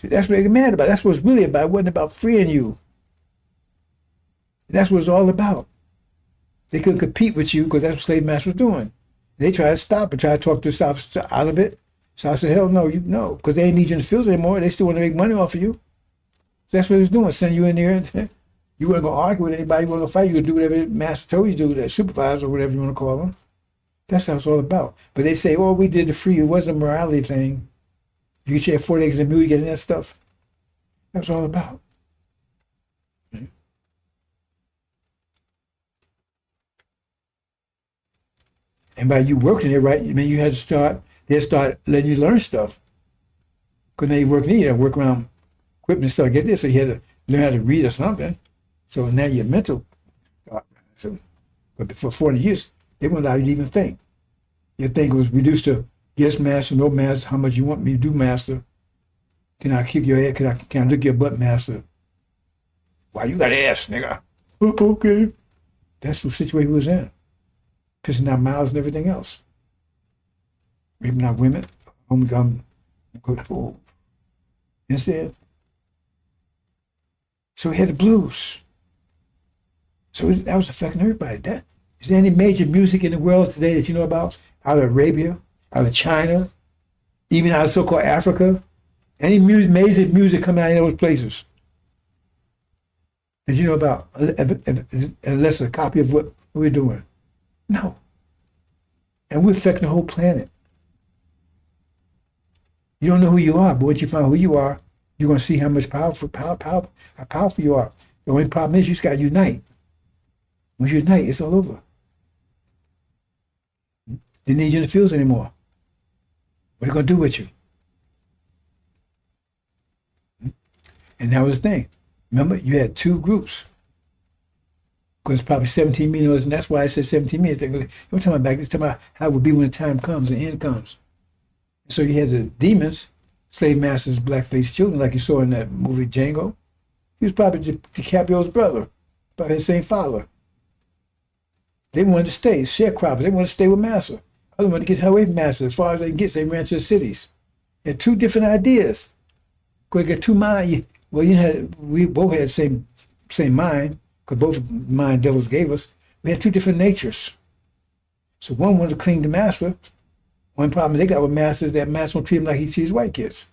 A: See, that's what they're mad about. That's what it's really about. It wasn't about freeing you. That's what it's all about. They couldn't compete with you because that's what slave master was doing. They tried to stop it, tried to talk the South out of it. South said, hell no, because they ain't need you in the fields anymore. They still want to make money off of you. So that's what he was doing, send you in there. And you weren't going to argue with anybody. You weren't going to fight. You would do whatever the master told you to do, the supervisor or whatever you want to call them. That's how it's all about. But they say, oh, we did the free. It wasn't a morality thing. You get your 4 acres and mule, you get that stuff. That's all about. And by you working it right, I mean, you had to they'd start letting you learn stuff. Because now you're working, you had to work around equipment and stuff, get this. So you had to learn how to read or something. So now your mental, so, but for 40 years, they wouldn't allow you to even think. Your thinking was reduced to yes, master, no, master, how much you want me to do, master. Can I kick your ass? Can I lick your butt, master? Why, you got ass, nigga. Okay. That's the situation we was in. Pissing out mouths and everything else. Raping out women. Instead. So we had the blues. So that was affecting everybody. Is there any major music in the world today that you know about? Out of Arabia, out of China, even out of so-called Africa? Any major music coming out of those places that you know about, unless a copy of what we're doing? No. And we're affecting the whole planet. You don't know who you are, but once you find who you are, you're going to see how much how powerful you are. The only problem is you just got to unite. Once you unite, it's all over. They need you in the fields anymore. What are they going to do with you? And that was the thing. Remember, you had two groups. Because probably 17 million of us, and that's why I said 17 million. You're talking about back, you're talking about how it would be when the time comes, the end comes. So you had the demons, slave masters, black-faced children, like you saw in that movie Django. He was probably DiCaprio's brother, probably his same father. They wanted to stay, sharecroppers. They wanted to stay with master. Others wanted to get away from master as far as they can get. So they ran to the cities. They had two different ideas. Because they got two minds. Well, we both had the same mind, because both mind devils gave us. We had two different natures. So one wanted to cling to master. One problem they got with master is that master won't treat him like he treats white kids.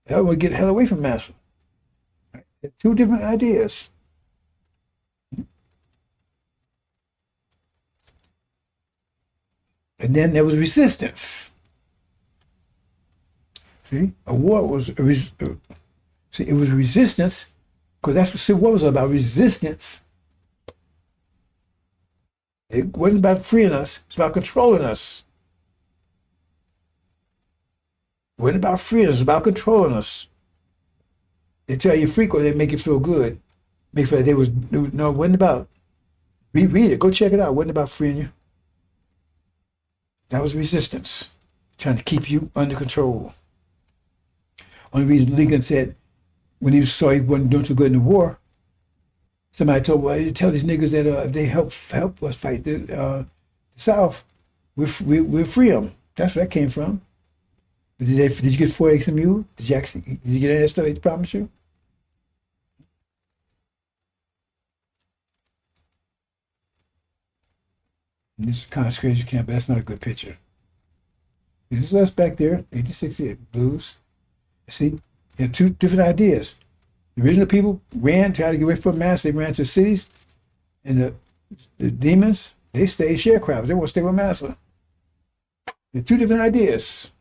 A: The other one get the hell away from master. Right? Two different ideas. And then there was resistance. See, a war was it was resistance, because that's what Civil War was about. Resistance. It wasn't about freeing us; it's about controlling us. It wasn't about freeing us; it's about controlling us. They tell you free because they make you feel good. make sure they was no, it wasn't about read it, go check it out. It wasn't about freeing you. That was resistance, trying to keep you under control. Only reason Lincoln said when he saw he wasn't doing too good in the war, somebody told, well, you tell these niggas that if they help us fight the South, we'll free them. That's where that came from. But did you get 4 XMU? Did you get any of that stuff they promised you? And this is concentration camp. That's not a good picture. This is us back there, 1868 blues. See, you have two different ideas. The original people ran, tried to get away from mass. They ran to cities, and the demons, they stayed sharecroppers. They want to stay with Massa. They're two different ideas.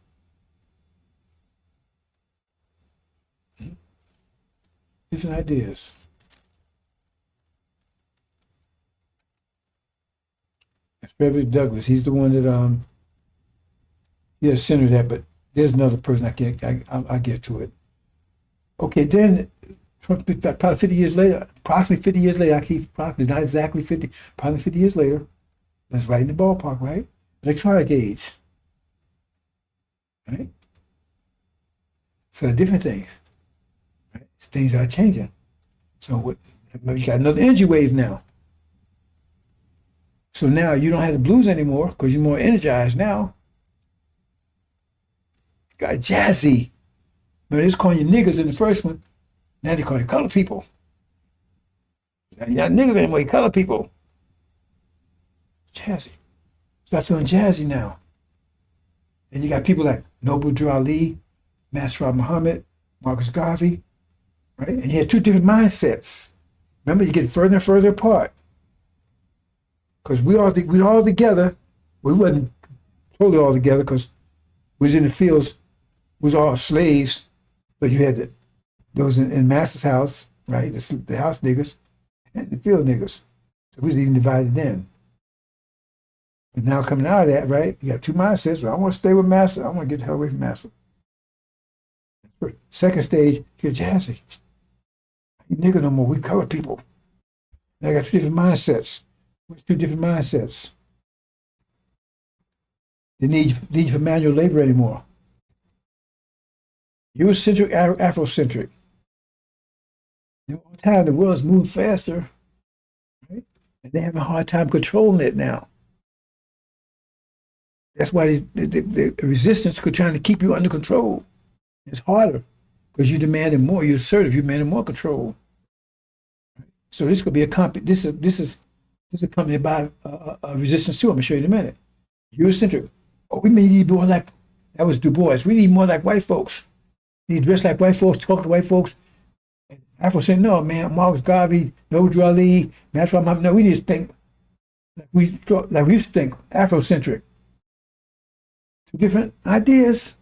A: Different ideas. That's Frederick Douglass. He's the one that yeah, the center of that. But there's another person I'll get to it. Okay, then probably 50 years later, approximately 50 years later, I keep probably not exactly 50, probably 50 years later. That's right in the ballpark, right? Electronic age. Right? So different things. Right? Things are changing. So you got another energy wave now. So now you don't have the blues anymore because you're more energized now. Got jazzy. But they was calling you niggas in the first one. Now they call you color people. Now you're not niggas anymore, you color people. Jazzy. Start feeling jazzy now. And you got people like Noble Drew Ali, Master Muhammad, Marcus Garvey, right? And you had two different mindsets. Remember, you get further and further apart. Because we all together. We wasn't totally all together because we was in the fields, we was all slaves, but you had those in Master's house, right? The house niggas and the field niggas. So we was even divided then. But now coming out of that, right? You got two mindsets. Well, I want to stay with Master. I want to get the hell away from Master. Second stage, you're jazzy. You nigga no more. We color people. Now I got two different mindsets. What's two different mindsets? They need you for manual labor anymore. Eurocentric, Afrocentric. All the time the world's moving faster, right? And they're having a hard time controlling it now. That's why the resistance is trying to keep you under control. It's harder because you're demanding more. You're assertive. You're demanding more control. So this could be this is accompanied by a resistance too. I'm gonna show you in a minute. Eurocentric. Oh, we may need more like that was Du Bois. We need more like white folks. We need to dress like white folks, talk to white folks. And Afro said, no, man, Marcus Garvey, Noble Drew Ali, Master Muhammad. No, we need to think like we used to think, Afrocentric. Two different ideas.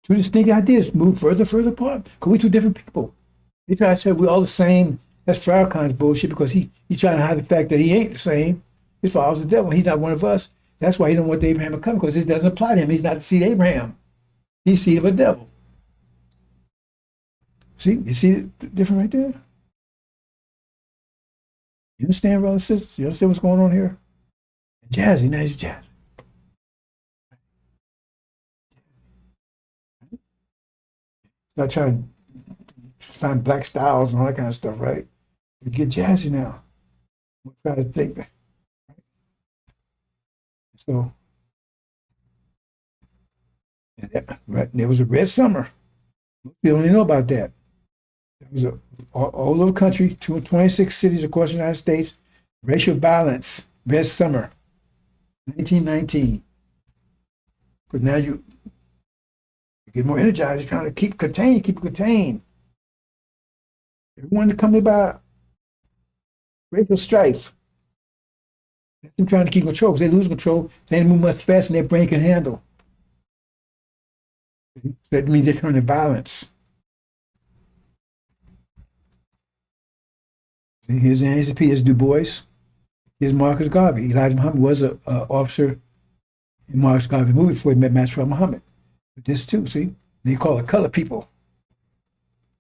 A: Two distinct ideas move further apart. Because we're two different people. They try to say we're all the same. That's Farrakhan's bullshit because he's trying to hide the fact that he ain't the same. He follows the devil. He's not one of us. That's why he don't want the Abraham to come because it doesn't apply to him. He's not the seed of Abraham. He's seed of a devil. See? You see the difference right there? You understand, brothers and sisters? You understand what's going on here? Jazzy, now he's jazzy. Not trying to find black styles and all that kind of stuff, right? You get jazzy now. We try to think. Right? So, right, there was a red summer. We don't even know about that. It was all over the country, 26 cities across the United States. Racial violence, red summer, 1919. But now you get more energized, you're trying to keep it contained. Everyone accompanied by racial strife. They're trying to keep control because they lose control. They move much faster than their brain can handle. So that means they're turning violence. See, here's NAACP, here's Du Bois, here's Marcus Garvey. Elijah Muhammad was an officer in Marcus Garvey's movie before he met Master Muhammad. But this too, see, they call it color people.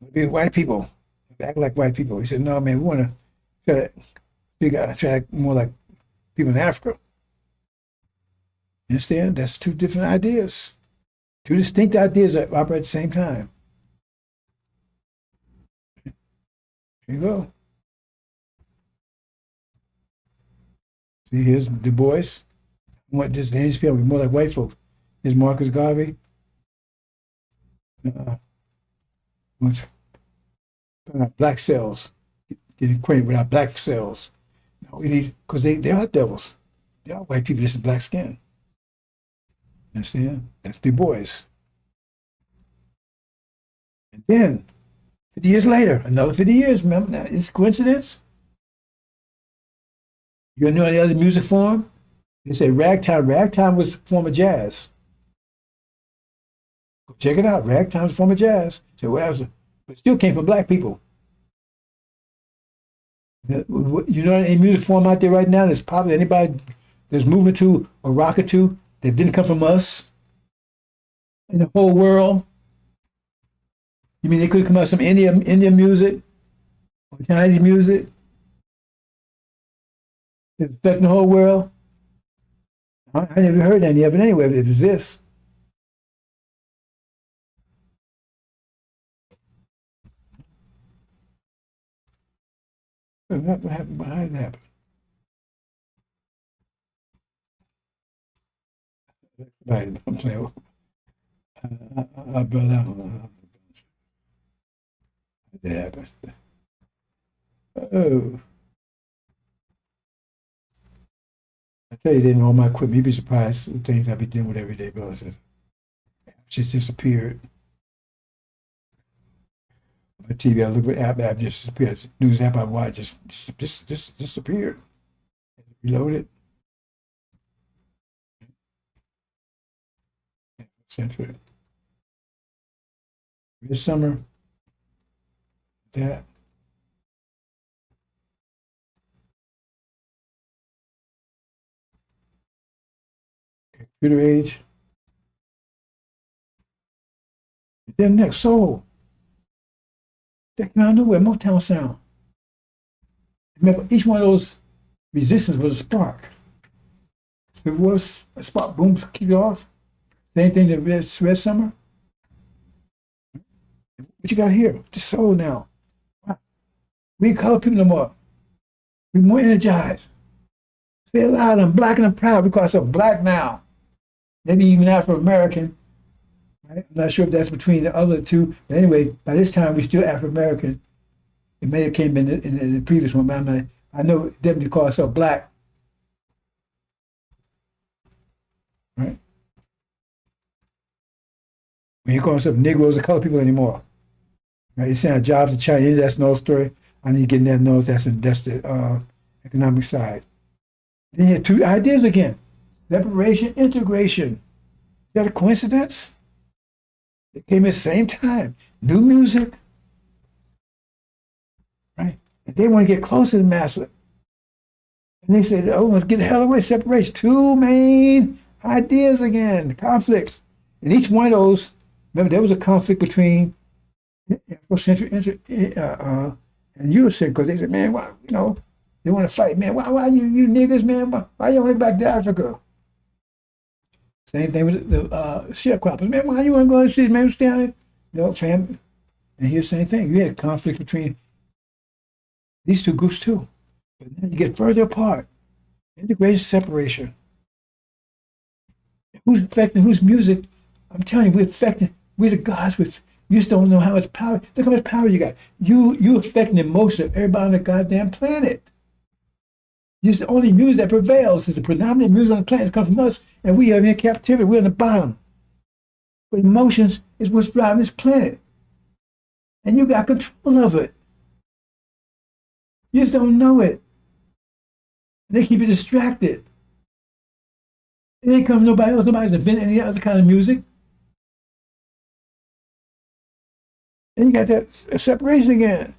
A: It'd be white people. act like white people. He said, no, man, we want to try to figure out, try to act more like people in Africa. You understand? That's two different ideas. Two distinct ideas that operate at the same time. There you go. See, here's Du Bois. What does these people be more like white folks? Here's Marcus Garvey. Which black cells. Get acquainted with our black cells. No, we need, because they are devils. They are white people, just in black skin. Understand? That's Du Bois. And then, 50 years later, another 50 years, remember that? It's coincidence? You know any other music form? They say ragtime. Ragtime was a form of jazz. Go check it out. Ragtime was a form of jazz. So but it still came from black people. You know any music form out there right now that's probably anybody that's moving to or rocking to that didn't come from us in the whole world? You mean they could come out some Indian music or Chinese music that's affecting the whole world? I never heard any of it anyway, but it exists. What happened? How did it happen? Right, I'm saying, brother, how did it happen? Oh, I tell you, didn't all my equipment. You'd be surprised the things I be dealing with every day, bro. It's just disappeared. My TV, I look at app just disappeared. News app I watch just disappeared. Reload it. Center. This summer, that. Computer age. Then next, soul. That came out of nowhere, Motown sound. Remember, each one of those resistance was a spark. There was a spark, boom, kick it off. Same thing that Red Summer. What you got here? Just soul now. Wow. We ain't color people no more. We're more energized. Say it loud, I'm black and I'm proud because I'm black now. Maybe even Afro-American. Right? I'm not sure if that's between the other two. But anyway, by this time, we're still Afro-American. It may have came in the previous one, but I know definitely call itself black. Right? We ain't call ourselves Negroes or color people anymore. Right? You send jobs to Chinese, that's no story. I need to get in that nose, that's the economic side. Then you have two ideas again. Separation, integration. Is that a coincidence? They came at the same time. New music. Right? And they want to get closer to master. And they said, oh, let's get the hell away. Separation. Two main ideas again. Conflicts. And each one of those, remember, there was a conflict between Afrocentric and Eurocentric, because they said, man, why, they want to fight, man. Why you niggas, man? Why you want to go back to Africa? Same thing with the sharecroppers. Man, why you want to go and see, man, stay down, family. And here's the same thing. You had conflict between these two groups too. But then you get further apart. Integration, separation. Who's affecting whose music? I'm telling you, we're the gods. You just don't know how much power. Look how much power you got. You affecting the emotion of everybody on the goddamn planet. It's the only music that prevails. It's the predominant music on the planet that comes from us, and we are in captivity. We're on the bottom. But emotions is what's driving this planet. And you got control of it. You just don't know it. They keep you distracted. It ain't come from nobody else. Nobody's invented any other kind of music. And you got that separation again.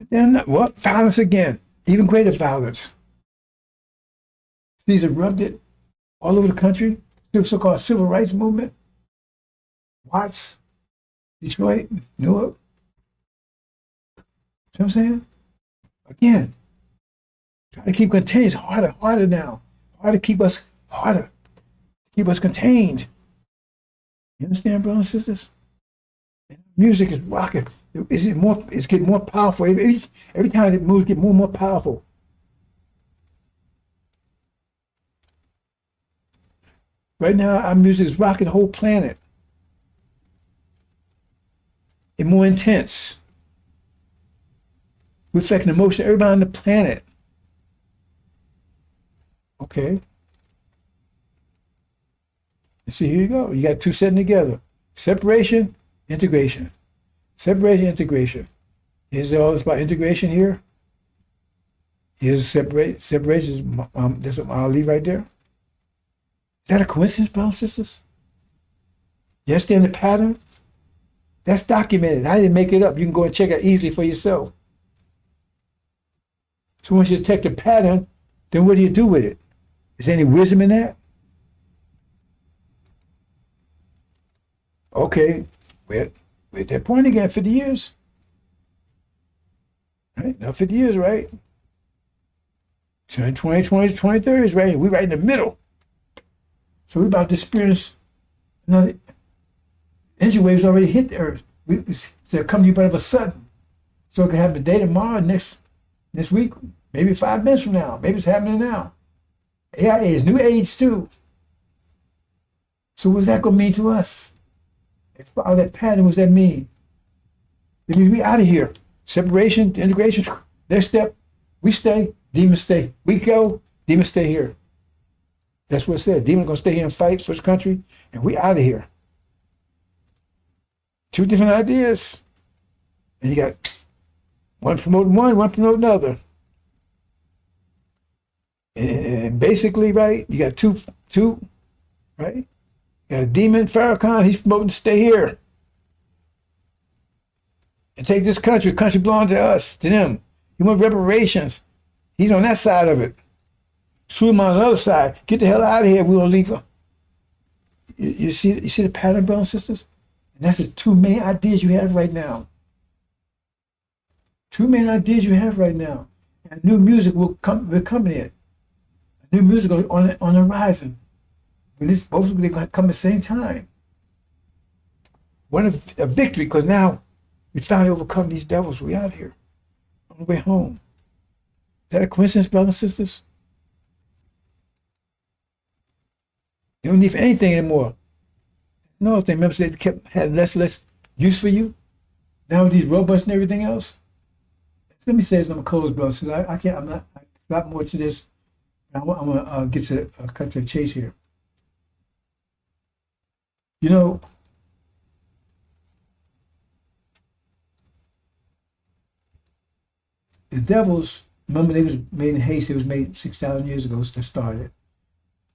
A: Then what? Violence again. Even greater violence. These erupted all over the country. The so-called civil rights movement. Watts, Detroit, Newark. See what I'm saying? Again, try to keep contained. It's harder now. Harder to keep us harder. Keep us contained. You understand, brothers and sisters? Music is rocking. It's getting more powerful. Every time it moves, get more and more powerful. Right now, our music is rocking the whole planet. It's more intense. We're affecting emotion everybody on the planet. Okay. And see, here you go. You got two sitting together. Separation, integration. Separation, integration. Is all this about integration here? Here's separation. There's an Ali right there. Is that a coincidence, brothers and sisters? You understand the pattern? That's documented. I didn't make it up. You can go and check it easily for yourself. So once you detect a pattern, then what do you do with it? Is there any wisdom in that? Okay, we're at that point again, 50 years. Right? Now 50 years, right? 2020, 2030s, right? We're right in the middle. So we're about to experience another energy waves already hit the earth. They're coming to you but of a sudden. So it could happen today, tomorrow, next week, maybe 5 minutes from now. Maybe it's happening now. AI is new age too. So what's that going to mean to us? Follow that pattern, what does that mean? It means we out of here. Separation, integration. Next step, we stay, demons stay. We go, demons stay here. That's what it said. Demons going to stay here and fight, switch country, and we out of here. Two different ideas. And you got one promoting one promoting another. And basically, right, you got two, right? You got a demon, Farrakhan, he's promoting to stay here. And take this country. Country belongs to us, to them. He wants reparations. He's on that side of it. Suleiman's on the other side. Get the hell out of here. We won't leave. You see the pattern, brothers and sisters? And that's the two main ideas you have right now. Two main ideas you have right now. And new music will come in. New music on the horizon. When this both going to come at the same time. One of a victory, because now we finally overcome these devils. We out here on the way home. Is that a coincidence, brothers and sisters? You don't need for anything anymore. No, they remember they had less use for you. Now with these robots and everything else. Let me say this, I'm gonna close, brothers. I can't. I'm not. I got more to this. I'm gonna get to cut to the chase here. You know, the devils. Remember, they was made in haste. It was made 6,000 years ago. That started.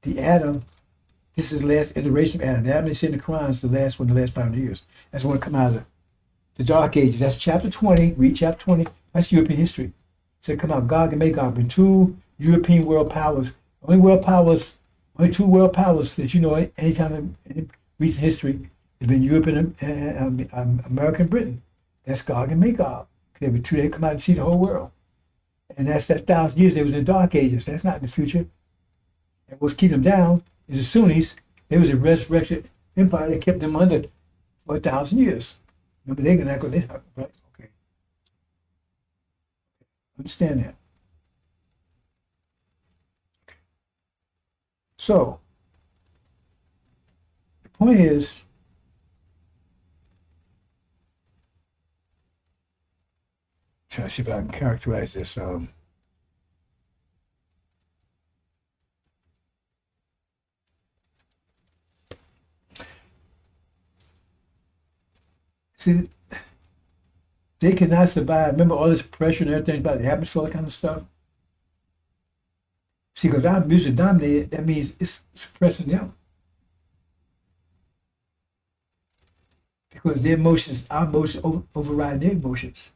A: The Adam. This is the last iteration of Adam. The Adam is in the Quran is the last one, the last 500 years. That's when it come out of the Dark Ages. That's chapter 20. Read chapter 20. That's European history. So it come out Gog and Magog, been two European world powers. Only two world powers that you know anytime in recent history has been Europe and America and Britain. That's Gog and Magog. They were two, they come out and see the whole world. And that's that 1,000 years. They was in the Dark Ages. That's not in the future. And what's keeping them down is the Sunnis. There was a resurrection empire that kept them under for 1,000 years. Remember, they're going to go there, right? Okay. Understand that. Okay. So, the point is, trying to see if I can characterize this. See, they cannot survive. Remember all this pressure and everything about the atmosphere, all that kind of stuff? See, because our music dominated, that means it's suppressing them. Because their emotions, our emotions override their emotions.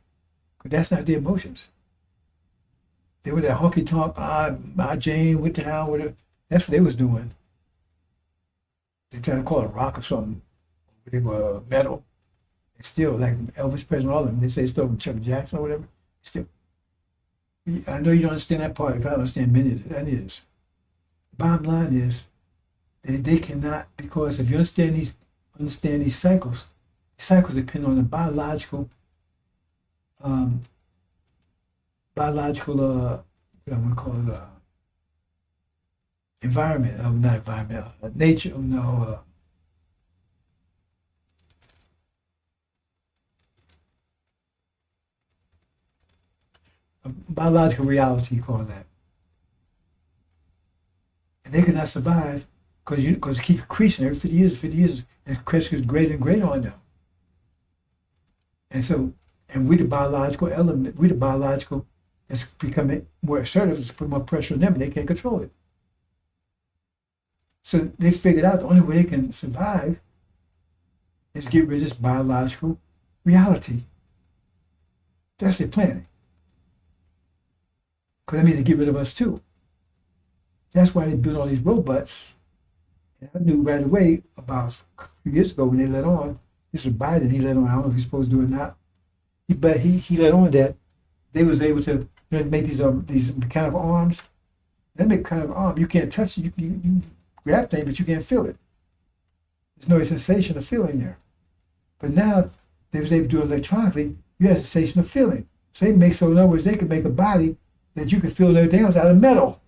A: Because that's not their emotions. They were that honky tonk, my Jane, with the hell, whatever. That's what they was doing. They trying to call it rock or something. they were metal. It's still like Elvis Presley, all of them. They say it's still from Chuck Jackson or whatever. Still, I know you don't understand that part. You probably understand many of that is. Bottom line is, they cannot, because if you understand these cycles depend on the biological, what I want to call it, environment, not environment, nature, no, biological reality, you call that. And they cannot survive because it keeps increasing every 50 years, and the pressure is greater and greater on them. And so, and we the biological element, we the biological that's becoming more assertive, it's putting more pressure on them, and they can't control it. So they figured out the only way they can survive is get rid of this biological reality. That's their plan. Because that means they get rid of us too. That's why they built all these robots. And I knew right away about a few years ago when they let on, this was Biden, he let on, I don't know if he's supposed to do it or not, but he let on that they was able to make these mechanical arms. They make kind of arm, you can't touch it, you grab things, but you can't feel it. There's no sensation of feeling there. But now they was able to do it electronically, you have a sensation of feeling. So they make, so in other words, they can make a body that you can feel everything else out of metal.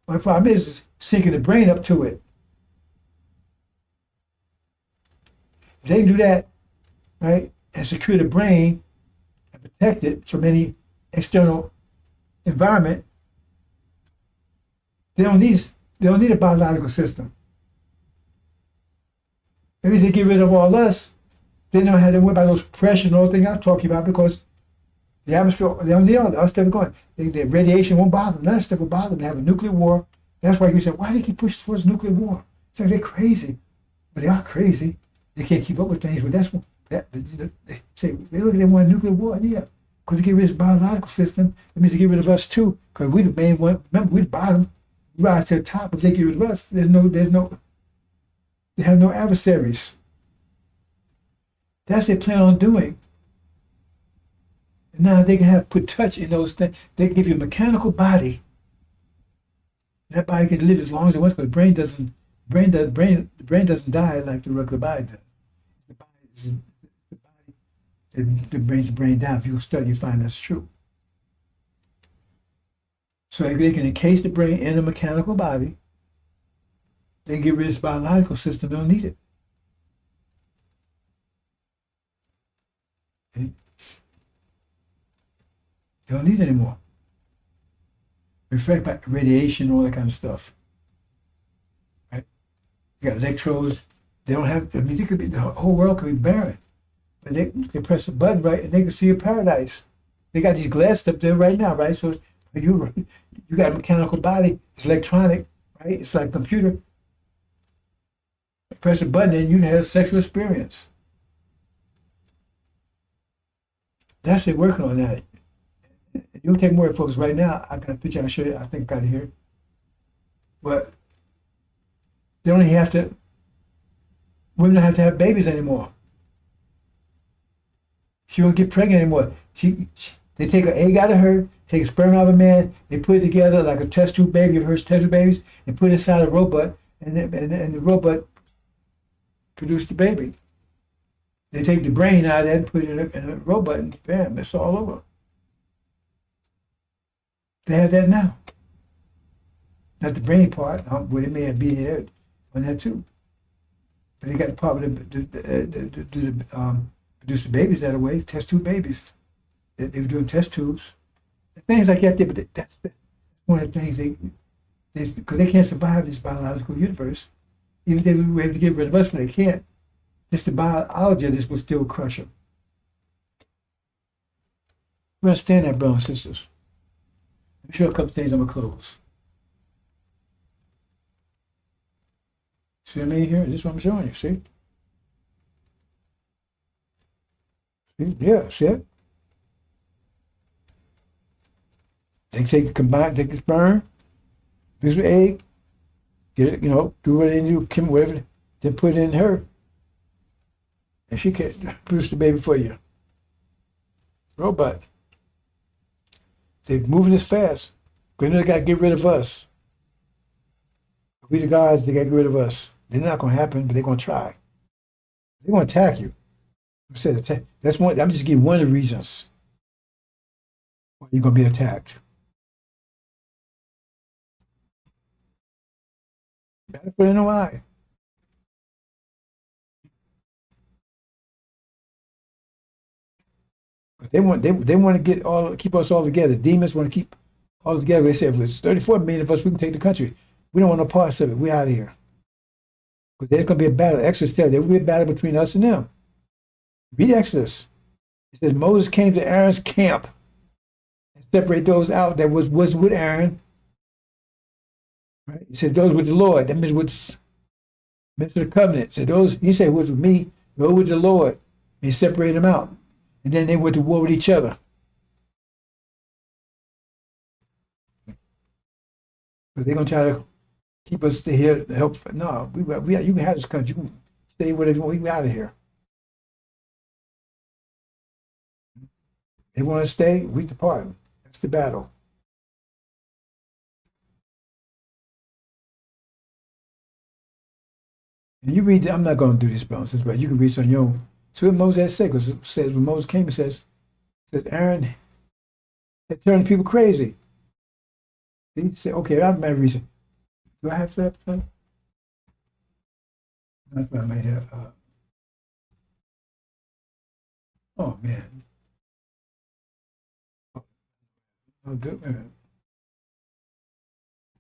A: But the problem is syncing the brain up to it. If they can do that, right, and secure the brain and protect it from any external environment, they don't need a biological system. That means they get rid of all us. They don't have to worry about those pressures and all the things I'm talking about, because the atmosphere, they don't need all that other stuff going. The radiation won't bother them. None of that stuff will bother them. They have a nuclear war. That's why you say, why do they keep pushing towards nuclear war? So they're crazy. But they are crazy. They can't keep up with things. But that's what they say. They look at them want a nuclear war. Yeah, because they get rid of this biological system. It means they get rid of us too. Because we the main one. Remember, we the bottom. We rise to the top. If they get rid of us, they have no adversaries. That's what they plan on doing. And now they can put touch in those things. They give you a mechanical body. That body can live as long as it wants, but the brain doesn't die like the regular body does. The body that brings the brain down. If you study, you find that's true. So if they can encase the brain in a mechanical body, they get rid of this biological system, they don't need it. They don't need it anymore. Affected by radiation, all that kind of stuff. Right? You got electrodes. They don't have, I mean, it could be, the whole world could be barren. But they press a button, right, and they can see a paradise. They got these glass stuff there right now, right? So you got a mechanical body, it's electronic, right? It's like a computer. Press a button and you can have a sexual experience. That's it, working on that. You'll take more focus right now. I got a picture I'll show you. I think I got it here. But they don't even have to, women don't have to have babies anymore. She won't get pregnant anymore. They take an egg out of her, take a sperm out of a man, they put it together like a test tube baby of hers, test tube babies, and put it inside a robot, and the robot produced the baby. They take the brain out of that and put it in a robot, and bam, it's all over. They have that now. Not the brain part, but it may be here on that too. But they got the part to produce the babies that way, test tube babies. They were doing test tubes. Things like that, but that's one of the things because they can't survive this biological universe. Even if they were able to get rid of us, but they can't. Just the biology of this will still crush them. We understand that, brothers and sisters. Let me show you a couple things. I'm going to close. See what I mean here? This is what I'm showing you, see? See? Yeah, see it? They take the sperm, mix with egg, get it, do what they do, whatever, then put it in her, and she can produce the baby for you. Robot. They're moving this fast. They know they got to get rid of us. If we the gods, they got to get rid of us. They're not going to happen, but they're going to try. They're going to attack you. I said attack. That's one. I'm just giving one of the reasons why you're going to be attacked. Gotta put in a lie. But they want to keep us all together. Demons want to keep all together. They said if it's 34 million of us, we can take the country. We don't want no parts of it. We out of here. But there's gonna be a battle. Exodus tells there will be a battle between us and them. Read Exodus. It says Moses came to Aaron's camp and separate those out that was with Aaron. Right? He said those with the Lord. That means with the covenant. So those he said was with me, those with the Lord. And he separated them out. And then they went to war with each other. But they're gonna try to keep us stay here to help. No, we you can have this country. You can stay whatever you want. We out of here. They want to stay. We depart. That's the battle. And you read. I'm not going to do these bounces, but you can read on your own. So what Moses said, because it says when Moses came, it says Aaron had turned people crazy. He said, okay, that's my reason. Do I have that? That's what I may have. Oh, man. Oh, man.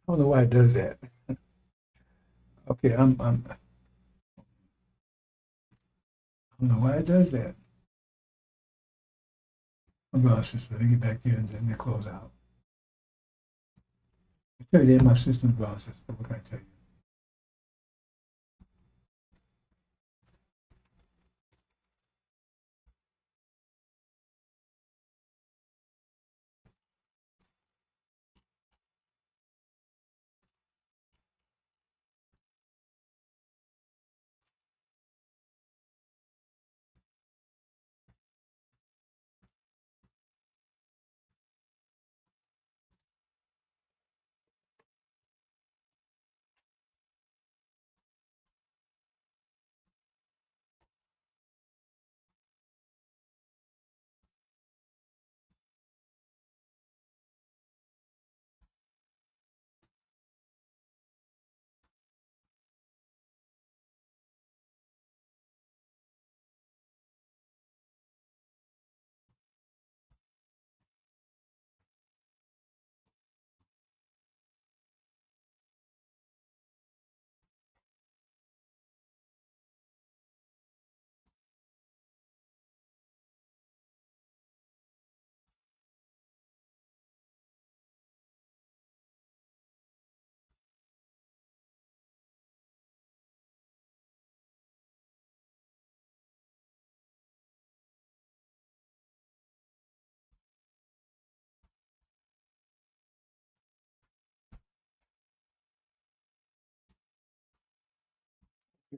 A: I don't know why it does that. Okay, I don't know why it does that. I'm going, sister. Let me get back there and then close out. I tell you, they're my system's brown sister. What can I tell you?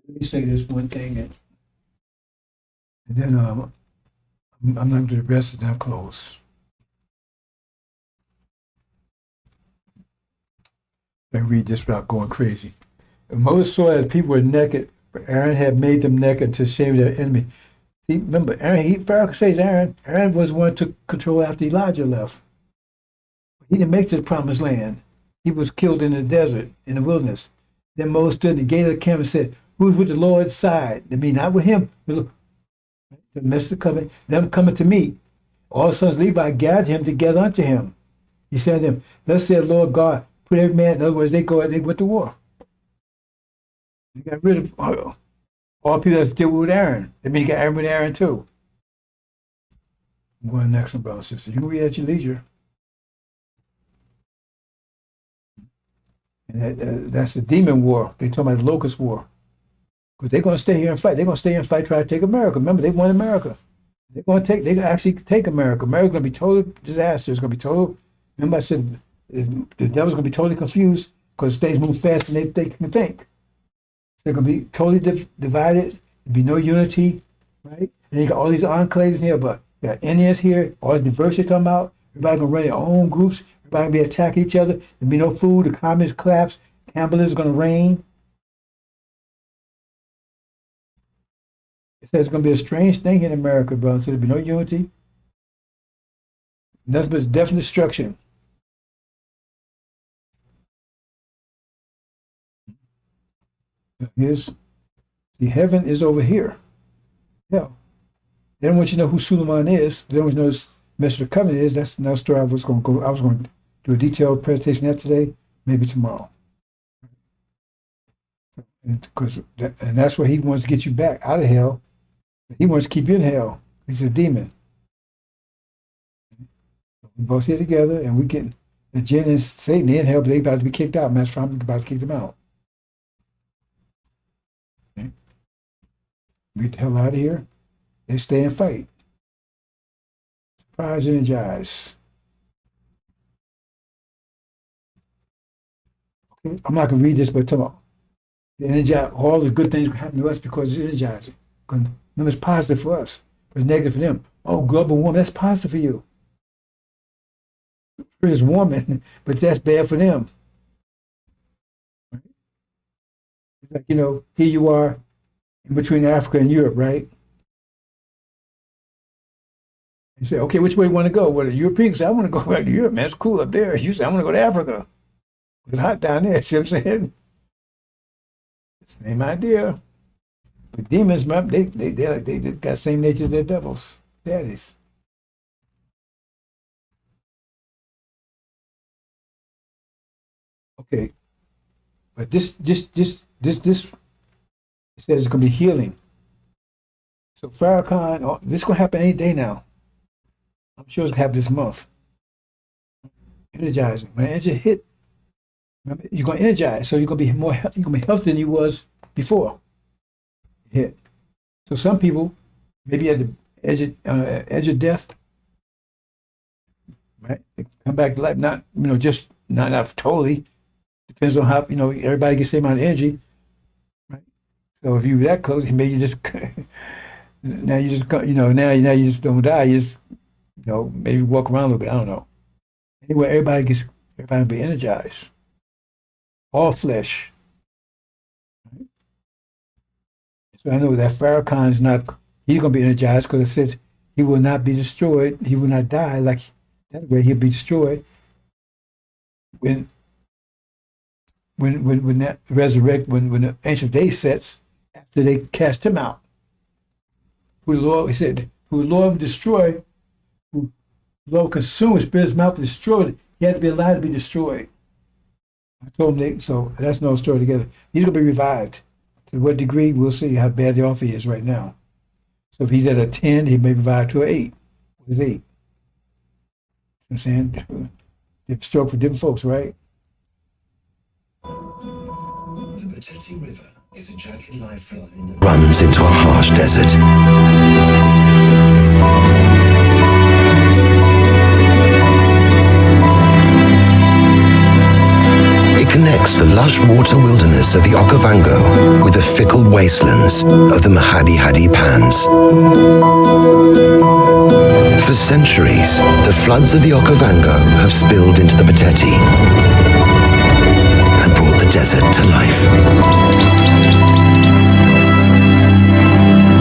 A: Let me say this one thing, and then I'm not going to the rest of them close. I read this without going crazy. And Moses saw that people were naked, but Aaron had made them naked to shame their enemy. See, remember, Farrakhan says Aaron was the one who took control after Elijah left. He didn't make it to the promised land. He was killed in the desert, in the wilderness. Then Moses stood in the gate of the camp and said, who's with the Lord's side? I mean, not with him. The message of the covenant, them coming to me. All the sons of Levi gathered him together unto him. He said to them, thus said Lord God, put every man, in other words, they went to war. They got rid of all people that still with Aaron. I mean, he got Aaron with Aaron too. I'm going next one, brother and sister. You can read at your leisure. And that's the demon war. They talk about the locust war. Because they're going to stay here and fight. They're going to stay here and fight, try to take America. Remember, they won America. They can actually take America. America's going to be total disaster. It's going to be total. Remember I said the devil's going to be totally confused because things move faster than they can think. They're going to be totally divided. There'll be no unity, right? And you got all these enclaves here, but you got Indians here, all this diversity talking about. Everybody going to run their own groups. Everybody going to be attacking each other. There'll be no food. The communists collapse. Cannibalism is going to reign. It says it's going to be a strange thing in America, brother. So there'll be no unity. Nothing but death and destruction. Here's the heaven is over here. Hell. They don't want you to know who Suleiman is. They don't want you to know this message of the covenant is. That's another story I was going to go. I was going to do a detailed presentation on that today, maybe tomorrow. And that's where he wants to get you back out of hell. He wants to keep you in hell. He's a demon. We both here together, and we get the jinn and Satan in hell, but they about to be kicked out. Master Farrakhan about to kick them out. Okay. Get the hell out of here. They stay and fight. Surprise, energize. Okay. I'm not going to read this, but tomorrow. The energize, all the good things happen to us because it's energizing. Remember, it's positive for us, but it's negative for them. Oh, global warming, that's positive for you. It's warming, but that's bad for them. It's like, here you are in between Africa and Europe, right? You say, okay, which way you want to go? Well, the Europeans say, I want to go back to Europe, man. It's cool up there. You say, I want to go to Africa. It's hot down there. See what I'm saying? Same idea. But demons, they got the same nature as their devils. Daddies. Okay. But this it says it's gonna be healing. So Farrakhan, this is gonna happen any day now. I'm sure it's gonna happen this month. Energizing. When energy hit, remember, you're gonna energize. So you're gonna be healthy than you was before. Hit. So some people maybe at the edge of death, right? They come back to life, not just not totally. Depends on how everybody gets the same amount of energy, right? So if you were that close, maybe you just now you just don't die. You just maybe walk around a little bit. I don't know. Anyway, everybody will be energized. All flesh. Right? So I know that Farrakhan is not. He's going to be energized because it said he will not be destroyed. He will not die like that way. He'll be destroyed when that resurrect, when the ancient day sets, after they cast him out. Who the Lord, he said, who the Lord will destroy, who the Lord will consume, his spirit's mouth destroyed. He had to be allowed to be destroyed. I told him, so that's no story together. He's going to be revived. To what degree, we'll see how bad the offer is right now. So if he's at a 10, he may revive to an 8. What is 8? You know what I'm saying? Different stroke for different folks, right?
G: The Batete River is a jagged lifeline that runs into a harsh desert. It connects the lush water wilderness of the Okavango with the fickle wastelands of the Mahadi Hadi Pans. For centuries, the floods of the Okavango have spilled into the Batete and brought the desert to life.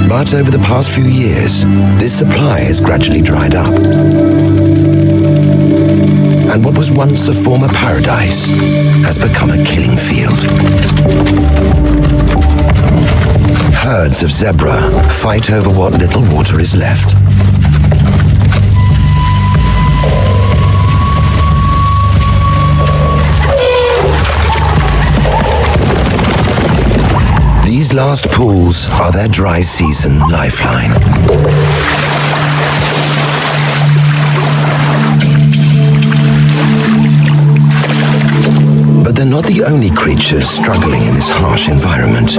G: But over the past few years, this supply has gradually dried up. And what was once a former paradise has become a killing field. Herds of zebra fight over what little water is left. These last pools are their dry season lifeline. But they're not the only creatures struggling in this harsh environment.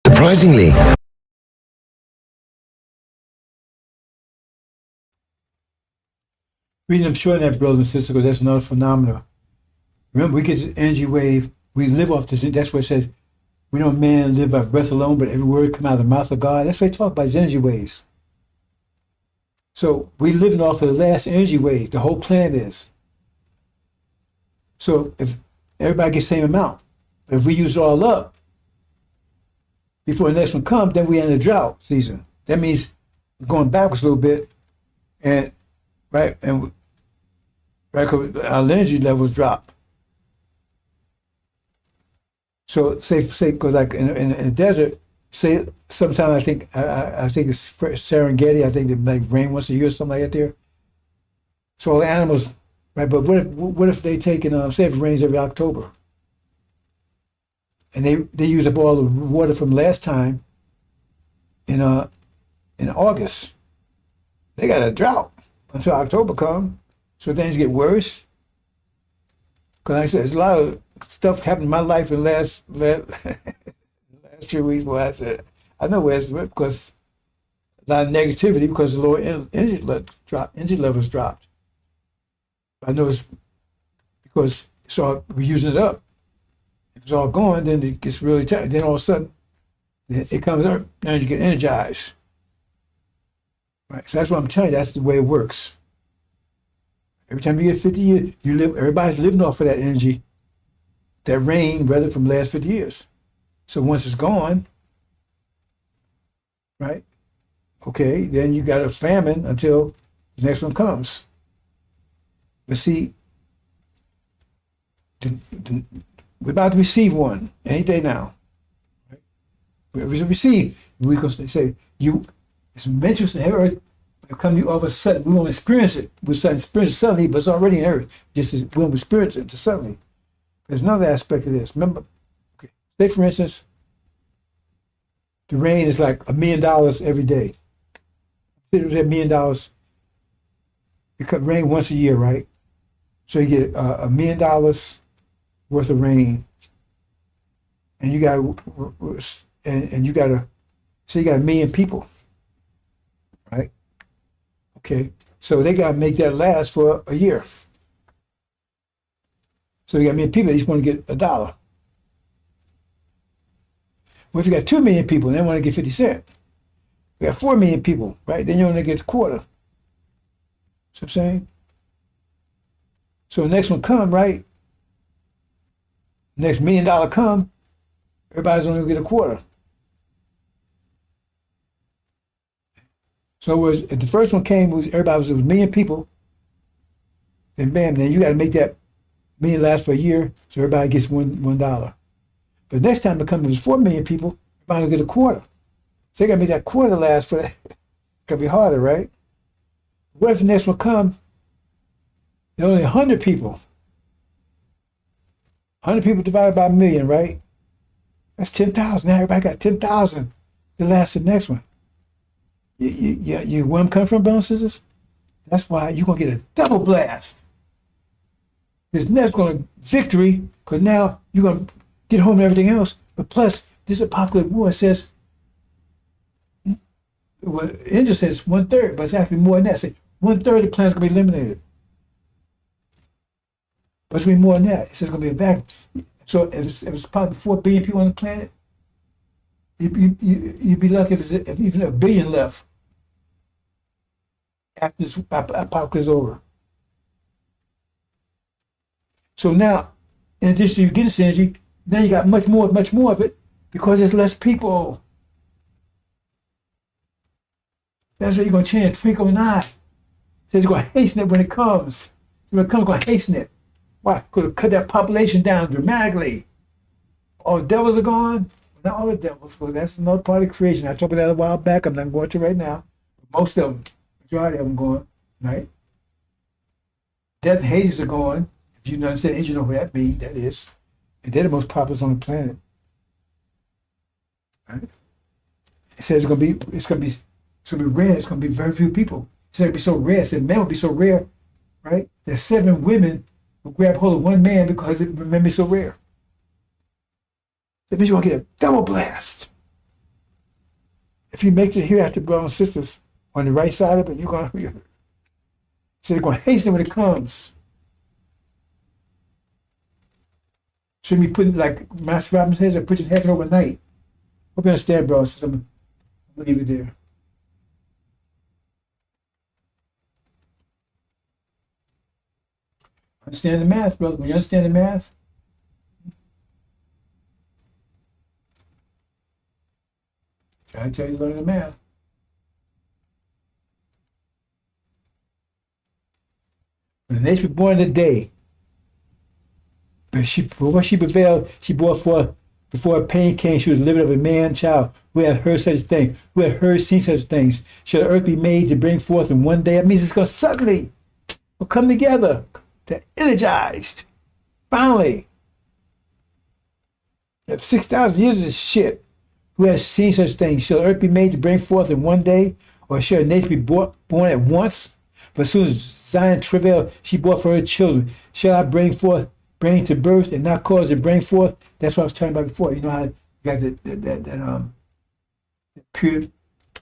G: Surprisingly,
A: Reading, I'm showing that, brothers and sisters, because that's another phenomenon. Remember, we get this energy wave. We live off this. That's what it says. We don't man live by breath alone, but every word come out of the mouth of God. That's what they talk about, is energy waves. So we living off of the last energy wave. The whole planet is. So if everybody gets the same amount, if we use it all up before the next one comes, then we're in a drought season. That means we're going backwards a little bit, and right, 'cause our energy levels drop. So say, because like in the desert, say sometimes I think it's Serengeti. I think it like rain once a year or something like that there. So all the animals, right? But what if they take and say if it rains every October, and they use up all the water from last time in August, they got a drought until October come. So things get worse. Because like I said, there's a lot of stuff happened in my life in last few weeks where I said, I know where it's because a lot of negativity because the lower energy levels dropped. I know it's because we're using it up. If it's all gone, then it gets really tight. Then all of a sudden, it comes up, and you get energized. Right. So that's what I'm telling you. That's the way it works. Every time you get 50 years, everybody's living off of that energy, that rain, rather from the last 50 years. So once it's gone, right? Okay, then you got a famine until the next one comes. But see, we're about to receive one any day now. Right? We're receive. We're going to say, it's mentioned in heaven earth. It'll come to you all of a sudden. We won't experience it. We'll experience it suddenly, but it's already in earth. Just as we won't experience it suddenly. There's another aspect of this. Remember, okay, say for instance, the rain is like $1 million every day. It was $1 million. It could rain once a year, right? So you get $1 million worth of rain, and you got so you got 1 million people, right? Okay, so they got to make that last for a year. So you got 1 million people, they just want to get $1. Well, if you got 2 million people, they want to get 50 cents. You got 4 million people, right? Then you only get a quarter. See what I'm saying? So the next one come, right? Next $1 million come, everybody's only gonna get a quarter. So if the first one came, it was 1 million people, then bam, then you got to make that million last for a year, so everybody gets $1. But next time it comes, 4 million people, everybody will get a quarter. So they got to make that quarter last for that. It's gonna be harder, right? What if the next one comes? There's only 100 people. 100 people divided by 1 million, right? That's 10,000. Now everybody got 10,000 to last the next one. You where I'm coming from, brothers and sisters? That's why you're going to get a double blast. This next going to victory, because now you're going to get home and everything else. But plus, this apocalyptic war says, well, India says 1/3, but it's actually more than that. Say 1/3 of the planet's going to be eliminated. But it's going to be more than that. It says it's going to be a vacuum. So if it's probably 4 billion people on the planet, you'd be lucky if even 1 billion left after this apocalypse is over. So now, in addition to you getting this energy, now you got much more of it because there's less people. That's why you're going to change a twinkle of an eye. It says it's going to hasten it when it comes. When it comes, it's going to hasten it. Why? Because it cut that population down dramatically. All the devils are gone. Not all the devils, because that's another part of creation. I talked about that a while back. I'm not going to right now. Most of them, majority of them gone, right? Death and Hades are gone. If you understand, you know what that means. That is, and they're the most populous on the planet. Right? It says it's gonna be rare. It's gonna be very few people. It said it'd be so rare. It said men would be so rare, right? That 7 women will grab hold of 1 man because it would be so rare. That means you're gonna get a double blast. If you make it here after brothers and sisters on the right side of it, you're gonna so they're gonna hasten it when it comes. Shouldn't be putting, like Master Robin says, put your heaven overnight. Hope you understand, bro. So I'm gonna leave it there. Understand the math, brother. When you understand the math, I tell you, learn the math. The nation was born today. But before she prevailed, she brought forth, before pain came, she was delivered of a man child who had heard such things, who had heard, seen such things. Shall the earth be made to bring forth in one day? That means it's going to suddenly will come together. They're energized. Finally. 6,000 years of this shit. Who has seen such things? Shall the earth be made to bring forth in one day? Or shall a nation be born at once? For as soon as Zion travailed, she brought for her children. Shall I bring to birth and not cause to bring forth? That's what I was talking about before. You know how you got that period,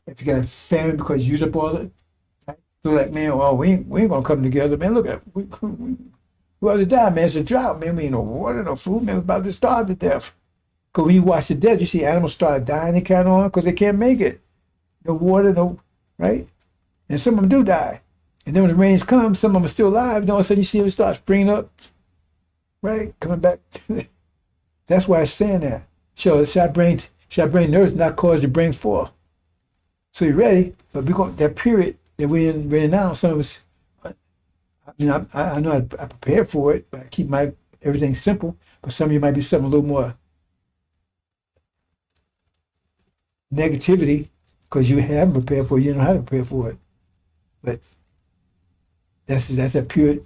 A: if you got a famine because you used up all it, right? So like, man, well, we ain't gonna come together, man. Look at we about to die, man. It's a drought, man. We ain't no water, no food, man. We're about to starve to death. Because when you watch the death, you see animals start dying and carrying on because they can't make it. No water, no, right? And some of them do die. And then when the rains come, some of them are still alive. And all of a sudden you see them start springing up, right? Coming back. That's why it's saying that. Shall I bring the earth, not cause to bring forth? So you're ready, but we're going that period that we're in now. Some of us, I know I prepared for it, but I keep everything simple. But some of you might be something a little more negativity because you haven't prepared for it. You don't know how to prepare for it. But that's that period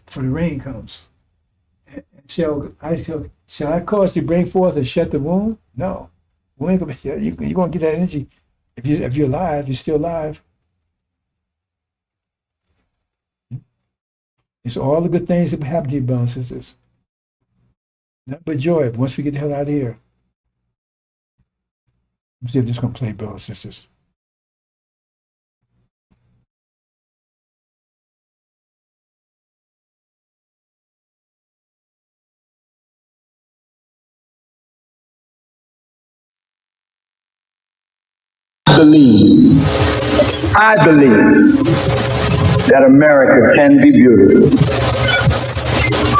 A: for the rain comes. And shall I cause to bring forth and shut the womb? No. We ain't gonna be, you're gonna get that energy if you're alive, you're still alive. It's all the good things that happen to you, brothers and sisters. Nothing but joy once we get the hell out of here. Let's see if this is gonna play, brothers and sisters.
E: I believe that America can be beautiful.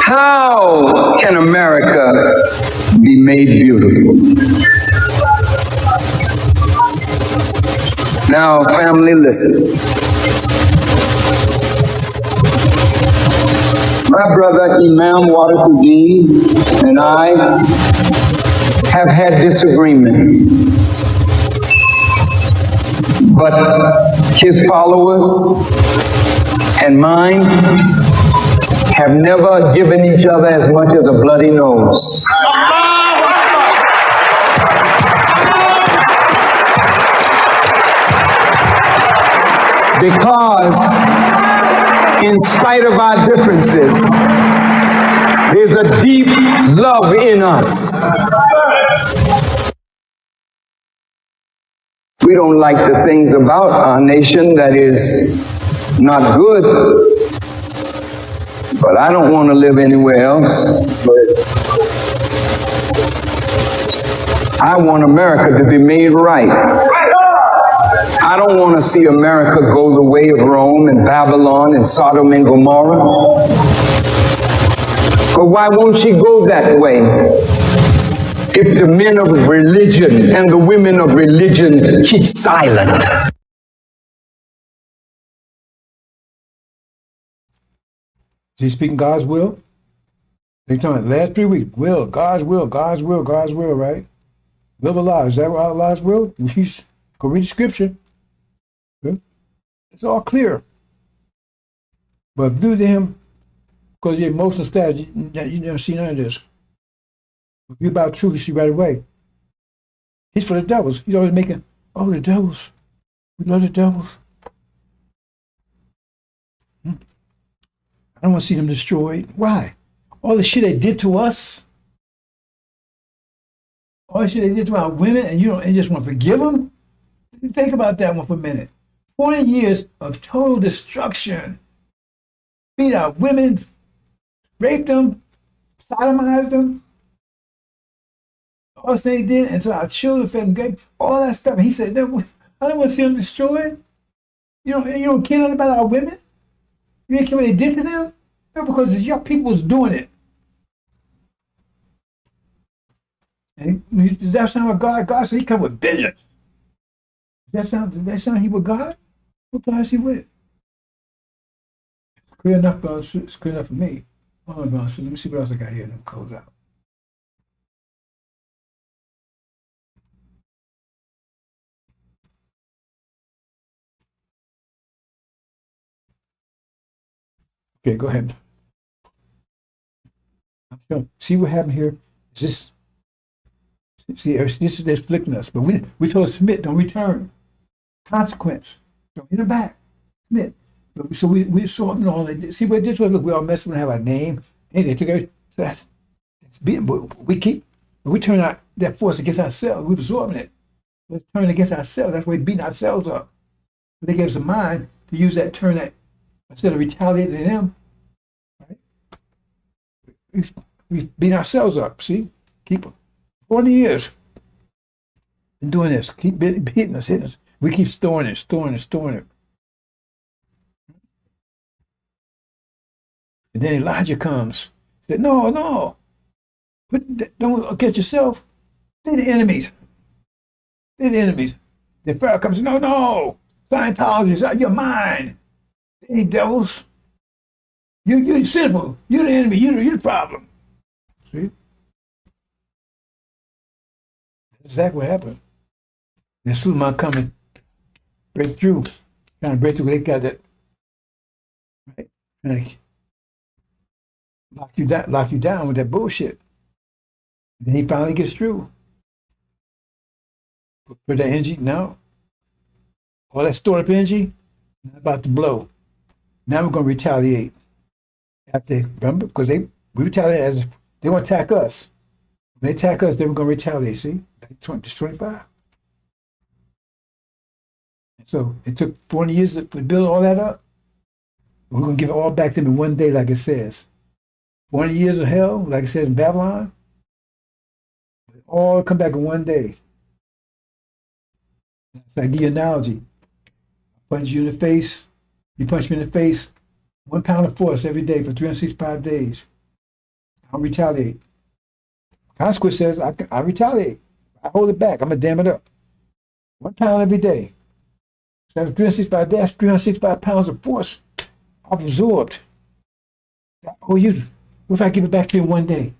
E: How can America be made beautiful? Now, family, listen. My brother Imam Wadafuddin and I have had disagreement. But his followers and mine have never given each other as much as a bloody nose. Because in spite of our differences, there's a deep love in us. We don't like the things about our nation that is not good, but I don't want to live anywhere else. I want America to be made right. I don't want to see America go the way of Rome and Babylon and Sodom and Gomorrah. But why won't she go that way? If the men of religion and the women of religion keep silent.
A: Is he speaking God's will? They talking last 3 weeks. Will, God's will, God's will, God's will, right? Live a lie. Is that what Allah's will? Go read the scripture. Okay. It's all clear. But due to him, because your emotional status, you never see none of this. If you're about truth, you see right away. He's for the devils. He's always making, oh, the devils. We love the devils. I don't want to see them destroyed. Why? All the shit they did to us. All the shit they did to our women, and you just want to forgive them? Think about that one for a minute. 40 years of total destruction. Beat our women, raped them, sodomized them. All they did, and so our children fed them game, all that stuff. And he said, no, I don't want to see them destroyed. You don't care nothing about our women? You didn't care what they did to them? No, because it's your people was doing it. And does that sound like God? God said he come with vengeance. Does that sound he with God? What God is he with? It's clear enough, brother. It's clear enough for me. Hold on, brother. So let me see what else I got here and then close out. Okay, go ahead. See what happened here? Is this? See, this is they're flicking us, but we told us submit, don't return. Consequence, don't hit her back. Submit. So we saw all that. See what this was? Look, we all messing with have our name. Hey, they took everything. So that's beating. But we turn out that force against ourselves. We're absorbing it. We're turning against ourselves. That's why we're beating ourselves up. But they gave us a mind to use that turn that instead of retaliating to them. Right? We beat ourselves up. See, keep 40 years been doing this. Keep hitting us, hitting us. We keep storing it. And then Elijah comes. Said, no. Don't get yourself. They're the enemies. Then Pharaoh comes, no. Scientology is out your mind. They ain't devils. You're sinful. You're the enemy. You're the problem. See? That's exactly what happened. Then Suleiman coming, break through. Trying to break through. They got that. Right? Trying to lock you down with that bullshit. Then he finally gets through. Put that energy, no. All that stored up energy, not about to blow. Now we're going to retaliate. Remember? Because we retaliate as if they want to attack us. When they attack us, then we're going to retaliate, see? Just 25. And so it took 40 years to build all that up. We're going to give it all back to them in one day, like it says. 40 years of hell, like it says in Babylon, all come back in one day. So I give you an analogy. I punch you in the face, you punch me in the face, 1 pound of force every day for 365 days. I'll retaliate. Consequence says I retaliate. I hold it back. I'm going to dam it up. 1 pound every day. So 365 days, 365 pounds of force I've absorbed. Oh, what if I give it back to you in 1 day?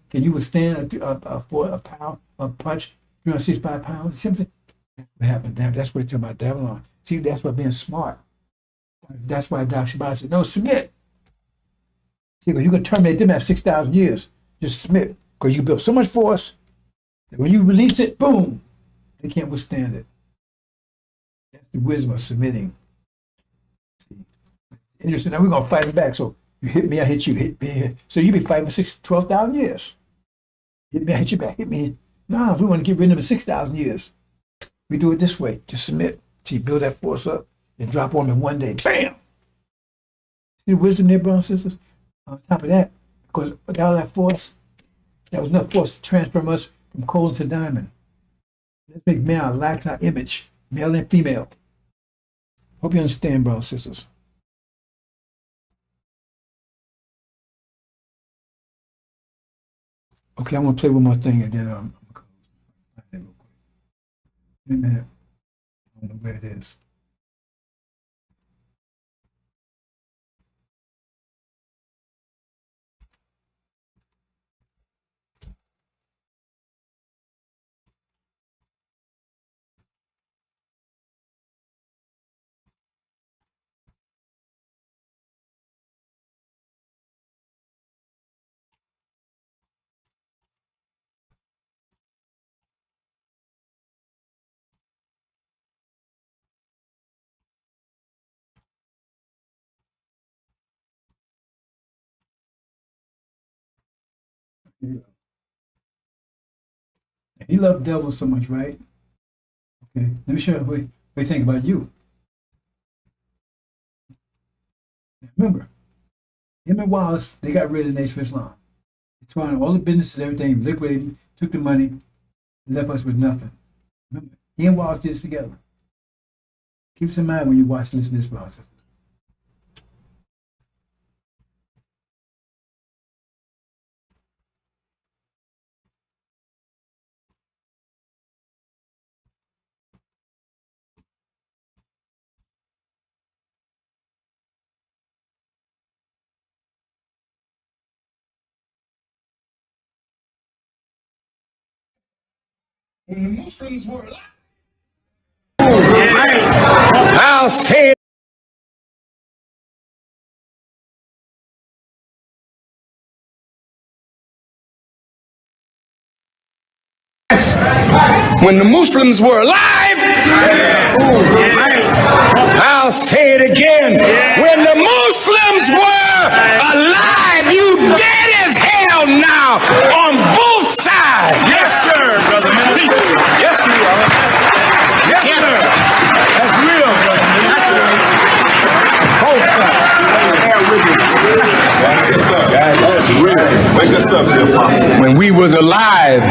A: Can you withstand a pound, a punch, 365 pounds? See what I'm saying? That's what happened. That's what it's about Babylon. See, that's what being smart. That's why Dr. Shabbat said, no, submit. See, because you can terminate them after 6,000 years. Just submit. Because you built so much force that when you release it, boom, they can't withstand it. That's the wisdom of submitting. See? Interesting. Now we're going to fight it back. So you hit me, I hit you, hit me. So you be fighting for 12,000 years. Hit me, I hit you back, hit me. No, if we want to get rid of them in 6,000 years, we do it this way. Just submit till you build that force up and drop on them in 1 day. Bam! See the wisdom there, brothers and sisters? On top of that, because without that force, that was enough force to transform us from coal to diamond. Let's make man lacks our image, male and female. Hope you understand, brothers and sisters. Okay, I'm gonna play one more thing and then I'm gonna close. Real quick. Wait a minute. I don't know where it is. Here we go. He loved the devil so much, right? Okay, let me show you what you think about you. Remember, him and Wallace, they got rid of the Nation of Islam. Tore all the businesses, everything, liquidated, took the money, left us with nothing. Remember, he and Wallace did this together. Keep this in mind when you watch and listen to this process.
E: When the Muslims were alive, I'll say it. When the Muslims were alive, I'll say it again. When the Muslims were alive, you dead as hell now on both sides.
D: Yes, sir, brother minister. Yes, we are. Yes, sir. That's real, brother minister.
E: Both sides.
D: That's real.
H: Wake us up, dear Apostle.
E: When we was alive,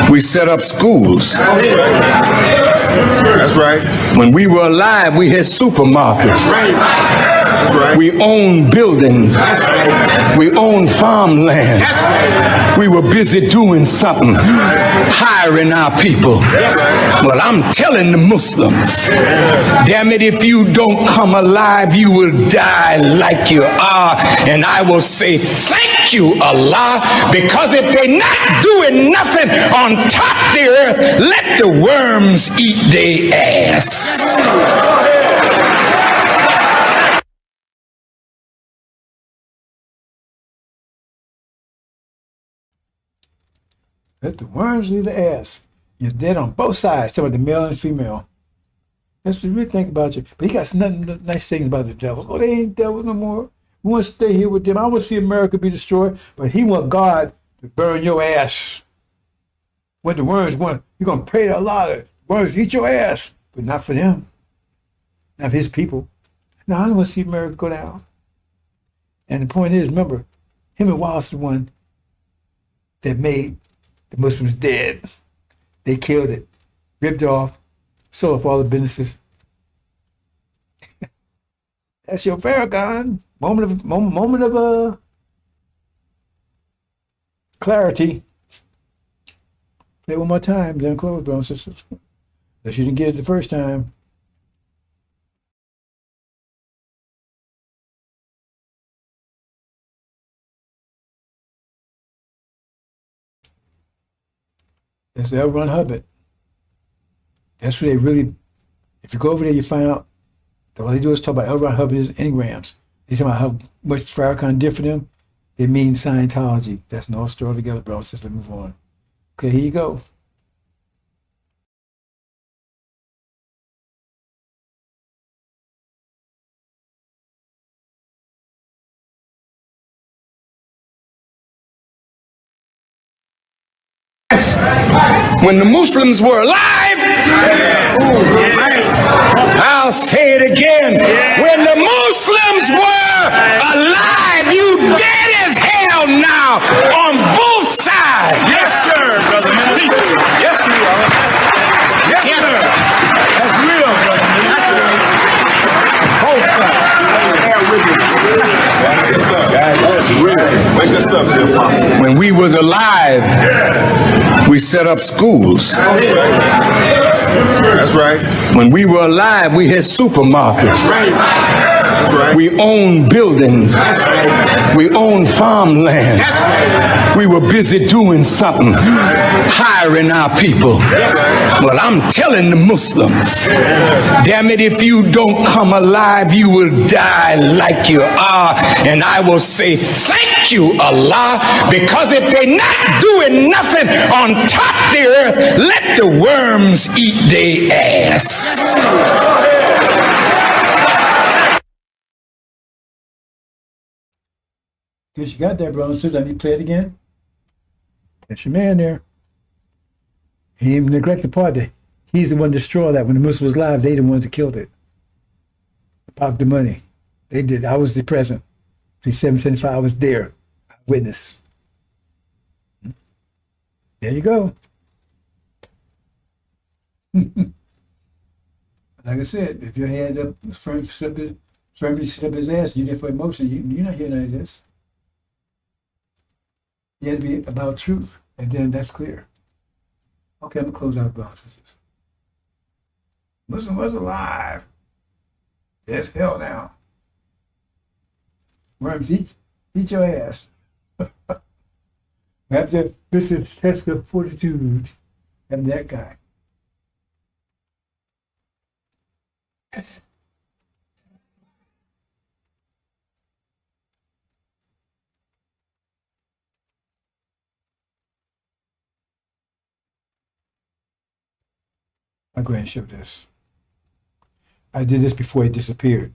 E: we set up schools.
H: That's right.
E: When we were alive, we had supermarkets.
H: That's right.
E: We owned buildings. We owned farmland. We were busy doing something, hiring our people. Well, I'm telling the Muslims, damn it, if you don't come alive, you will die like you are. And I will say, thank you, Allah, because if they're not doing nothing on top of the earth, let the worms eat their ass.
A: Let the worms leave the ass. You're dead on both sides, some of the male and female. That's what you really think about you. But he got some nice things about the devils. Oh, they ain't devils no more. We want to stay here with them. I want to see America be destroyed, but he want God to burn your ass. What the worms want, you're going to pray to Allah, the worms eat your ass, but not for them. Not for his people. No, I don't want to see America go down. And the point is, remember, him and Wallace is the one that made the Muslims dead. They killed it, ripped it off, sold off all the businesses. That's your Farrakhan moment of clarity. Play it one more time, then close, brothers and sisters. Unless you didn't get it the first time. That's L. Ron Hubbard. That's where they really, if you go over there, you find out that all they do is talk about L. Ron Hubbard's engrams. They talk about how much Farrakhan did for them. It means Scientology. That's no story together, bro. Let's move on. Okay, here you go.
E: When the Muslims were alive, I'll say it again. When the Muslims were alive, you dead as hell now on both sides.
D: Yes, sir, brother minister. Yes, we are. Yes, sir. That's real, brother minister.
E: Both sides.
D: That's real.
H: Wake us up, dear Apostle.
E: When we was alive, we set up schools.
H: That's right.
E: When we were alive, we had supermarkets.
H: That's right.
E: We owned buildings. We owned farmland. We were busy doing something, hiring our people. Well, I'm telling the Muslims, damn it, if you don't come alive, you will die like you are. And I will say, thank you, Allah, because if they're not doing nothing on top of the earth, let the worms eat their ass.
A: Guess you got that, brother and sister. I need to play it again. That's your man there. He even neglected the part that he's the one to destroy that. When the Muslims was alive, they the ones that killed it. Popped the money. They did. I was the present. 775, I was there. I witnessed. There you go. Like I said, if your head up, firmly sit up his ass, you there for emotion, you're not hearing none of this. You have to be about truth, and then that's clear. Okay, I'm gonna close out bounces. Muslim was alive. There's hell now. Worms, eat your ass. After this is test of fortitude, and that guy. I'll go ahead and show this. I did this before he disappeared.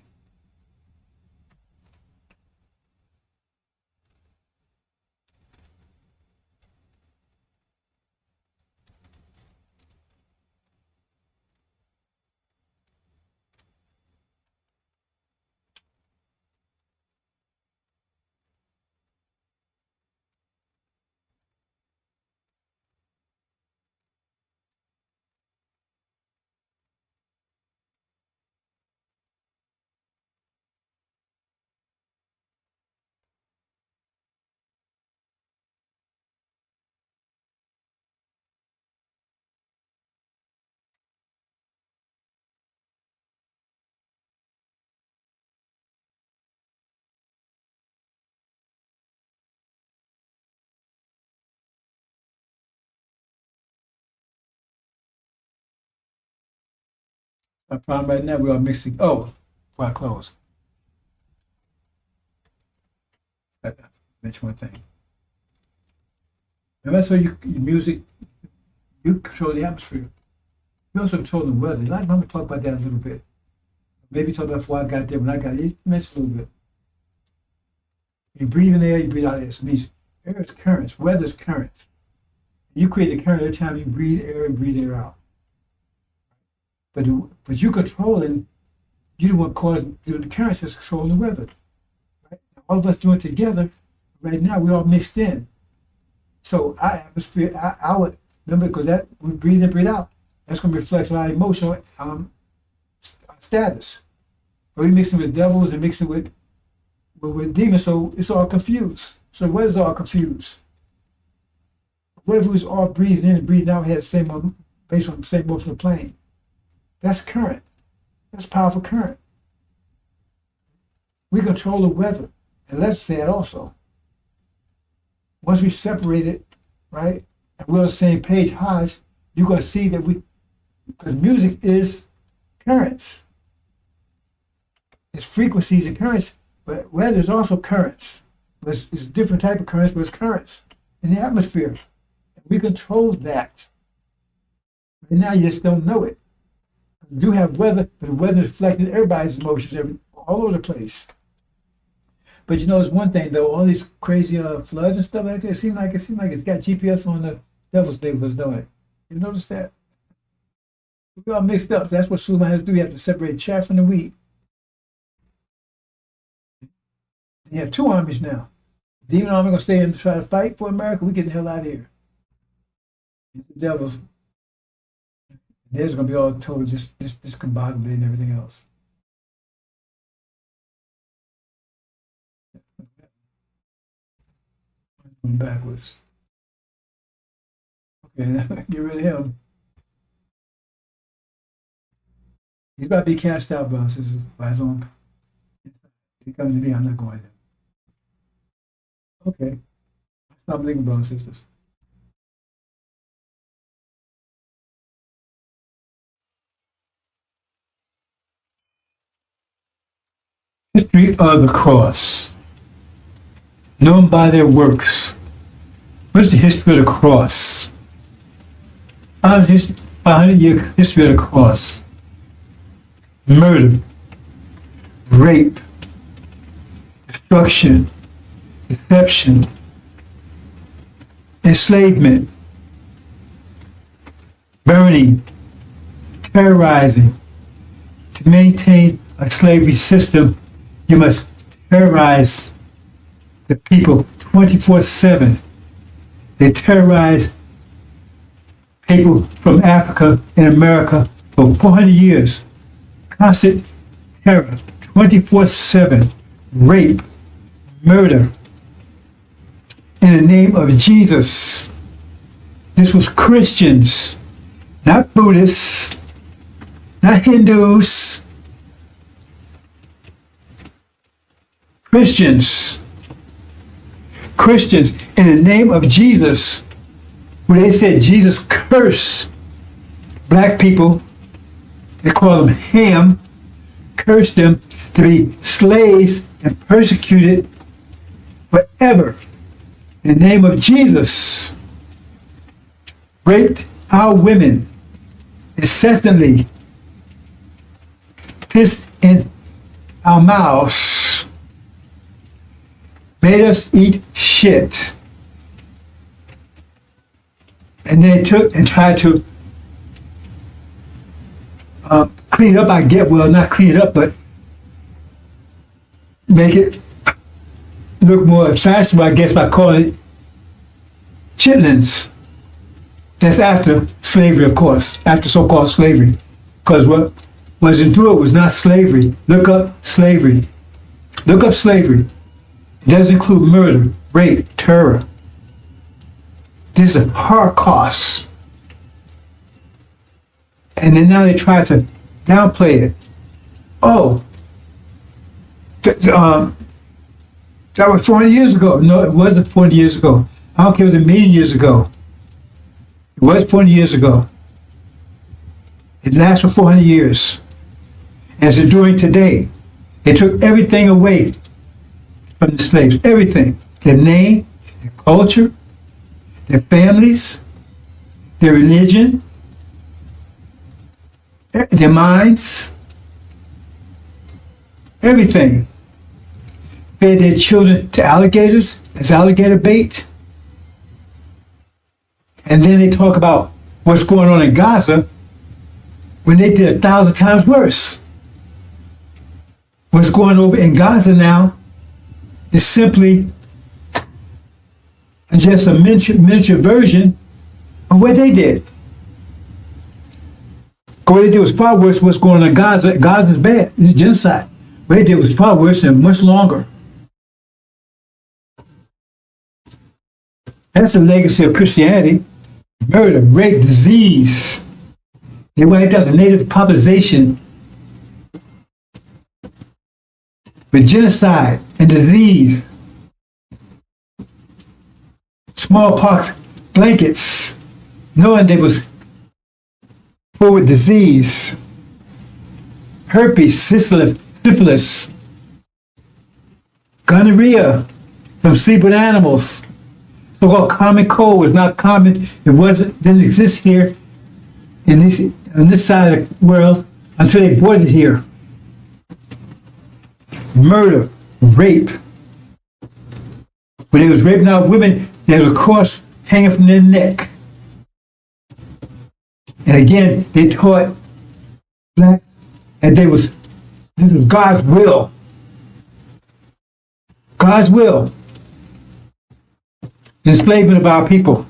A: My problem right now, we are mixing. Oh, before I close, I mention one thing. And that's why your music, you control the atmosphere. You also control the weather. A lot of people talk about that a little bit. Maybe talk about before I got there, when I got there, you mentioned a little bit. You breathe in air, you breathe out air. So it means air is currents, weather is currents. You create a current every time you breathe air and breathe air out. But you controlling, you the one causing the currents that's controlling the weather. Right? All of us doing it together, right now, we're all mixed in. So our atmosphere, our remember, because that we breathe in, breathe out, that's going to reflect on our emotional status. But we mixing with devils and mixing with demons, so it's all confused. So what is all confused? What if we was all breathing in and breathing out, had the same, based on the same emotional plane? That's current. That's powerful current. We control the weather. And let's say it also. Once we separate it, right, and we're on the same page, Hodge, you're going to see that because music is currents. It's frequencies and currents, but weather is also currents. It's a different type of currents, but it's currents in the atmosphere. And we control that. Right now, you just don't know it. You do have weather, but the weather is reflecting everybody's emotions all over the place. But you know, it's one thing though. All these crazy floods and stuff like that. It seems like it's got GPS on the devil's neighborhoods, don't it? You notice that? We all mixed up. That's what Suleiman has to do. You have to separate chaff from the wheat. You have two armies now. The demon army gonna stay and try to fight for America. We get the hell out of here. The devils. There's gonna be all told this discombobulated and everything else. Going backwards. Okay, get rid of him. He's about to be cast out by his own. He comes to me, I'm not going to. Okay. Stop thinking, brothers and sisters. History of the cross. Known by their works. What's the history of the cross? 500-year history of the cross. Murder, rape, destruction, deception, enslavement, burning, terrorizing. To maintain a slavery system, you must terrorize the people 24/7. They terrorize people from Africa and America for 400 years. Constant terror, 24/7, rape, murder. In the name of Jesus. This was Christians, not Buddhists, not Hindus. Christians. Christians, in the name of Jesus, where they said Jesus cursed black people, they call them Ham, cursed them to be slaves and persecuted forever. In the name of Jesus, raped our women incessantly, pissed in our mouths, made us eat shit. And they took and tried to clean up, not clean it up, but make it look more fashionable, I guess, by calling it chitlins. That's after slavery, of course, after so-called slavery. Because what was endured was not slavery. Look up slavery. Look up slavery. It does include murder, rape, terror. This is a Holocaust. And then now they try to downplay it. Oh, that was 40 years ago. No, it wasn't 40 years ago. I don't care if it was a million years ago. It was 40 years ago. It lasts for 400 years. And it's enduring today. They took everything away from the slaves. Everything. Their name, their culture, their families, their religion, their minds, everything. Fed their children to alligators as alligator bait. And then they talk about what's going on in Gaza when they did 1,000 times worse. What's going over in Gaza now is simply just a miniature version of what they did. What they did was far worse than what's going on in Gaza. Gaza's bad. It's genocide. What they did was far worse and much longer. That's the legacy of Christianity. Murder, rape, disease. They wiped out the native population with genocide and disease. Smallpox blankets, knowing they was full with disease. Herpes, syphilis, gonorrhea from sleep with animals. So-called common cold was not common. It didn't exist here on this side of the world until they brought it here. Murder, rape. When they was raping our women, there was a cross hanging from their neck. And again, they taught black, and this was God's will. God's will. The enslavement of our people.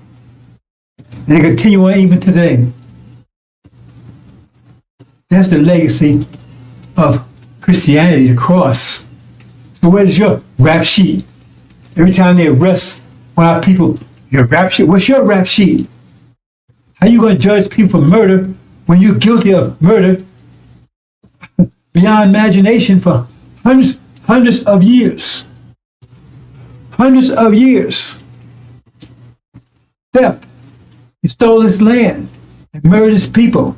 A: And they continue on even today. That's the legacy of Christianity, the cross. So where's your rap sheet? Every time they arrest one of our people, your rap sheet. What's your rap sheet? How you going to judge people for murder when you're guilty of murder beyond imagination for hundreds of years? Hundreds of years. Theft. You stole this land and murdered its people.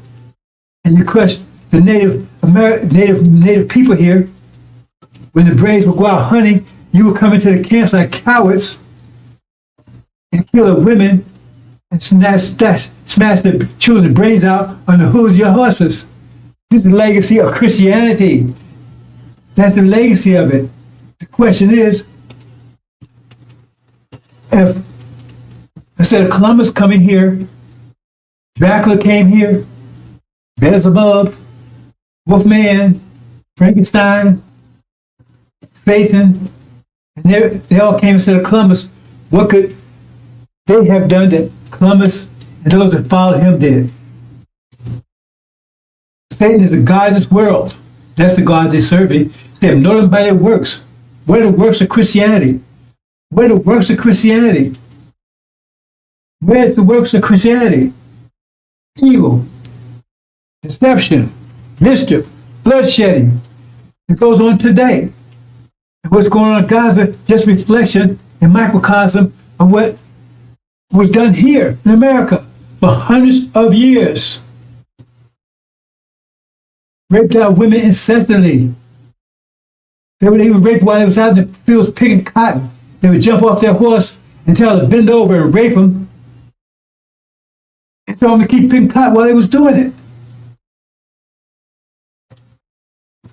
A: And you crushed the native people here. When the braves would go out hunting, you would come into the camps like cowards and kill the women and smash the children's brains out on the hooves of your horses. This is the legacy of Christianity. That's the legacy of it. The question is, if instead of Columbus coming here, Dracula came here, Beelzebub, Wolfman, Frankenstein, Satan, and they all came instead of Columbus. What could they have done that Columbus and those that followed him did. Satan is the God of this world. That's the God they're serving. They have known him by their works. What are the works of Christianity? What are the works of Christianity? Where's the works of Christianity? Evil, deception, mischief, bloodshedding. It goes on today. And what's going on in Gaza, just reflection and microcosm of what was done here in America for hundreds of years. Raped out women incessantly. They would even rape while they was out in the fields picking cotton. They would jump off their horse and tell them to bend over and rape them. And tell them to keep picking cotton while they was doing it.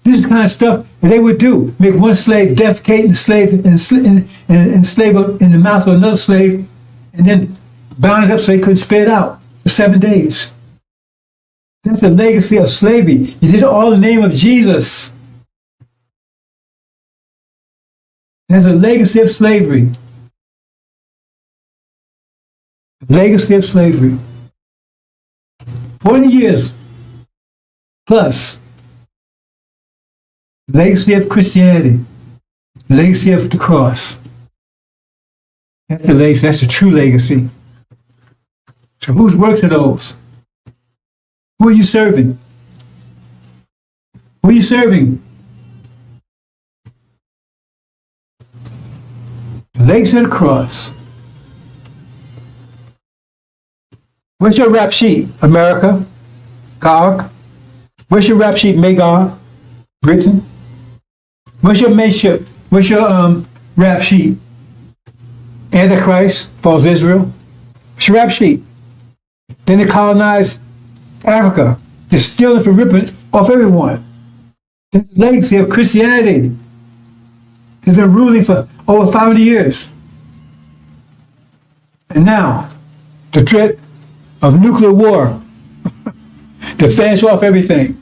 A: This is the kind of stuff that they would do. Make one slave defecate and enslave in the mouth of another slave, and then bound it up so he couldn't spit it out for 7 days. That's a legacy of slavery. You did it all in the name of Jesus. That's a legacy of slavery. Legacy of slavery. 40 years plus. Legacy of Christianity. Legacy of the cross. That's the legacy. That's the true legacy. So whose works are those? Who are you serving? Who are you serving? The legacy of the cross. Where's your rap sheet, America? Gog? Where's your rap sheet, Magog? Britain? Where's your mateship? Where's your rap sheet? Antichrist, false Israel? What's your rap sheet? Then they colonized Africa. They're stealing for ripping off everyone. That's the legacy of Christianity. It's been ruling for over 500 years. And now, the threat of nuclear war to finish off everything.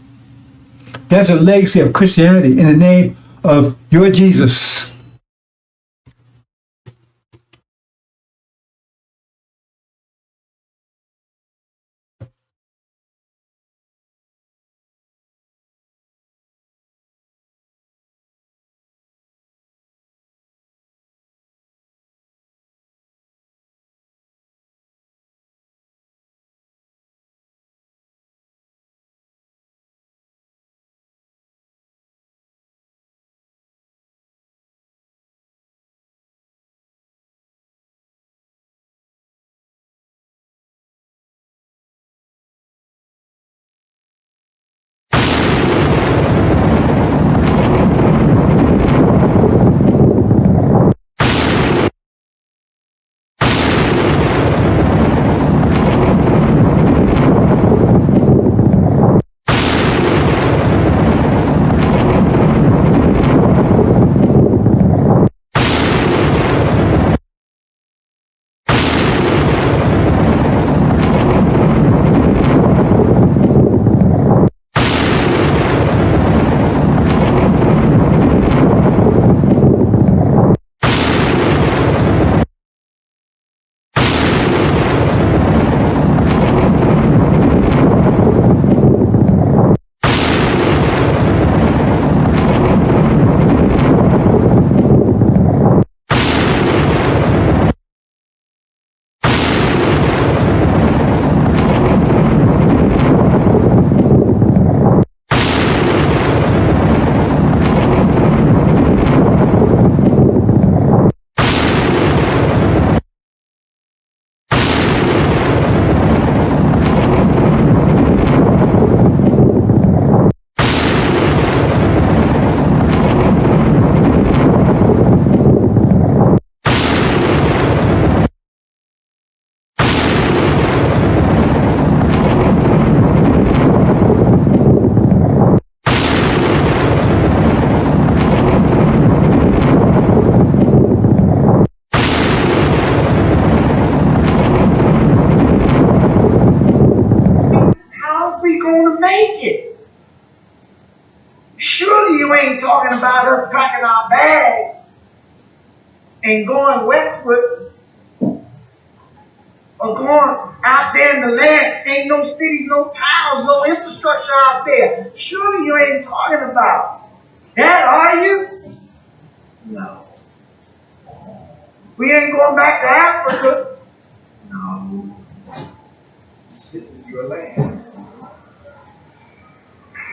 A: That's a legacy of Christianity in the name of your Jesus.
I: Make it. Surely you ain't talking about us packing our bags and going westward are going out there in the land. Ain't no cities, no towns, no infrastructure out there. Surely you ain't talking about that, are you? No. We ain't going back to Africa. No. This is your land.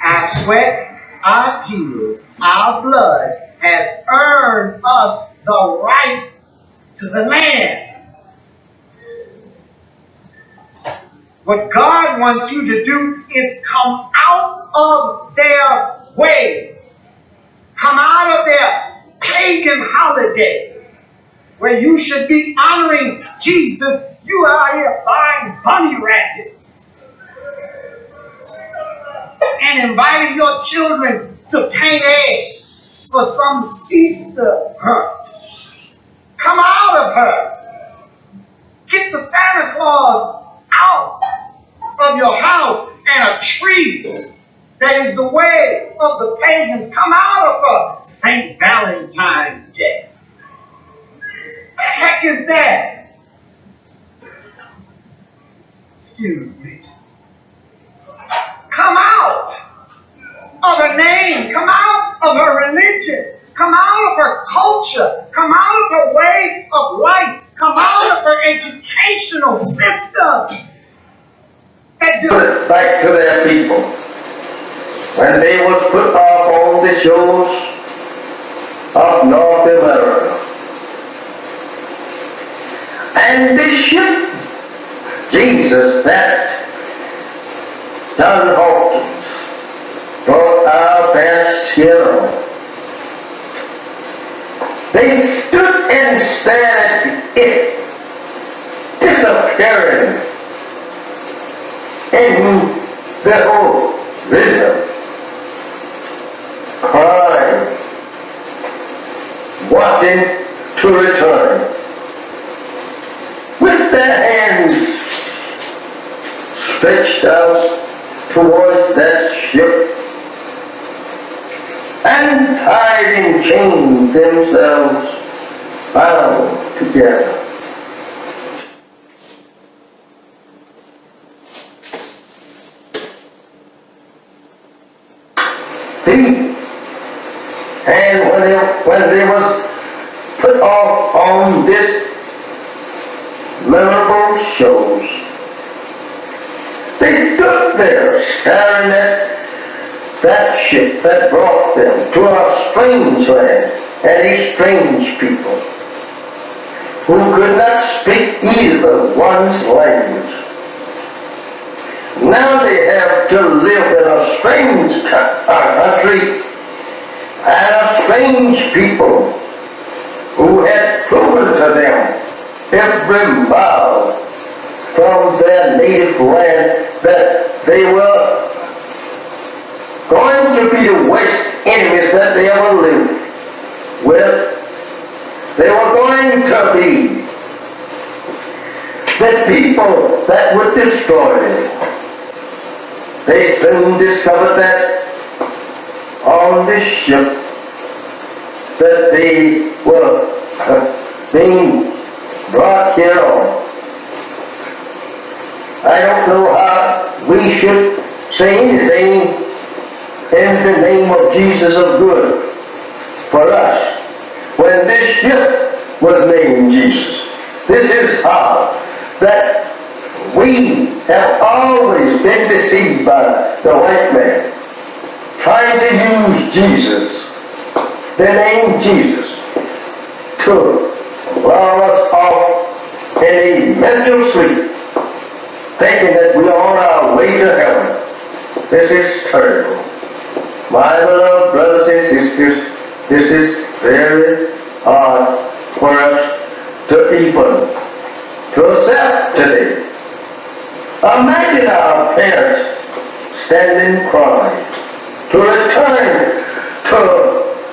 I: Our sweat, our tears, our blood has earned us the right to the land. What God wants you to do is come out of their ways. Come out of their pagan holidays where you should be honoring Jesus. You are out here buying bunny rabbits and inviting your children to paint eggs for some Easter hunt. Come out of her. Get the Santa Claus out of your house and a tree that is the way of the pagans. Come out of her. St. Valentine's Day. The heck is that? Excuse me. Come out of her name. Come out of her religion. Come out of her culture. Come out of her way of life. Come out of her educational system.
J: Back to their people. When they was put off on the shores of North America. And this ship, Jesus, that John Hawkins brought our best hero. They stood and stared at it disappearing in the horizon, crying, wanting to return. With their hands stretched out towards that ship and tied in chains themselves bound together. And when they was put off on this memorable shows, they stood there staring at that ship that brought them to a strange land and a strange people who could not speak either one's language. Now they have to live in a strange country and a strange people who had proven to them every mile from their native land that they were going to be the worst enemies that they ever lived with. They were going to be the people that would destroy them. They soon discovered that on this ship that they were being brought here on. I don't know how we should say anything in the name of Jesus of good for us when this ship was named Jesus. This is how that we have always been deceived by the white man, trying to use Jesus, the name Jesus, to lull us off in a mental sleep, thinking that we are on our way to heaven. This is terrible. My beloved brothers and sisters, this is very hard for us to even to accept today. Imagine our parents standing crying to return to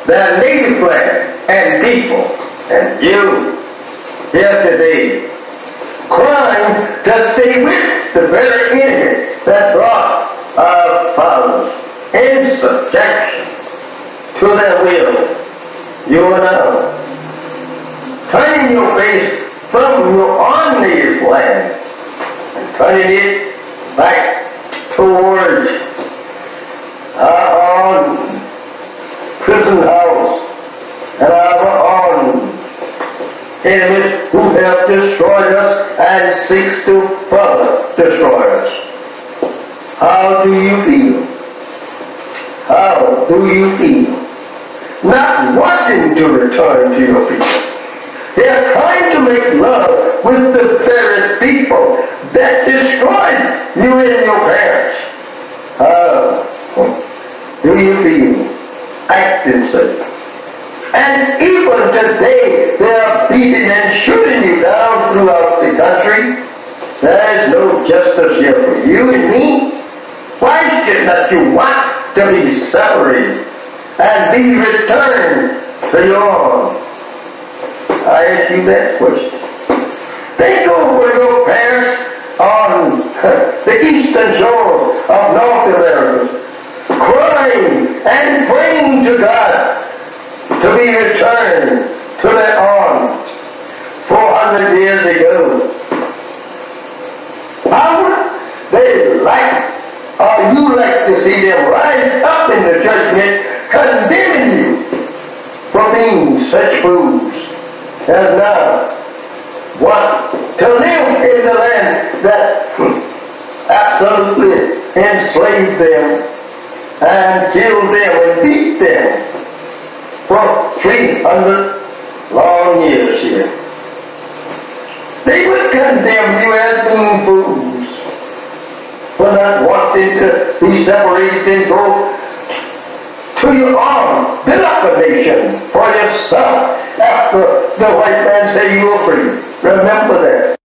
J: their native land and people, and you here today crying to stay with the very enemy that brought our fathers in subjection to their will. You are now turning your face from your own native land turning it back towards our own prison house and our own enemies who have destroyed us and seeks to further destroy us. How do you feel? How do you feel? Not wanting to return to your people. They are trying to make love with the very people that destroyed you and your parents. How do you feel acting such? And even today, they are beating and shooting you down throughout the country. There is no justice here for you and me. Why is it that you want to be separated and be returned to your own? I ask you that question. Think over your parents on the eastern shore of North America, crying and praying to God to be returned to their own 400 years ago. How would they like, or you like to see them rise up in the judgment condemning you for being such fools as now want to live in the land that absolutely enslaved them and killed them and beat them for 300 long years here. They would condemn you as being fools for not wanting to be separated and go to your own, build up a nation for yourself after the white man say you are free. Remember that.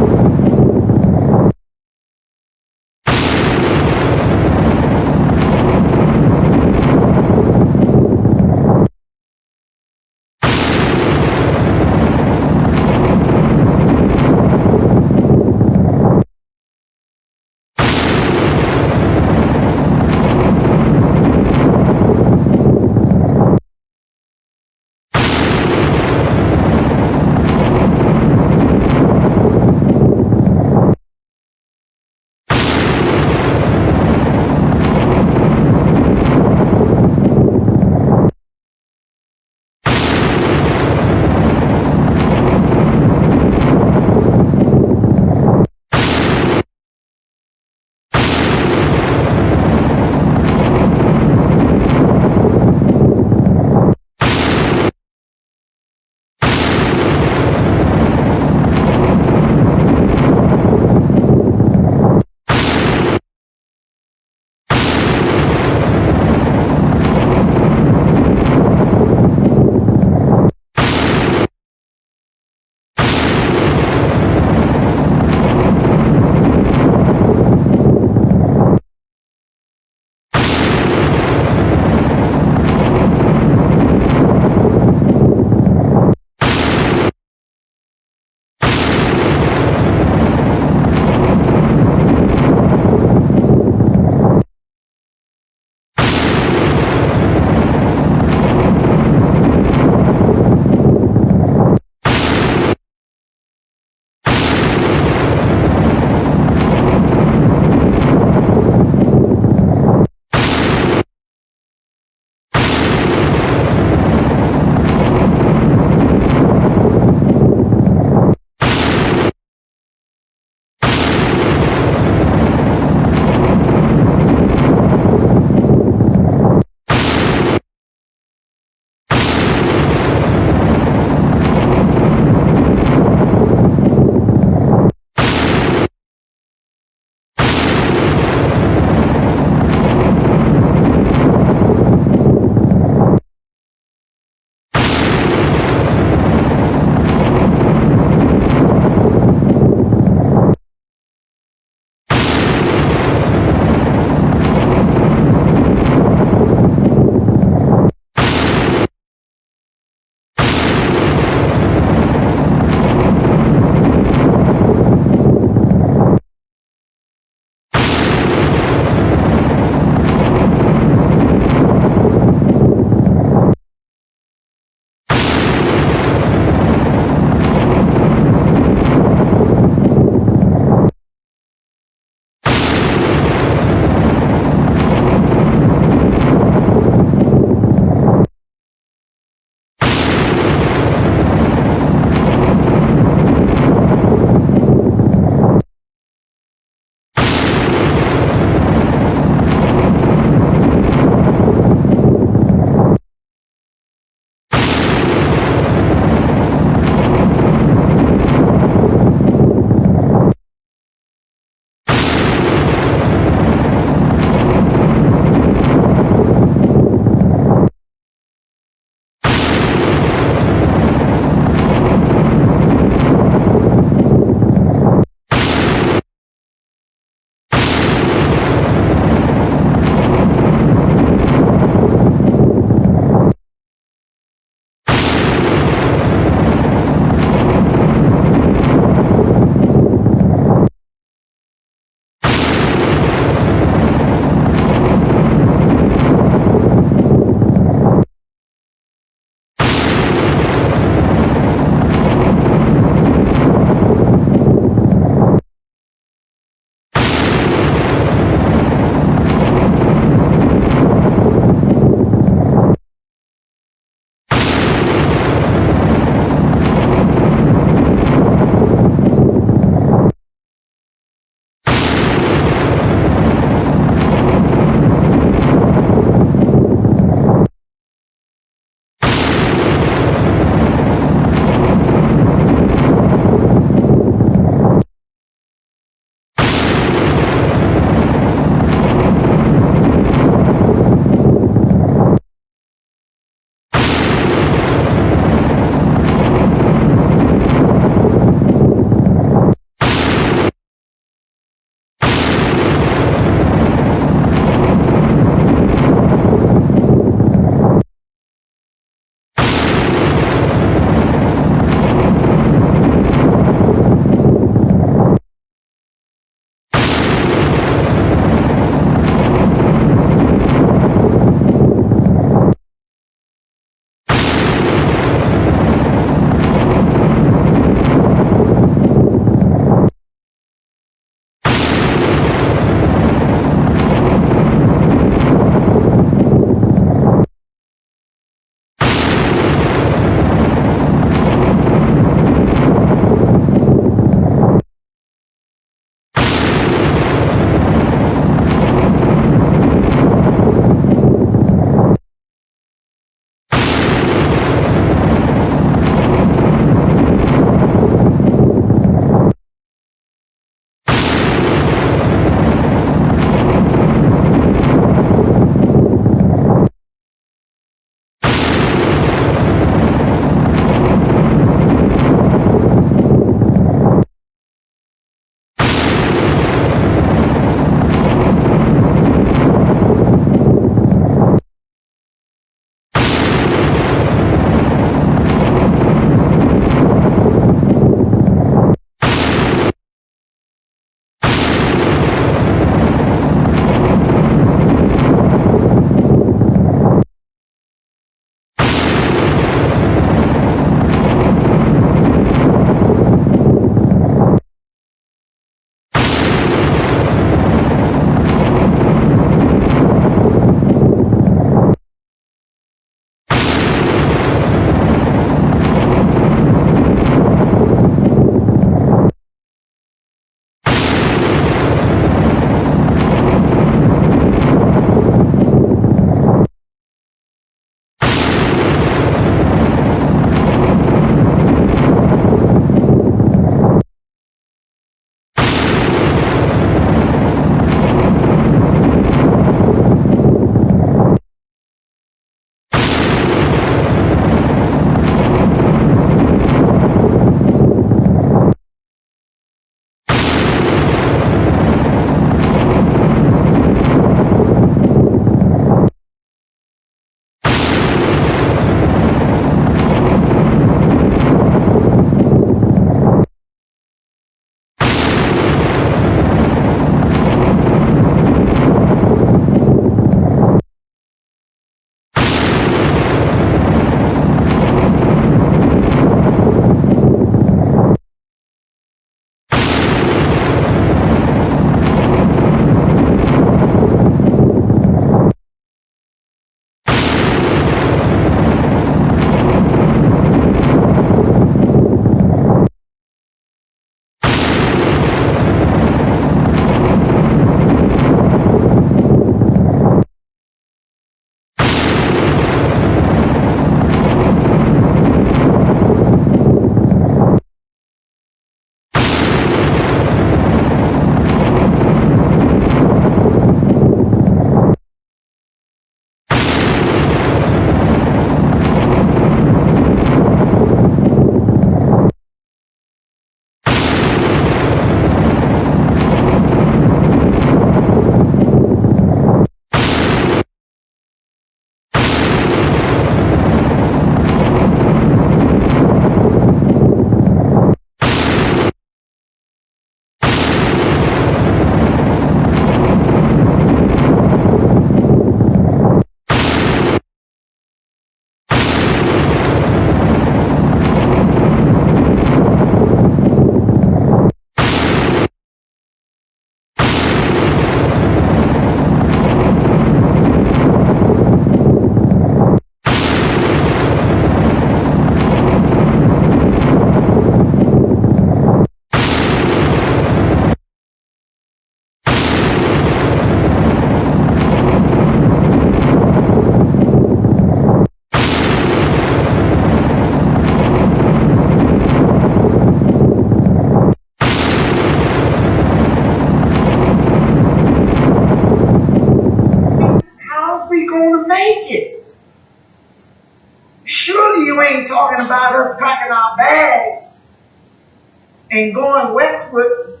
I: and going westward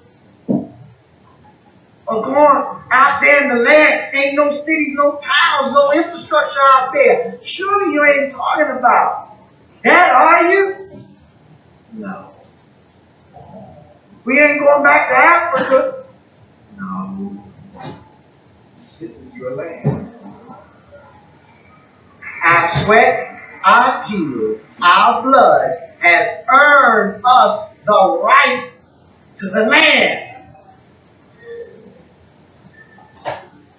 I: or going out there in the land, ain't no cities, no towns, no infrastructure out there. Surely you ain't talking about that, are you? No. We ain't going back to Africa. No. This is your land. Our sweat, our tears, our blood has earned us the right to the land.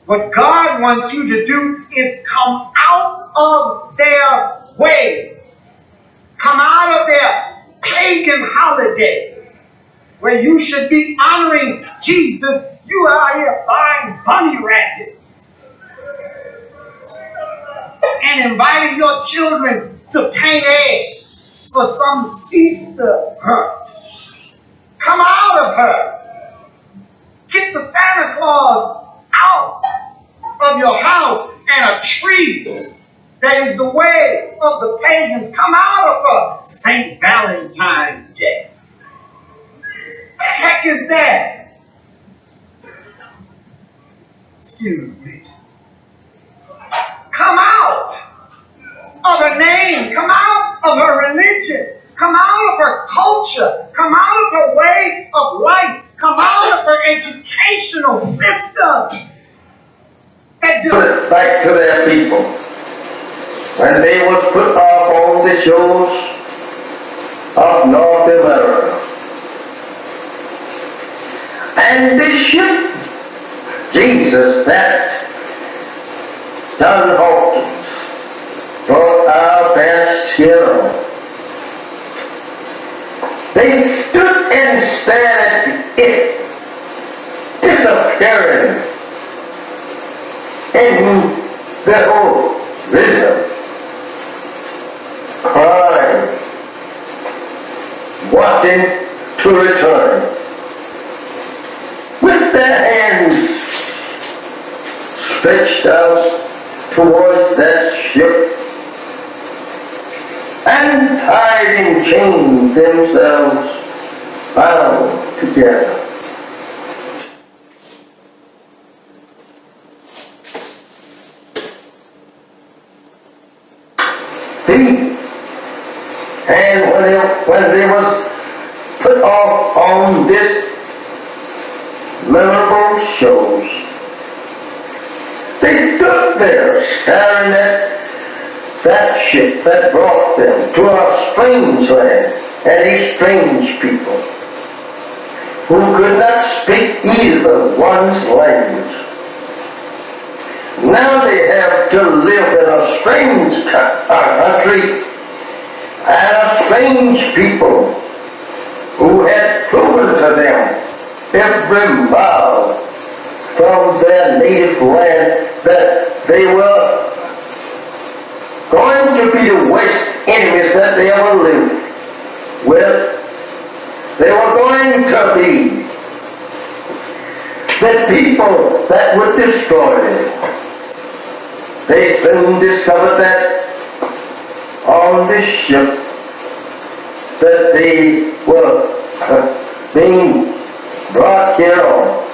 I: What God wants you to do is come out of their way. Come out of their pagan holiday where you should be honoring Jesus. You are out here buying bunny rabbits and inviting your children to paint eggs for some Easter hunt. Come out of her. Get the Santa Claus out of your house and a tree that is the way of the pagans. Come out of her. St. Valentine's Day. What the heck is that? Excuse me. Come out of her name. Come out of her religion. Come out of her culture. Come out of her way of life. Come out of her educational system.
J: Put it back to their people. When they was put off on the shores of North America. And this ship, Jesus, that John Hawkins brought our best hero. They stood and stared at it disappearing in the horizon, crying, wanting to return, with their hands stretched out towards that ship, and tied in chains themselves bound together. And when they was put off on this memorable shows, they stood there staring at that ship that brought them to a strange land and a strange people who could not speak either one's language. Now they have to live in a strange country and a strange people who had proven to them every mile from their native land that they were going to be the worst enemies that they ever lived with. They were going to be the people that would destroy them. They soon discovered that on this ship that they were being brought here on.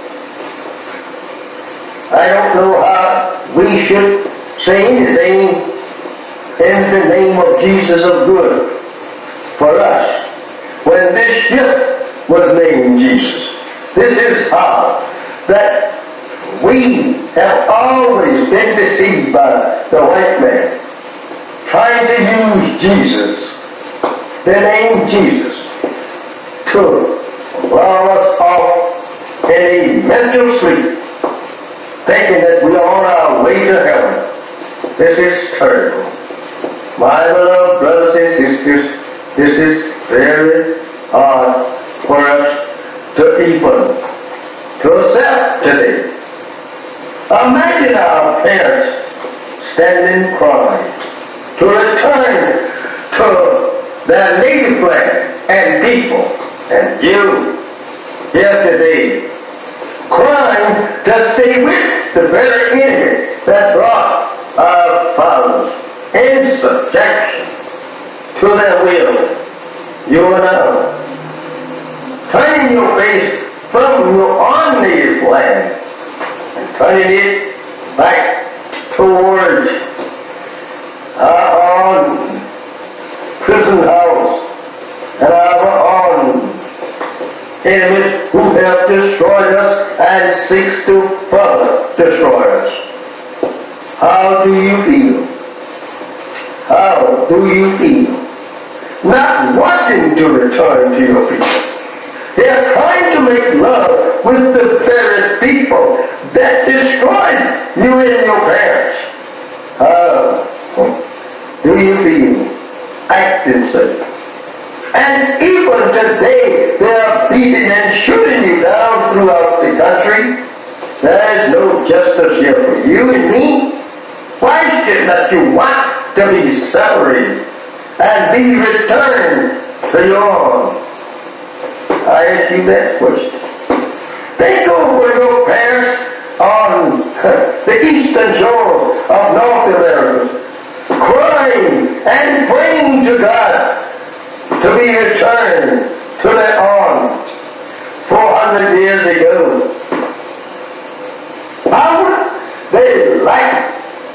J: I don't know how we should say anything in the name of Jesus of good for us when this ship was named Jesus. This is how that we have always been deceived by the white man, trying to use Jesus, the name Jesus, to lull us off in a mental sleep, thinking that we are on our way to heaven. This is terrible. My beloved brothers and sisters, this is very hard for us to even to accept today. Imagine our parents standing crying to return to their native land and people, and you here today crying to stay with the very enemy that brought our fathers in subjection to their will. You and I place from your own native land and turning it back towards our own prison house and our own enemies who have destroyed us and seeks to further destroy us. How do you feel? How do you feel? Not wanting to return to your people. They are trying to make love with the very people that destroyed you and your parents. How do you feel acting such? And even today, they are beating and shooting you down throughout the country. There is no justice here for you and me. Why is it that you want to be separated and be returned to your own? I ask you that question. Think over your parents on the eastern shore of North America, crying and praying to God to be returned to their own 400 years ago. How would they like,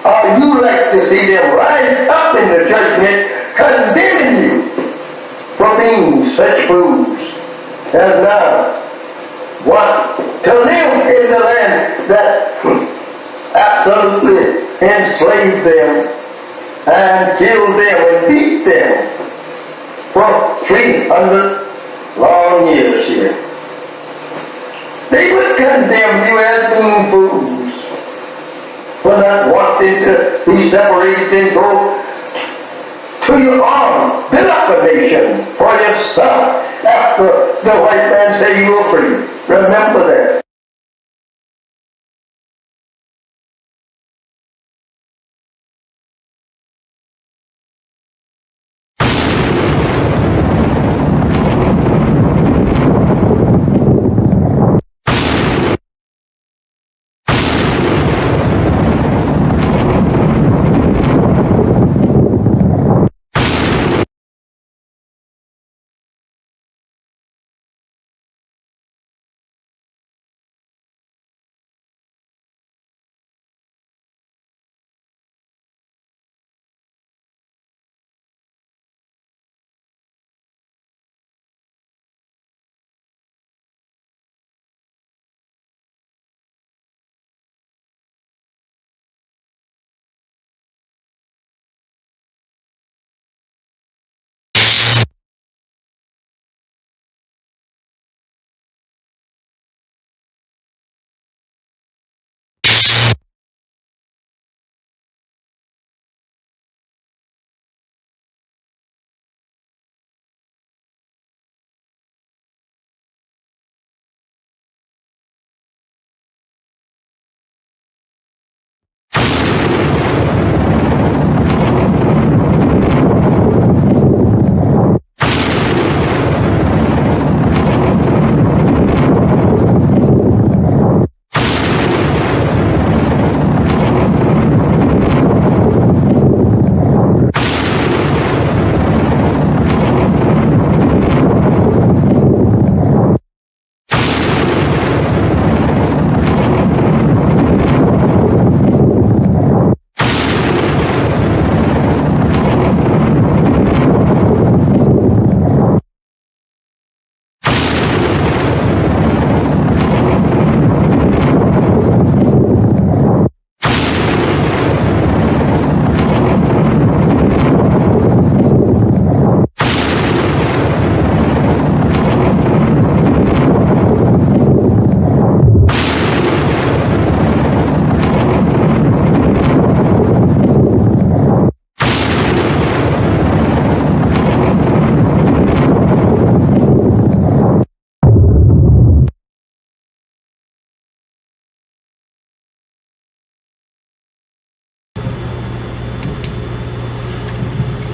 J: or you like to see them rise up in the judgment condemning you for being such fools as now want to live in the land that absolutely enslaved them and killed them and beat them for 300 long years here. They would condemn you as being fools for not wanting to be separated and go to your own, build up a nation for yourself after the white man say you are free. Remember that.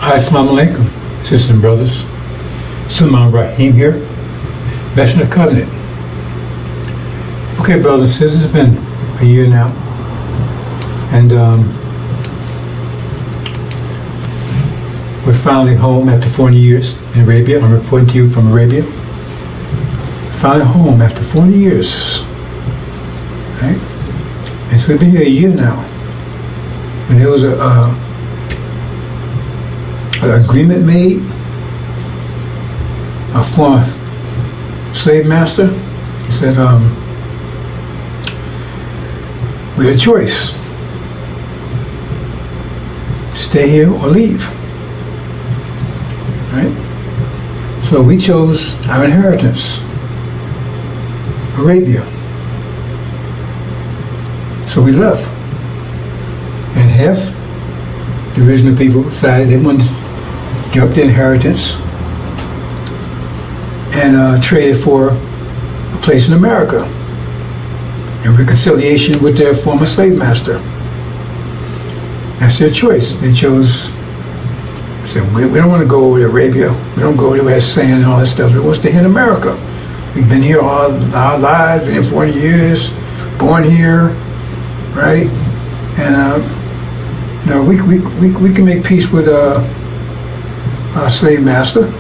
A: Assalamu alaikum, sisters and brothers. Sulman Rahim here, Veteran of Covenant. Okay, brothers and sisters, it's been a year now, and we're finally home after 40 years in Arabia. I'm reporting to you from Arabia. found a home after 40 years. Right? And so we've been here a year now. And there was an agreement made. A former slave master, he said, we had a choice. Stay here or leave. Right? So we chose our inheritance, Arabia. So we left. And half the original people decided they wanted to give up their inheritance and trade it for a place in America in reconciliation with their former slave master. That's their choice. They chose, said, we don't want to go over to Arabia. We don't go to where it's sand and all that stuff. We want to stay here in America. We've been here all our lives, been here 40 years, born here, right? And we can make peace with our slave master.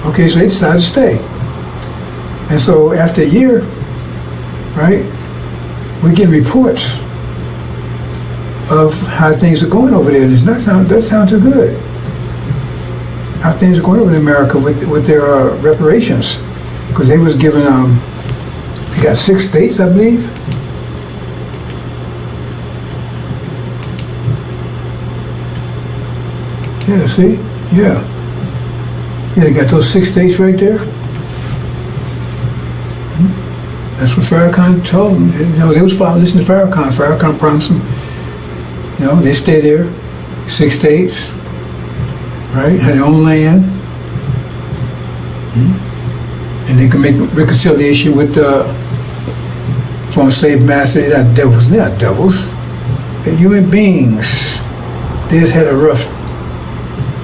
A: Okay, so they decided to stay. And so after a year, right, we get reports of how things are going over there. And it doesn't sound too good. How things are going over in America with their reparations. Because they was given, they got 6 states, I believe. Yeah, see? Yeah. Yeah, they got those 6 states right there. That's what Farrakhan told them. They was listening to Farrakhan. Farrakhan promised them, they stay there, 6 states, right? Had their own land. And they can make reconciliation with the former slave master. They're not devils. They're not devils. They're human beings. They just had a rough,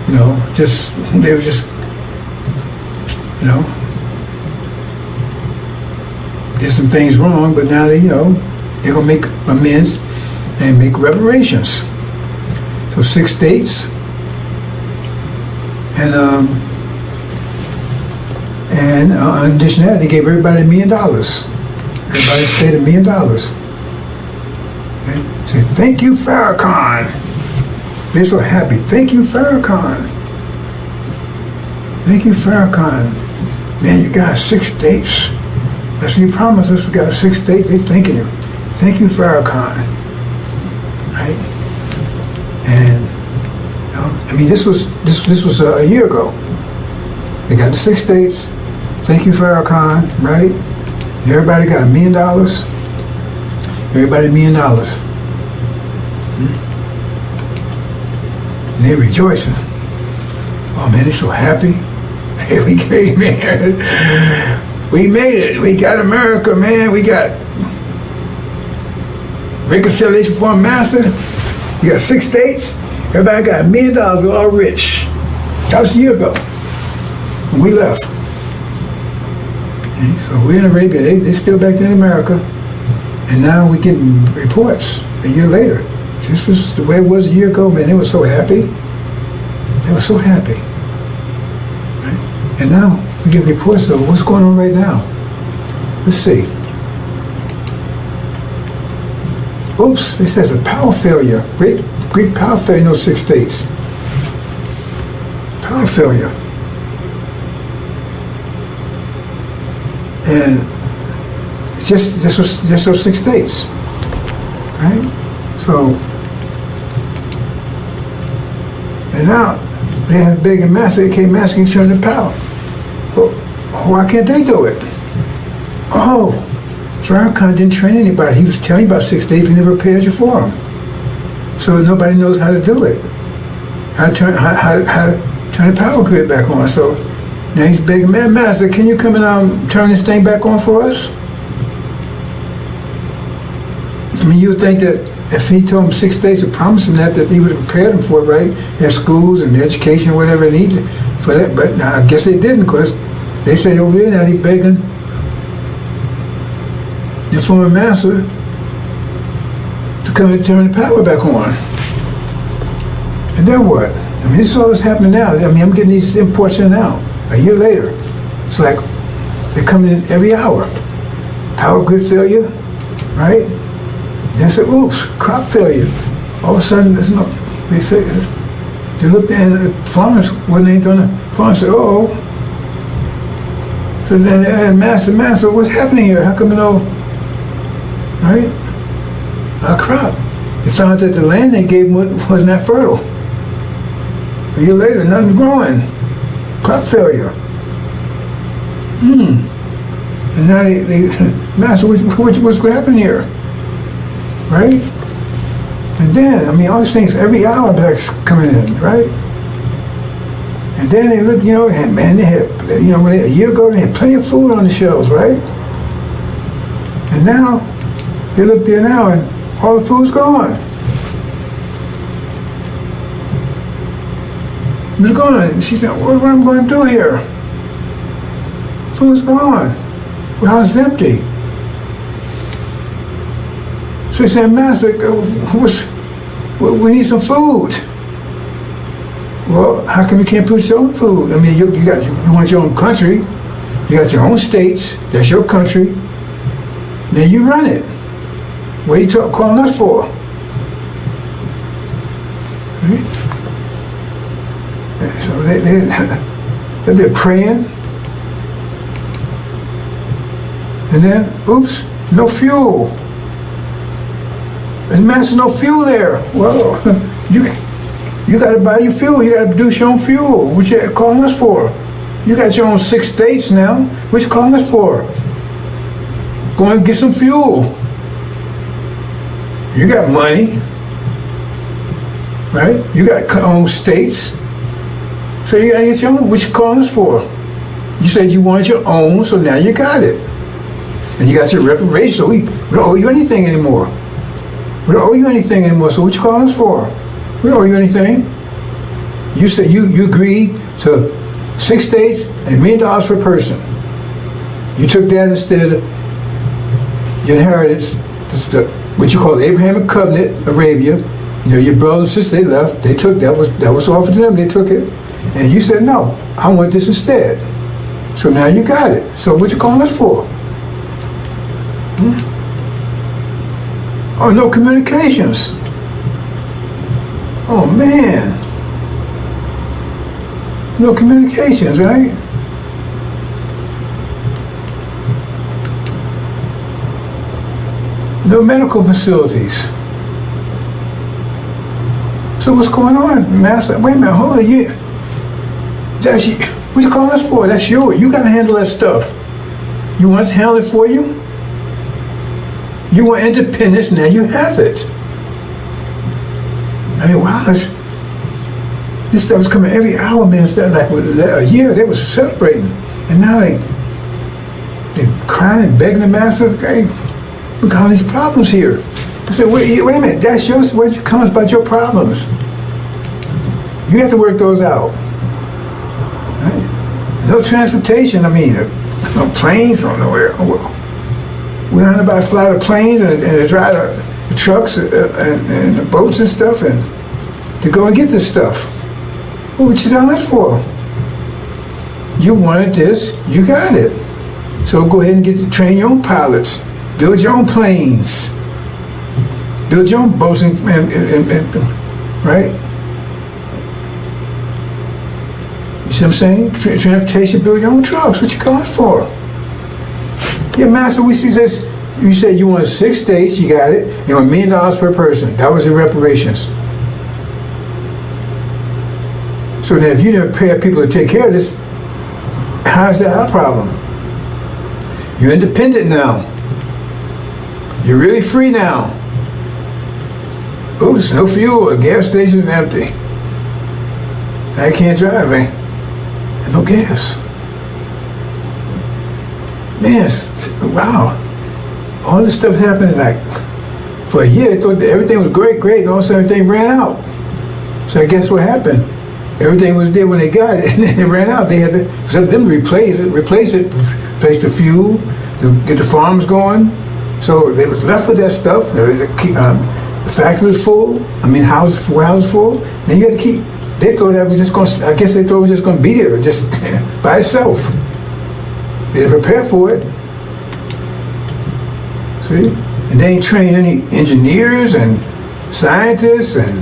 A: they were just, did some things wrong, but now they're gonna make amends and make reparations. So 6 states, and in addition to that, they gave everybody $1 million. Everybody stayed $1 million. Okay? Say, thank you, Farrakhan. They're so happy. Thank you, Farrakhan. Thank you, Farrakhan. Man, you got 6 states. That's what you promised us. We got 6 states. They're thanking you. Thank you, Farrakhan. Right? And this was a year ago. They got the 6 states. Thank you, Farrakhan. Right? Everybody got $1 million. Everybody $1 million. And they're rejoicing. Oh man, they're so happy. Hey, we came, man. We made it. We got America, man. We got reconciliation for a master. We got 6 states. Everybody got $1 million. We're all rich. That was a year ago when we left. Okay, so we're in Arabia. They're still back there in America. And now we're getting reports a year later. This was the way it was a year ago, man. They were so happy. They were so happy. Right? And now we get reports of what's going on right now. Let's see. Oops, it says a power failure. Great power failure in those 6 states. Power failure. And just those 6 states. Right? So, and now they have big and massive, they came asking to turn the power. Well, why can't they do it? Oh, Farrakhan didn't train anybody. He was telling you about 6 states, he never prepared you for them. So nobody knows how to do it. How to turn the power grid back on. So now he's begging, man, master, can you come and turn this thing back on for us? I mean, you would think that if he told them 6 states and promised them that he would have prepared them for it, right? Their schools and education, whatever they needed for that. But now I guess they didn't, because they said over there now he's begging the former master to come and turn the power back on. And then what? I mean, this is all that's happening now. I mean, I'm getting these imports in now, a year later. It's like, They're coming in every hour. Power grid failure, right? Then say, oops, crop failure. All of a sudden, there's no. They looked at the farmers when they done it. Farmers said, oh. So then they asked, Master, what's happening here? How come you know, right? Our crop. They found that the land they gave them wasn't that fertile. A year later, nothing's growing. Crop failure. And now they Master, what's happening here? Right? And then, I mean, all these things, every hour that's coming in, right? And then they look, you know, and man, they had, you know, a year ago, they had plenty of food on the shelves, right? And now, they look there now, and all the food's gone. It's gone. And she said, what am I going to do here? Food's gone. The house is empty. So he said, Master, we need some food. Well, how come you can't produce your own food? I mean, you want your own country. You got your own states. That's your country. Then you run it. What are you calling us for? Right? And so they've been praying. And then, oops, no fuel. There's Master, no fuel there. Well, you got to buy your fuel. You got to produce your own fuel. What you calling us for? You got your own 6 states now. What you calling us for? Go and get some fuel. You got money, right? You got your own states. So you got to get your own. What you calling us for? You said you wanted your own, so now you got it. And you got your reparations, so we don't owe you anything anymore. We don't owe you anything anymore, so what you calling us for? We don't owe you anything. You said you agreed to 6 states and $1 million per person. You took that instead of your inheritance, what you call the Abrahamic covenant, Arabia. You know, your brothers and sisters, they left, they took that was offered to them, they took it. And you said, no, I want this instead. So now you got it. So what you calling us for? Oh, no communications. Oh, man. No communications, right? No medical facilities. So what's going on, Master? Wait a minute, hold on. That's you. What you calling us for? That's yours. You got to handle that stuff. You want us to handle it for you? You want independence, now you have it. I mean, wow, this stuff was coming every hour, man. Instead of like a year, they was celebrating. And now they're crying and begging the Master, okay, we got all these problems here. I said, wait a minute, that's yours. What comes about your problems? You have to work those out. Right? No transportation, I mean, no planes, no nowhere. We learned about fly the planes and drive the trucks and the boats and stuff and to go and get this stuff. Well, what you done that for? You wanted this, you got it. So go ahead and get to train your own pilots, build your own planes, build your own boats and right? You see what I'm saying? Transportation, build your own trucks. What you calling for? Yeah, Master, we see this. You said you wanted 6 states, you got it. You want $1 million per person. That was your reparations. So then if you didn't pay people to take care of this, how's that our problem? You're independent now. You're really free now. Oops, no fuel, the gas station's empty. I can't drive, eh? And no gas. Man, wow. All this stuff happened like for a year. They thought that everything was great, and all of a sudden everything ran out. So I guess what happened? Everything was there when they got it, and then it ran out. They had to, for them to replace the fuel, to get the farms going. So they was left with that stuff. The factory was full. I mean, warehouses full. Then you had to keep. They thought that was just going. I guess they thought it was just going to be there, just by itself. They didn't prepare for it. See? And they ain't trained any engineers and scientists and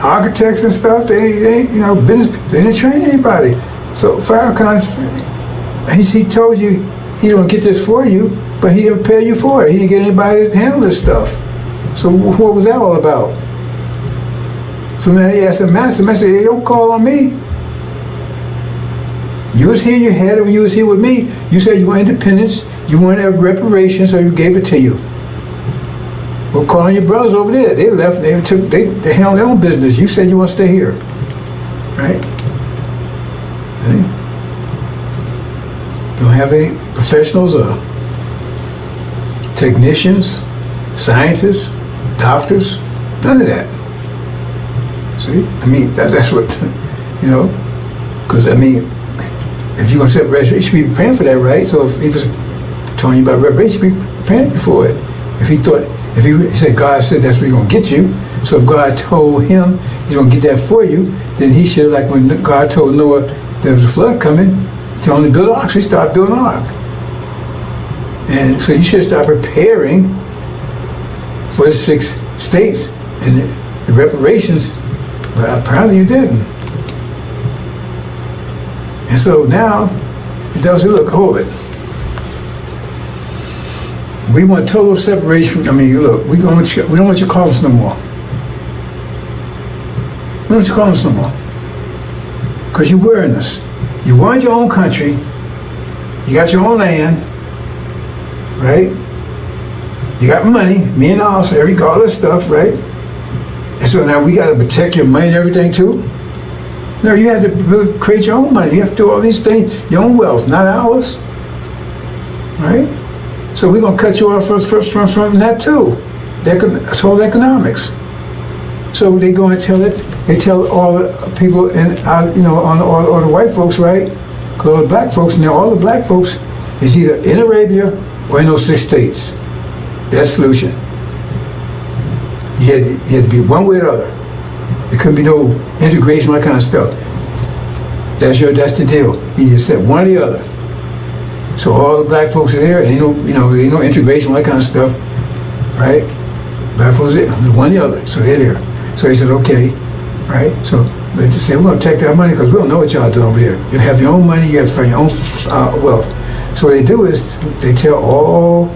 A: architects and stuff. They ain't, business. They didn't train anybody. So Farrakhan, he told you he's gonna get this for you, but he didn't prepare you for it. He didn't get anybody to handle this stuff. So what was that all about? So now he asked the master, hey, don't call on me. You was here, you had it when you was here with me. You said you want independence, you wanted reparations, so you gave it to you. Well, call on your brothers over there. They left, they handled their own business. You said you want to stay here. Right? See? You don't have any professionals or technicians, scientists, doctors, none of that. See? I mean, that's what, because if you're going to set reparation, you should be preparing for that, right? So if he was telling you about reparation, you should be preparing for it. If he said God said that's where he's going to get you, so if God told him he's going to get that for you, then he should, like when God told Noah there was a flood coming, to only build an ark, so he started building an ark. And so you should start preparing for the 6 states and the reparations, but apparently you didn't. And so now, it does say, look, hold it. We want total separation. Look, we don't want you to call us no more. We don't want you to call us no more. Because you're wearing us. You want your own country. You got your own land. Right? You got money, me and all, so every all this stuff, right? And so now we got to protect your money and everything too? No, you have to create your own money. You have to do all these things, your own wealth, not ours. Right? So we're going to cut you off from that too. That's all economics. So they go and tell it. They tell all the people all the white folks, right? Because all the black folks, now all the black folks is either in Arabia or in those 6 states. That's the solution. You had to be one way or the other. There couldn't be no integration, all that kind of stuff. That's the deal. You just said one or the other. So all the black folks are there, ain't no integration, all that kind of stuff, right? Black folks are there, one or the other, so they're there. So they said, okay, right? So they just say, we're going to take that money because we don't know what y'all doing over there. You have your own money, you have to find your own wealth. So what they do is they tell all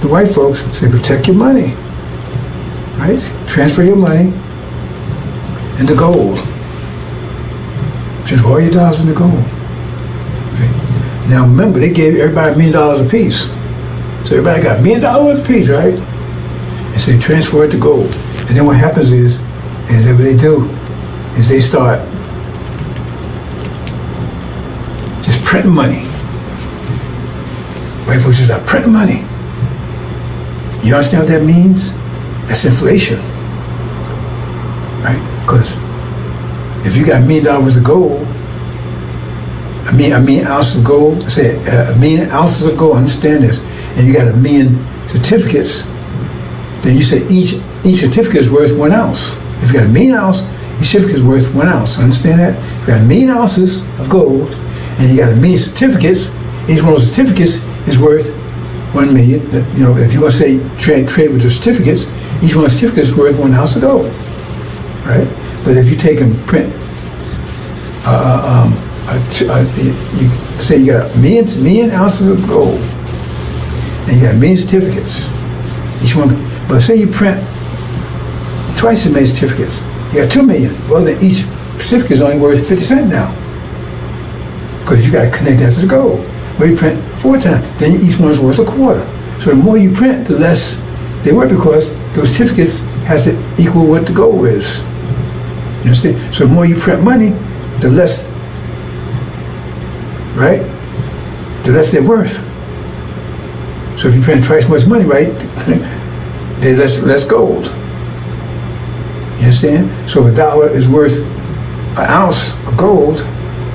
A: the white folks, say, protect your money, right? Transfer your money into gold. Transfer all your dollars into gold. Okay. Now remember, they gave everybody $1 million a piece. So everybody got $1 million a piece, right? And so they transfer it to gold. And then what happens is that what they do is they start just printing money. White folks just start printing money. You understand what that means? That's inflation, right? Because if you got $1 million of gold, a million ounces of gold, say a million ounces of gold, understand this, and you got 1 million certificates, then you say each certificate is worth 1 ounce. If you got 1 million ounces, each certificate is worth 1 ounce. Understand that? If you got 1 million ounces of gold, and you got 1 million certificates, each one of those certificates is worth 1 million. If you want to say trade with the certificates, each one of the certificates is worth 1 ounce of gold, right? But if you take and print, you say you got 1 million ounces of gold, and you got 1 million certificates, each one. But say you print twice as many certificates, you got 2 million. Well, then each certificate is only worth 50 cents now, because you got to connect that to the gold. Well, you print 4 times, then each one is worth a quarter. So the more you print, the less they worth, because those certificates have to equal what the gold is. You understand? So the more you print money, the less, right? The less they're worth. So if you print twice as much money, right, there's less gold. You understand? So $1 is worth 1 ounce of gold,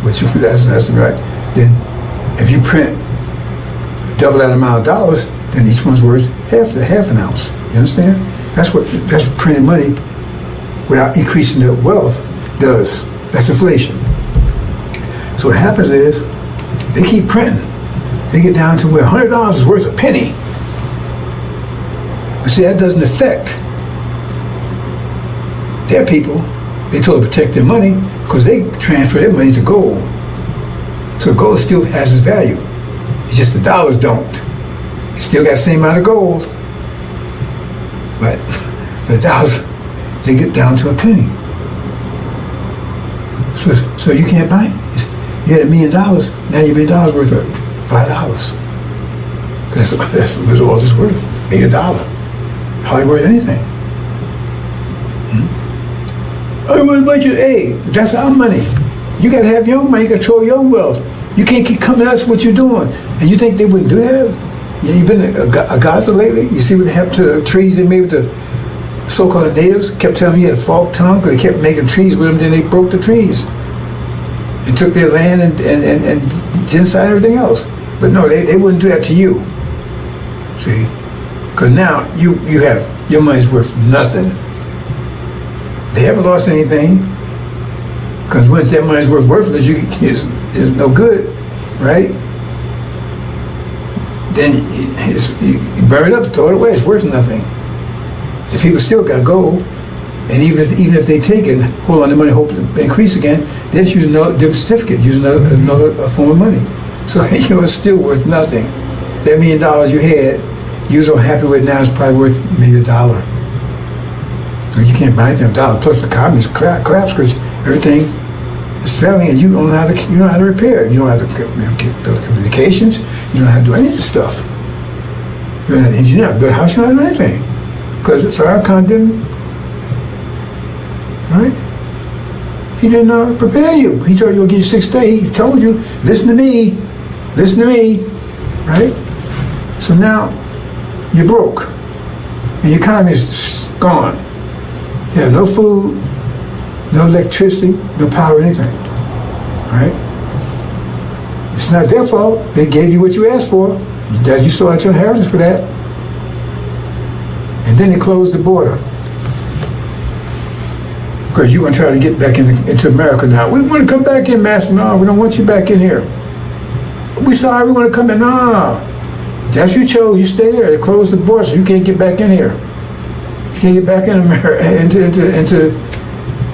A: which that's right. Then if you print double that amount of dollars, then each one's worth half an ounce. You understand? That's what printing money without increasing the wealth does. That's inflation. So what happens is They keep printing. They get down to where $100 is worth a penny. But see, that doesn't affect their people. They told to protect their money because they transfer their money to gold. So gold still has its value. It's just the dollars don't. It still got the same amount of gold. But the dollars, they get down to a penny. So you can't buy it. You had $1 million, now your $1 million worth of $5. That's what all this worth. $1 million. Hardly worth anything. I want a bunch of, hey, that's our money. You gotta have your own money, you control your own wealth. You can't keep coming to us what you're doing. And you think they wouldn't do that? Yeah, you been a Gaza lately? You see what happened to the trees they made with the so-called natives? Kept telling me you had a forked tongue because they kept making trees with them, then they broke the trees. And took their land and genocide and everything else. But no, they wouldn't do that to you. See? Because now you have, your money's worth nothing. They haven't lost anything. Because once that money's worthless, it's no good, right? Then you burn it up, throw it away, it's worth nothing. The people still got gold. And even if they take it, hold on to money, hope to increase again, they're using a different certificate, using another form of money. So it's still worth nothing. That $1 million you had, you were so happy with it, now it's probably worth maybe $1. So you can't buy anything with $1. Plus the economy's collapsed because everything is failing, and you don't know how to repair it. You don't know how to build communications. You don't know how to do any of this stuff. You're not an engineer, build a house. You don't know how to do anything because Farrakhan didn't. Right? He didn't prepare you. He told you he'll give you 6 days. He told you, listen to me, right? So now you're broke, and your economy is gone. You have no food, no electricity, no power, anything. Right? It's not their fault. They gave you what you asked for. That you saw out your inheritance for that. And then they closed the border. Because you're going to try to get back into America now. We want to come back in, Master. No, we don't want you back in here. We sorry, we want to come in. No. That's what you chose. You stay there. They closed the border, so you can't get back in here. You can't get back in America,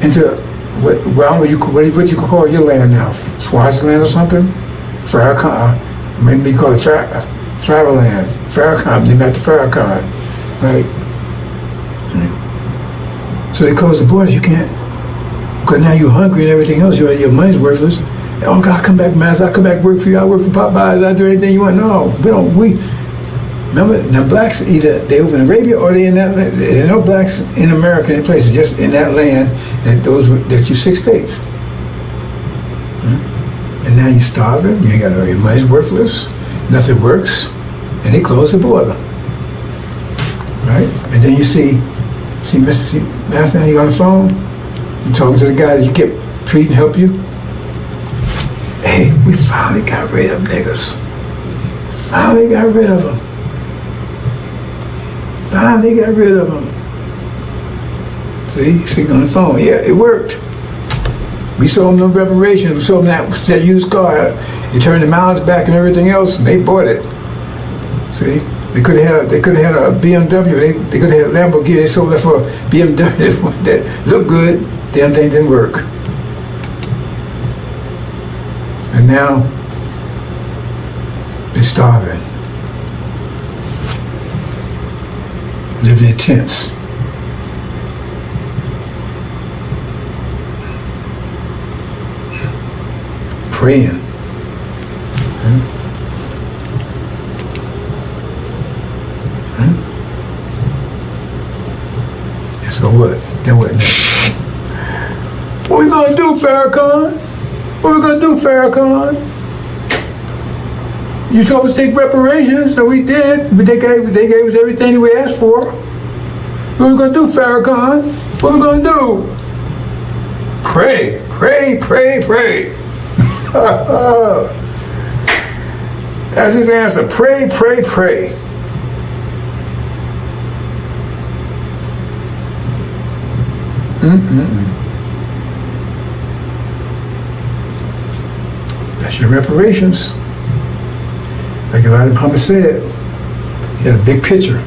A: into what you could call your land now. Swaziland or something? Farrakhan. Maybe you call it Traveland. Farrakhan. They met the Farrakhan. Right? So they close the borders, you can't, because now you're hungry and everything else, your money's worthless. Oh God, come back, Master, I'll come back work for you, I'll work for Popeyes, I'll do anything you want. No, remember, now blacks, either they over in Arabia or they in that land. There are no blacks in America, in places, just in that land, that you 6 days. And now you're starving, you ain't got no, your money's worthless, nothing works, and they close the border. Right? And then you see Master, you on the phone, you talking to the guy that you kept treating, help you. Hey, we finally got rid of them niggas. Finally got rid of them. Finally got rid of them. See on the phone. Yeah, it worked. We sold them no reparations. We sold them that used car. You turned the miles back and everything else, and they bought it. See? They could have had a BMW. They could have had a Lamborghini. They sold that for a BMW that looked good. Damn thing didn't work. And now they're starving, living in tents. Praying. So what? Then what next? What we gonna do, Farrakhan? What we gonna do, Farrakhan? You told us to take reparations, so we did, but they gave us everything that we asked for. What we gonna do, Farrakhan? What we gonna do? Pray, pray, pray, pray. That's his answer. Pray, pray, pray. That's your reparations. like Elijah Muhammad said, he had a big picture.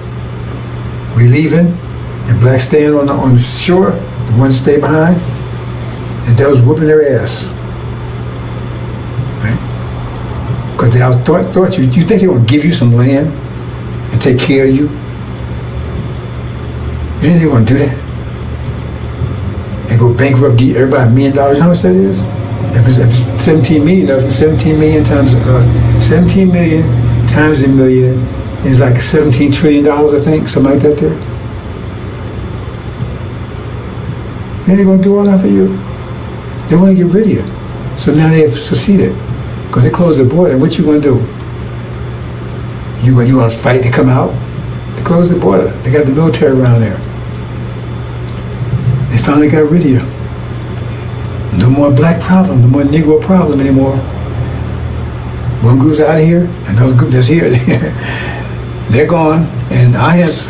A: We leaving, and blacks staying on the shore, the ones stay behind, and they was whooping their ass. Right? Because they thought you think they want to give you some land and take care of you? You think they want to do that? And go bankrupt, give everybody $1 million? You know how much that is? If it's 17 million, if it's 17 million times 17 million times a million is like $17 trillion, I think, something like that there. Then they're going to do all that for you. They want to get rid of you. So now they've succeeded. Because they closed the border. And what you going to do? You want to fight to come out? They closed the border. They got the military around there. They finally got rid of you. No more black problem, no more Negro problem anymore. One group's out of here, another group that's here. They're gone, and our hands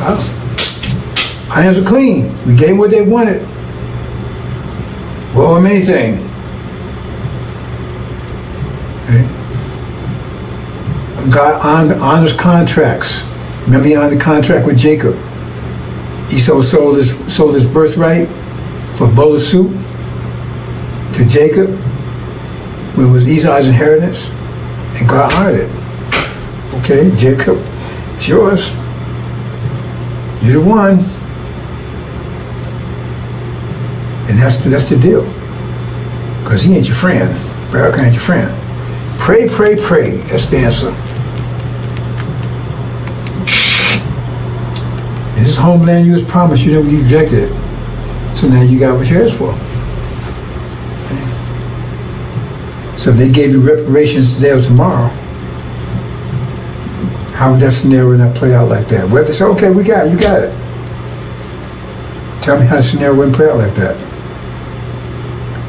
A: are clean. We gave them what they wanted. Well, anything. Okay. God honors contracts. Remember, he honored the contract with Jacob. Esau sold his birthright for a bowl of soup to Jacob, when it was Esau's inheritance, and God honored it. Okay, Jacob, it's yours. You're the one. And that's the deal. Because he ain't your friend. Farrakhan ain't your friend. Pray, pray, pray. That's the answer. This is homeland you was promised. You never rejected it. So now you got what you asked for. So if they gave you reparations today or tomorrow, how would that scenario not play out like that? Well, they say, okay, you got it. Tell me how the scenario wouldn't play out like that.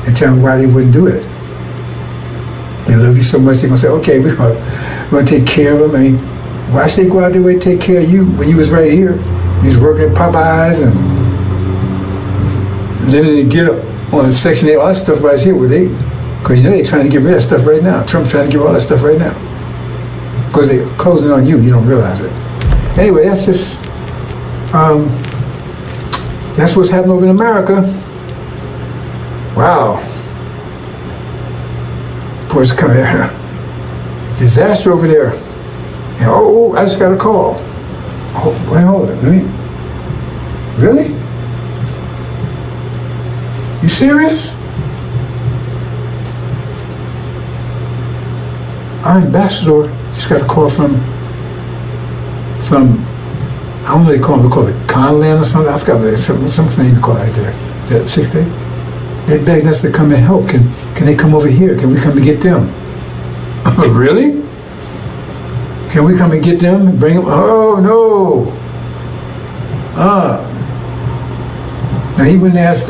A: And tell me why they wouldn't do it. They love you so much, they're going to say, okay, we're going to take care of them. I mean, why should they go out their way to take care of you when you was right here? You was working at Popeyes and living in the ghetto on Section 8, all that stuff right here where they, because you know they're trying to get rid of that stuff right now. Trump's trying to get rid of all that stuff right now. Because they're closing on you, you don't realize it. Anyway, that's just, that's what's happening over in America. Wow. Boys come here. Disaster over there. And, oh, I just got a call. Oh, wait, hold it. Really? You serious? Our ambassador just got a call from I don't know what they call them. They call it Conland or something. I forgot what they some name they call it right there. That 6th day. They begged us to come and help. Can they come over here? Can we come and get them? Really? Can we come and get them and bring them? Oh no. Now he went and asked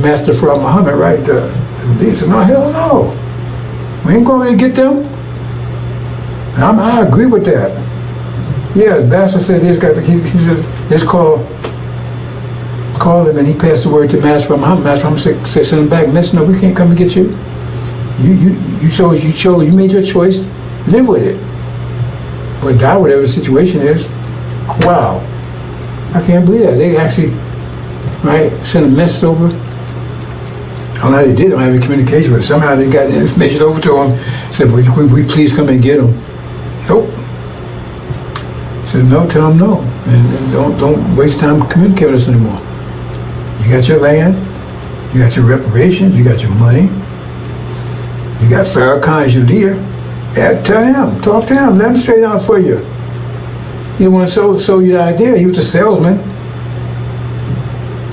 A: Master Farrakhan Muhammad, right? He said, no, hell no. We ain't going to get them. And I agree with that. Yeah, the Master said he said, let's call him, and he passed the word to Master Muhammad. Master Muhammad said, send him back. Master, no, we can't come and get you. You chose, you made your choice, live with it. Or die, whatever the situation is. Wow. I can't believe that. They actually, right, sent a message over. I don't know how they did. I don't have any communication with it. Somehow they got the information over to him. Said, would we please come and get him? Nope. Said, no, tell him no. And don't waste time communicating with us anymore. You got your land, you got your reparations, you got your money, you got Farrakhan as your leader. Yeah, tell him, talk to him, let him straighten out for you. He didn't want to sell you the idea, he was a salesman.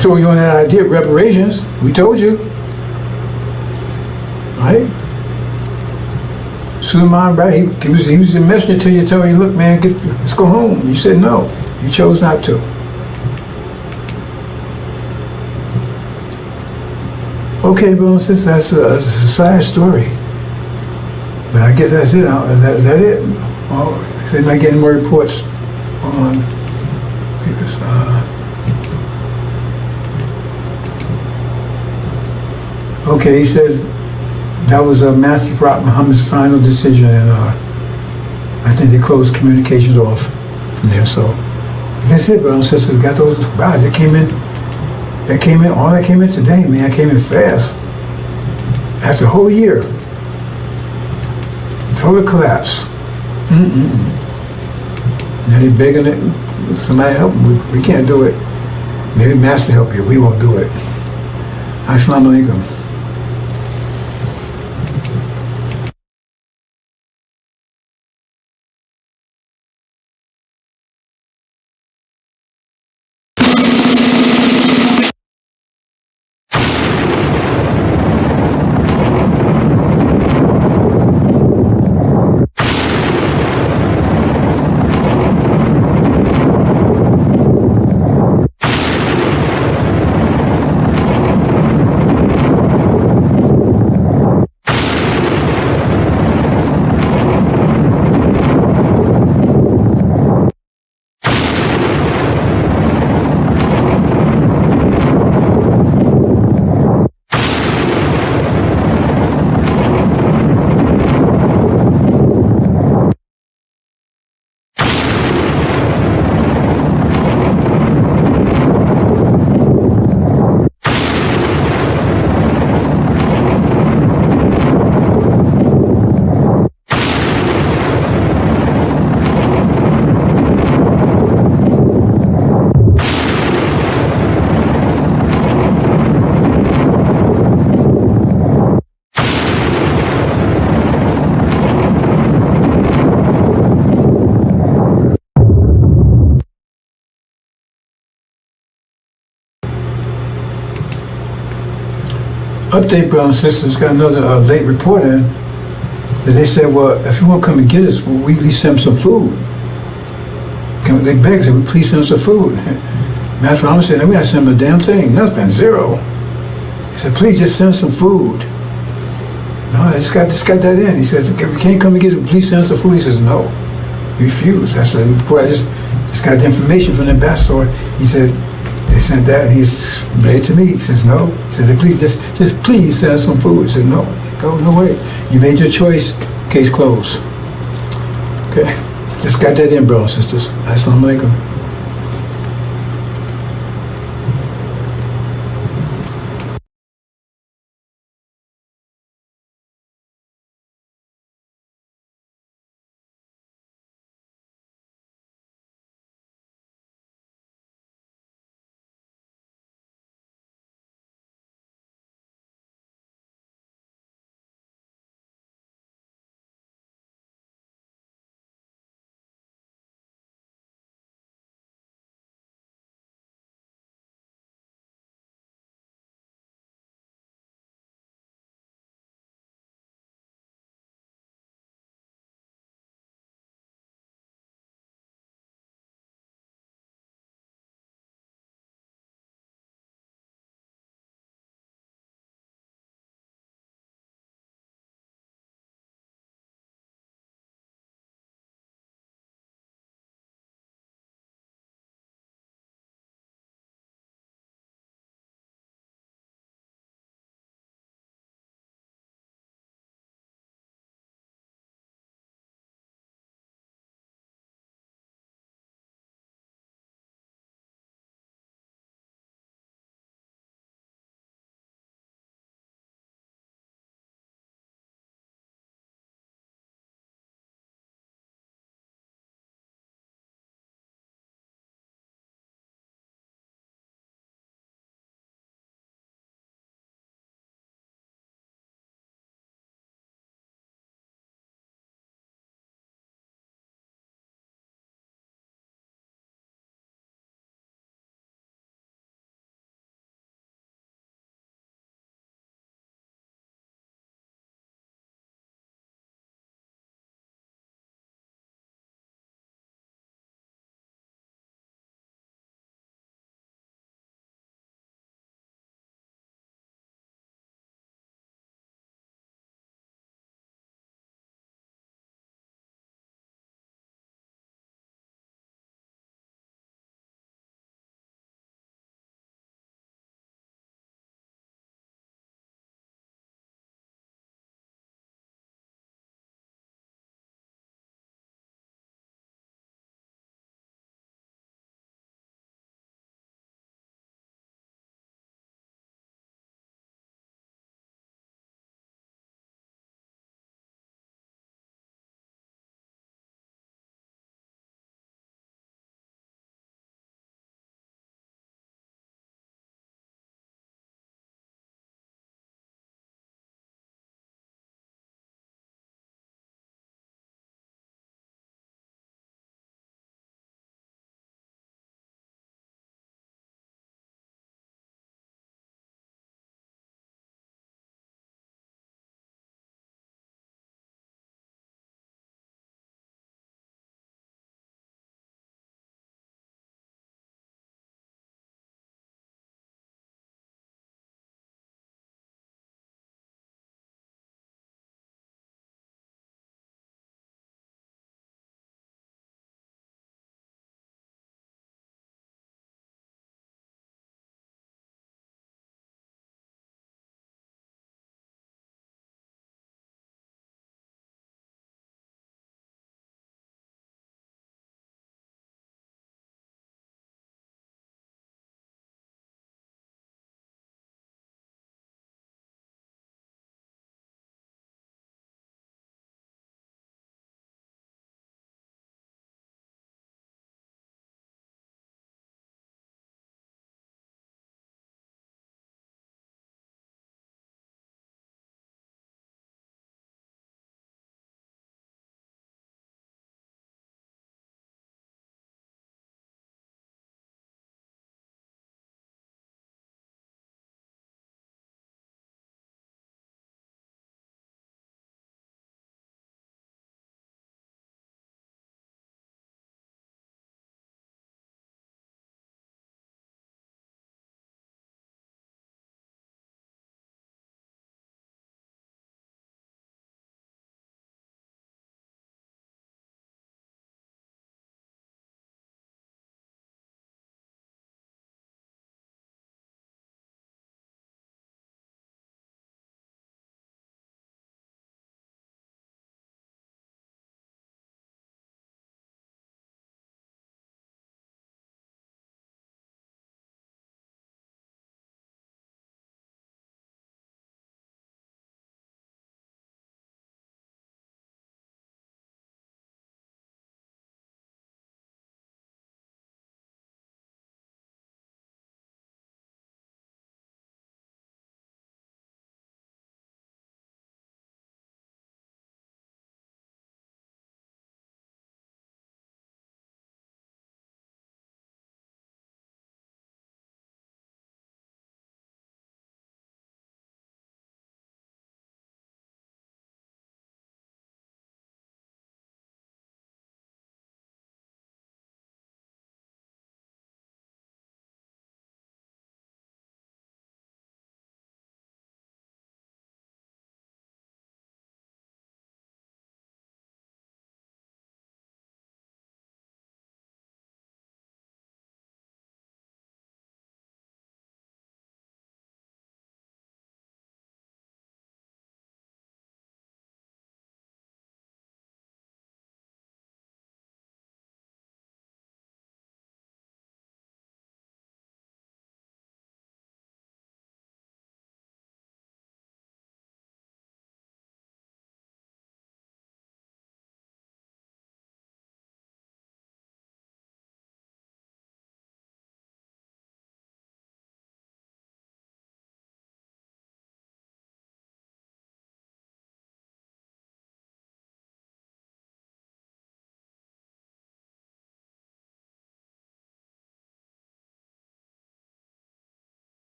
A: So you on that idea of reparations, we told you. Right? Suleiman, right? He was the messenger to you, telling you, look, man, let's go home. You said no. You chose not to. Okay, bro, since that's a sad story. But I guess that's it. Is that it? Well, if anybody getting more reports on okay, he says That was Matthew Rock Muhammad's final decision, and I think they closed communications off from there. So, like I said, brothers and sisters, we got those guys that came in. All that came in today, man. Came in fast. After a whole year, total collapse. Now they begging it. Somebody help them. We can't do it. Maybe Master help you. We won't do it. Assalamu alaikum. Update, brothers and sisters, got another late report in that they said, well, if you want to come and get us, well, we at least send them some food. They begged, said, please send us some food. Master Muhammad said, we got to send them a damn thing, nothing, zero. He said, please just send some food. No, I just got that in. He says, if we can't come and get us, please send us some food. He says, no. He refused. That's the report. I just got the information from the ambassador. He said, they sent that, and he's read to me. He says, no. He said, please, just please send us some food. He said, no, no way. You made your choice, case closed. Okay, just got that in, brothers and sisters. Assalamu alaikum.